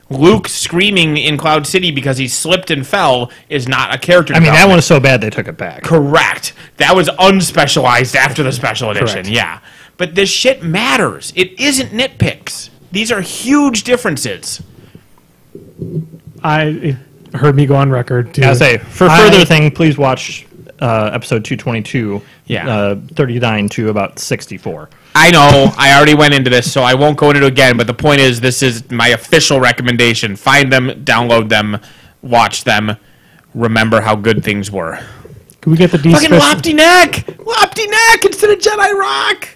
Luke screaming in Cloud City because he slipped and fell is not a character I mean, that development. one was so bad they took it back. Correct. That was unspecialized after the special edition, Correct. yeah. But this shit matters. It isn't nitpicks. These are huge differences. It heard me go on record. I say, for further thing, please watch episode 222, 39 to about 64. I know. I already went into this, so I won't go into it again. But the point is, this is my official recommendation. Find them, download them, watch them. Remember how good things were. Can we get the D Fucking lofty neck! Lofty neck instead of Jedi Rock!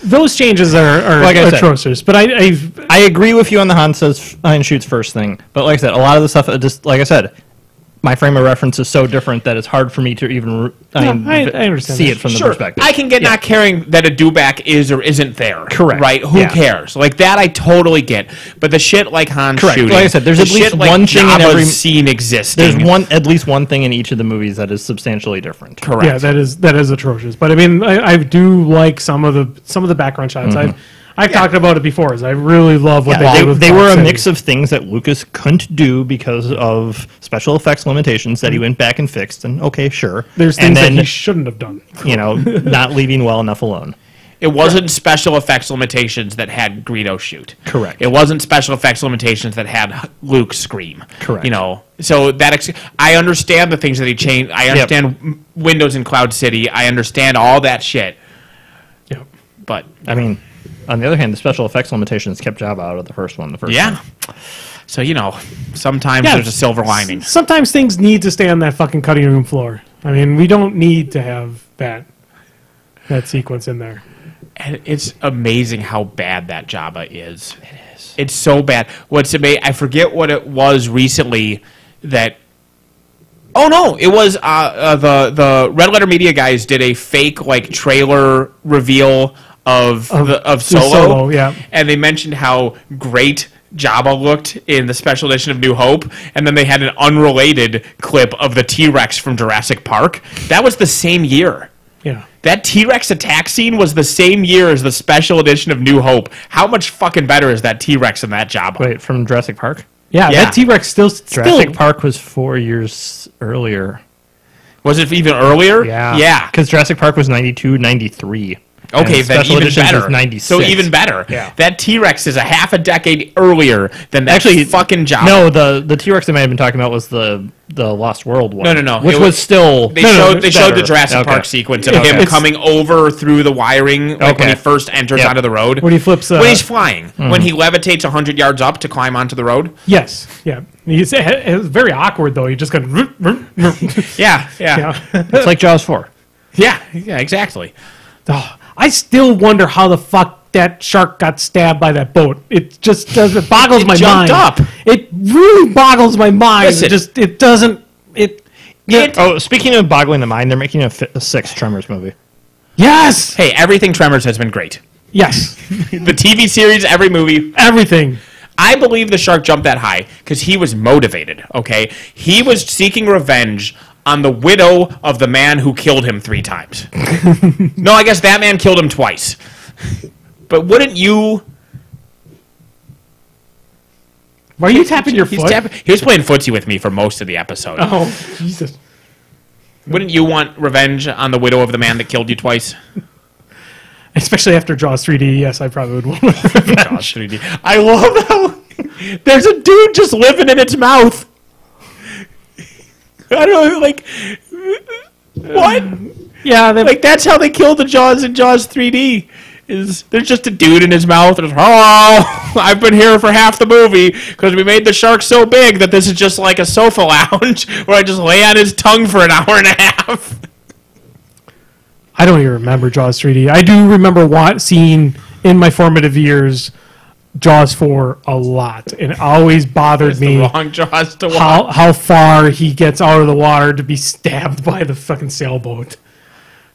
Those changes are Like I said, atrocious. But I agree with you on the Han shoots first thing. But like I said, a lot of the stuff, just like I said, my frame of reference is so different that it's hard for me to even I understand see that. it from the Sure, perspective. I can get not caring that a dewback is or isn't there. Correct. Right? Who Yeah. cares? Like, that I totally get. But the shit like Han Correct. shooting... Like I said, there's the at least shit like one thing in every... Jabba's scene existing. There's at least one thing in each of the movies that is substantially different. Correct. Yeah, that is atrocious. But I mean, I do like some of the background shots. I've talked about it before. I really love what they did with they were a Cloud mix City. of things that Lucas couldn't do because of special effects limitations that he went back and fixed. And okay, sure. There's and things then, that he shouldn't have done. not leaving well enough alone. It wasn't special effects limitations that had Greedo shoot. Correct. It wasn't special effects limitations that had Luke scream. Correct. So that I understand the things that he changed. I understand Windows in Cloud City. I understand all that shit. Yep. But I mean, on the other hand, the special effects limitations kept Jabba out of the first one. yeah. So sometimes there's a silver lining. Sometimes things need to stay on that fucking cutting room floor. I mean, we don't need to have that sequence in there. And it's amazing how bad that Jabba is. It is. It's so bad. What's amazing? I forget what it was recently that. Oh no! It was the Red Letter Media guys did a fake trailer reveal of Solo, yeah. And they mentioned how great Jabba looked in the special edition of New Hope, and then they had an unrelated clip of the T-Rex from Jurassic Park. That was the same year. Yeah. That T-Rex attack scene was the same year as the special edition of New Hope. How much fucking better is that T-Rex than that Jabba? Wait, from Jurassic Park? Yeah, that T-Rex still Jurassic Park was 4 years earlier. Was it even earlier? Yeah. Yeah. Because Jurassic Park was 92, 93. Okay, then Special even Editions better. was 96. So even better. Yeah. That T-Rex is a half a decade earlier than that fucking Jabba. No, the T-Rex I might have been talking about was the Lost World one. No. Which was still... They showed the better. Jurassic Park sequence of him coming over through the wiring when he first enters onto the road. When he flips... when he's flying. When he levitates 100 yards up to climb onto the road. Yes, yeah. It was very awkward, though. He just got... Yeah. It's like Jaws 4. Yeah, exactly. Oh, I still wonder how the fuck that shark got stabbed by that boat. It just does. It boggles my mind. Jumped up. It really boggles my mind. Listen. It doesn't. Speaking of boggling the mind, they're making a 6 Tremors movie. Yes. Hey, everything Tremors has been great. Yes. The TV series, every movie. Everything. I believe the shark jumped that high because he was motivated, okay? He was seeking revenge on the widow of the man who killed him 3 times. No, I guess that man killed him twice. But wouldn't you... Why are you tapping your foot? He was playing footsie with me for most of the episode. Oh, Jesus. Wouldn't you want revenge on the widow of the man that killed you twice? Especially after Jaws 3D, yes, I probably would want revenge. Jaws 3D. I love how there's a dude just living in its mouth. I don't know, like, what? Yeah, like that's how they kill the Jaws in Jaws 3D. Is there's just a dude in his mouth and hello, I've been here for half the movie because we made the shark so big that this is just like a sofa lounge where I just lay on his tongue for an hour and a half. I don't even remember Jaws 3D. I do remember seeing in my formative years Jaws 4 a lot, and it always bothered me the wrong Jaws to watch. how far he gets out of the water to be stabbed by the fucking sailboat.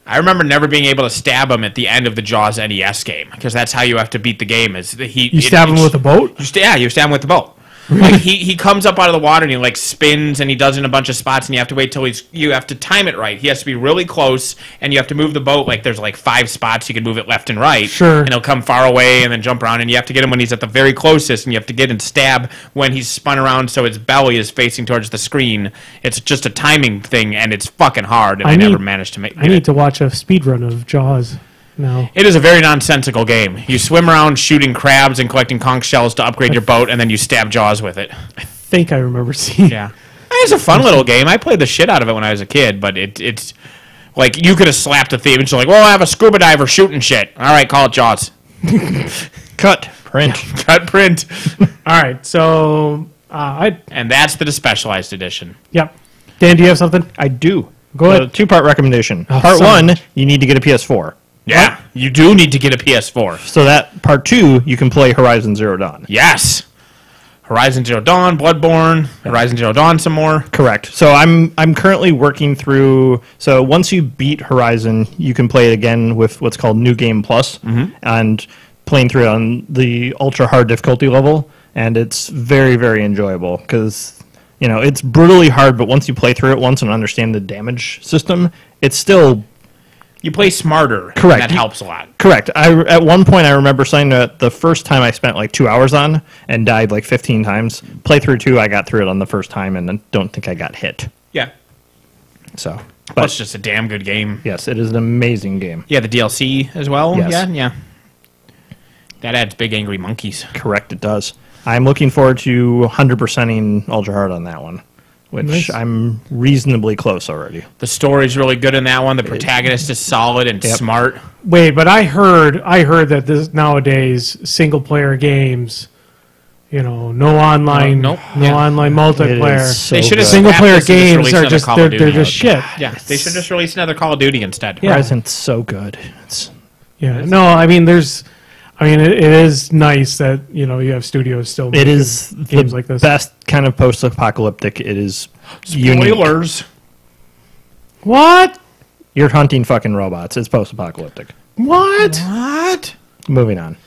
I remember never being able to stab him at the end of the Jaws NES game because that's how you have to beat the game. Is you stab him with a boat? You stab him with the boat. Like he comes up out of the water and he like spins and he does it in a bunch of spots and you have to wait till you have to time it right. He has to be really close and you have to move the boat like there's like 5 spots you can move it left and right. Sure. And he'll come far away and then jump around and you have to get him when he's at the very closest and you have to get and stab when he's spun around so his belly is facing towards the screen. It's just a timing thing and it's fucking hard and I never managed to make it. I need to watch a speed run of Jaws. No. It is a very nonsensical game. You swim around shooting crabs and collecting conch shells to upgrade your boat, and then you stab Jaws with it. I think I remember seeing. Yeah, it's a fun little game. I played the shit out of it when I was a kid, but it's like you could have slapped the theme and just like, well, I have a scuba diver shooting shit. All right, call it Jaws. Cut print. Cut print. All right, so and that's the Specialized Edition. Yep. Dan, do you have something? I do. Go ahead. 2-part recommendation. Oh, Part sorry. 1, you need to get a PS4. Yeah, you do need to get a PS4. So that Part 2, you can play Horizon Zero Dawn. Yes. Horizon Zero Dawn, Bloodborne, Horizon Zero Dawn some more. Correct. So I'm currently working through. So once you beat Horizon, you can play it again with what's called New Game Plus, and playing through it on the ultra hard difficulty level, and it's very, very enjoyable because it's brutally hard. But once you play through it once and understand the damage system, it's still. You play smarter. Correct. And that helps a lot. Correct. At one point, I remember saying that the first time I spent like 2 hours on and died like 15 times. Playthrough 2, I got through it on the first time and don't think I got hit. Yeah. So, but it's just a damn good game. Yes, it is an amazing game. Yeah, the DLC as well. Yes. Yeah. That adds big angry monkeys. Correct, it does. I'm looking forward to 100%ing Ultra Hard on that one, which Nice. I'm reasonably close already. The story's really good in that one. The protagonist is solid and smart. Wait, but I heard that this nowadays single player games, no online, online multiplayer. So They should have good. Single player scrapped this and games released are another just Call of they're Duty. just shit. Yeah, they should just release another Call of Duty instead. Yeah. Horizon's so good. No, I mean it is nice that you have studios still It making is games the like this. best kind of post-apocalyptic. It is unique. Spoilers. What? You're hunting fucking robots. It's post-apocalyptic. What? Moving on.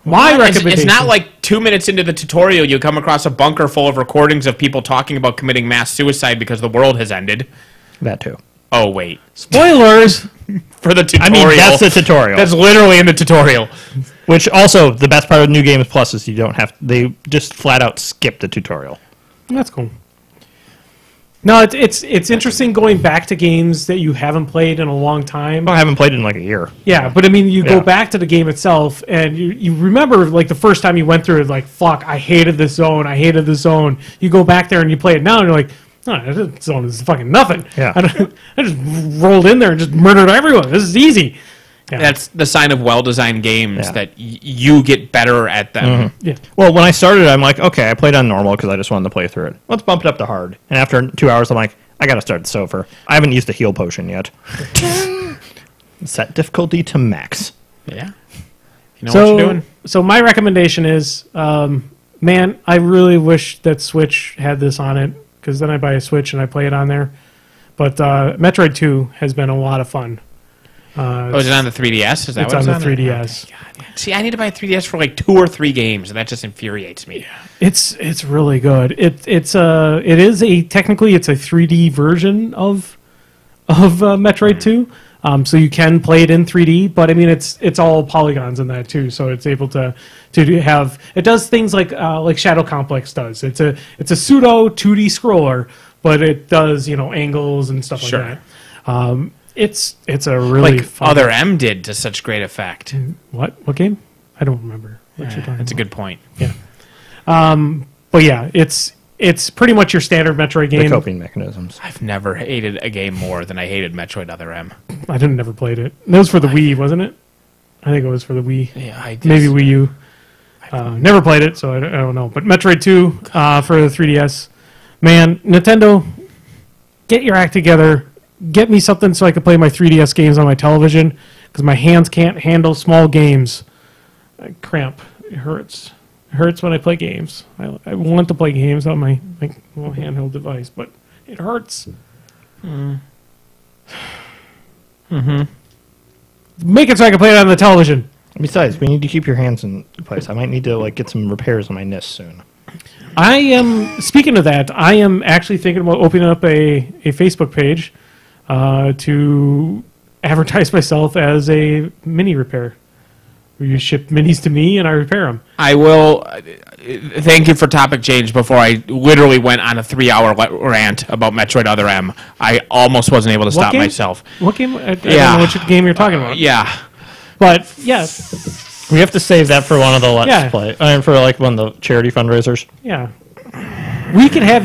My It's recommendation. not like 2 minutes into the tutorial you come across a bunker full of recordings of people talking about committing mass suicide because the world has ended. That too. Oh, wait. Spoilers. For the tutorial. I mean, that's the tutorial. That's literally in the tutorial. Which also, the best part of New Games Plus is you don't have. They just flat out skip the tutorial. That's cool. No, it's interesting going back to games that you haven't played in a long time. I haven't played it in like a year. Yeah, but I mean, you go Yeah. back to the game itself, and you remember like the first time you went through it, like fuck, I hated this zone. I hated this zone. You go back there and you play it now, and you're like, no, this zone is fucking nothing. Yeah. I just rolled in there and just murdered everyone. This is easy. Yeah. That's the sign of well-designed games Yeah. that you get better at them. Yeah. Well, when I started, I'm like, okay, I played on normal because I just wanted to play through it. Let's bump it up to hard. And after 2 hours, I'm like, I got to start Sofer. I haven't used a heal potion yet. Set difficulty to max. Yeah. You know what you're doing? So my recommendation is, man, I really wish that Switch had this on it, because then I buy a Switch and I play it on there. But Metroid 2 has been a lot of fun. Is it on the 3DS? Is that It's what on it's the on? 3DS. God. See, I need to buy a 3DS for like 2 or 3 games, and that just infuriates me. It's really good. It is technically it's a 3D version of Metroid 2. So you can play it in 3D, but I mean it's all polygons in that too. So it's able to have it does things like Shadow Complex does. It's a pseudo 2D scroller, but it does angles and stuff Sure. like that. It's a really Like fun Other M did to such great effect. What game? I don't remember what you're talking That's a about. good point. Yeah. But yeah, it's pretty much your standard Metroid The game. coping mechanisms. I've never hated a game more than I hated Metroid Other M. I didn't never played it. That was for the Wii, wasn't it? I think it was for the Wii. Yeah, I did. Maybe Wii U. Never played it, so I don't know. But Metroid 2 for the 3DS. Man, Nintendo, get your act together. Get me something so I can play my 3DS games on my television, because my hands can't handle small games. I cramp. It hurts. It hurts when I play games. I want to play games on my little handheld device, but it hurts. Make it so I can play it on the television. Besides, we need to keep your hands in place. I might need to get some repairs on my NIS soon. I am, speaking of that, I am actually thinking about opening up a Facebook page to advertise myself as a mini repair. Where you ship minis to me and I repair them. I will. Thank you for topic change. Before I literally went on a 3-hour rant about Metroid Other M, I almost wasn't able to stop game? myself. What game? I don't Yeah. know which game you're talking about. Yeah. But, yes, We have to save that for one of the Let's Yeah. Play. For like one of the charity fundraisers. yeah. We can have,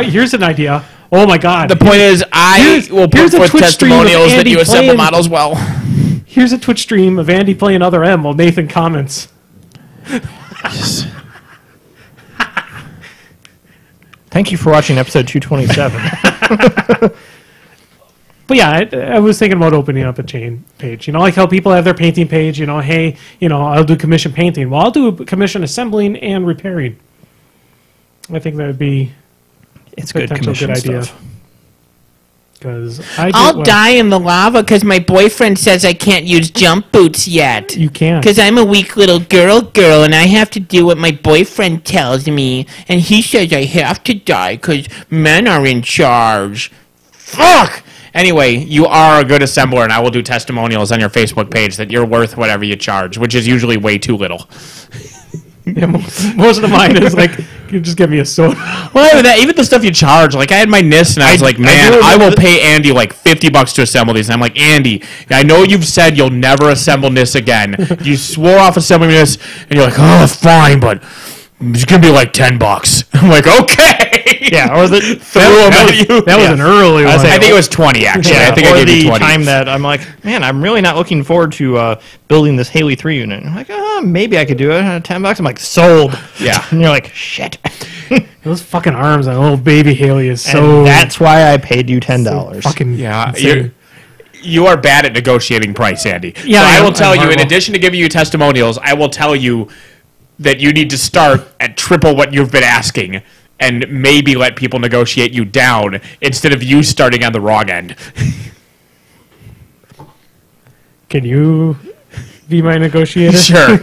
here's an idea. Oh, my God. The point is, I will put here's a forth Twitch stream of testimonials that Andy you assemble playing- models well. Here's a Twitch stream of Andy playing Other M while Nathan comments. Thank you for watching episode 227. But yeah, I was thinking about opening up a chain page. Like how people have their painting page. Hey, I'll do commission painting. Well, I'll do commission assembling and repairing. I think that would be It's a good potential commission good idea. stuff. Because I'll die in the lava because my boyfriend says I can't use jump boots yet. You can't. Because I'm a weak little girl and I have to do what my boyfriend tells me. And he says I have to die because men are in charge. Fuck! Anyway, you are a good assembler, and I will do testimonials on your Facebook page that you're worth whatever you charge, which is usually way too little. Yeah, most of mine is like, you just give me a soda. Well, even the stuff you charge, like I had my NIS, and I was like, man, I will pay Andy like $50 to assemble these. And I'm like, Andy, I know you've said you'll never assemble NIS again. You swore off assembling NIS, and you're like, oh, fine, but it's gonna be like $10. I'm like, okay. Yeah, or the That was an early one. I think it was 20 actually. I think I or gave you the 20. time that I'm like, man, I'm really not looking forward to building this Haley 3 unit. And I'm like, maybe I could do it. $10. I'm like, sold. Yeah. And you're like, shit. Those fucking arms on little baby Haley is so. And that's why I paid you $10. fucking. Yeah, insane. you are bad at negotiating price, Andy. Yeah, so I will I'm tell you, in horrible. addition to giving you testimonials, I will tell you that you need to start at triple what you've been asking and maybe let people negotiate you down instead of you starting on the wrong end. Can you be my negotiator? Sure.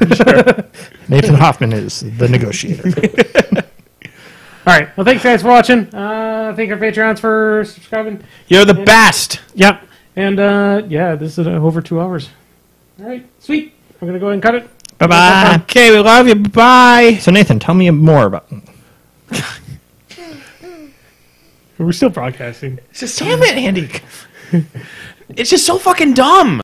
Nathan Hoffman is the negotiator. All right. Well, thanks guys for watching. Thank our Patreons for subscribing. You're the best. Yep. And this is over 2 hours. All right. Sweet. I'm gonna go ahead and cut it. Bye-bye. Okay, we love you. Bye. So, Nathan, tell me more about... We're still broadcasting. Damn it, Andy. It's just so fucking dumb.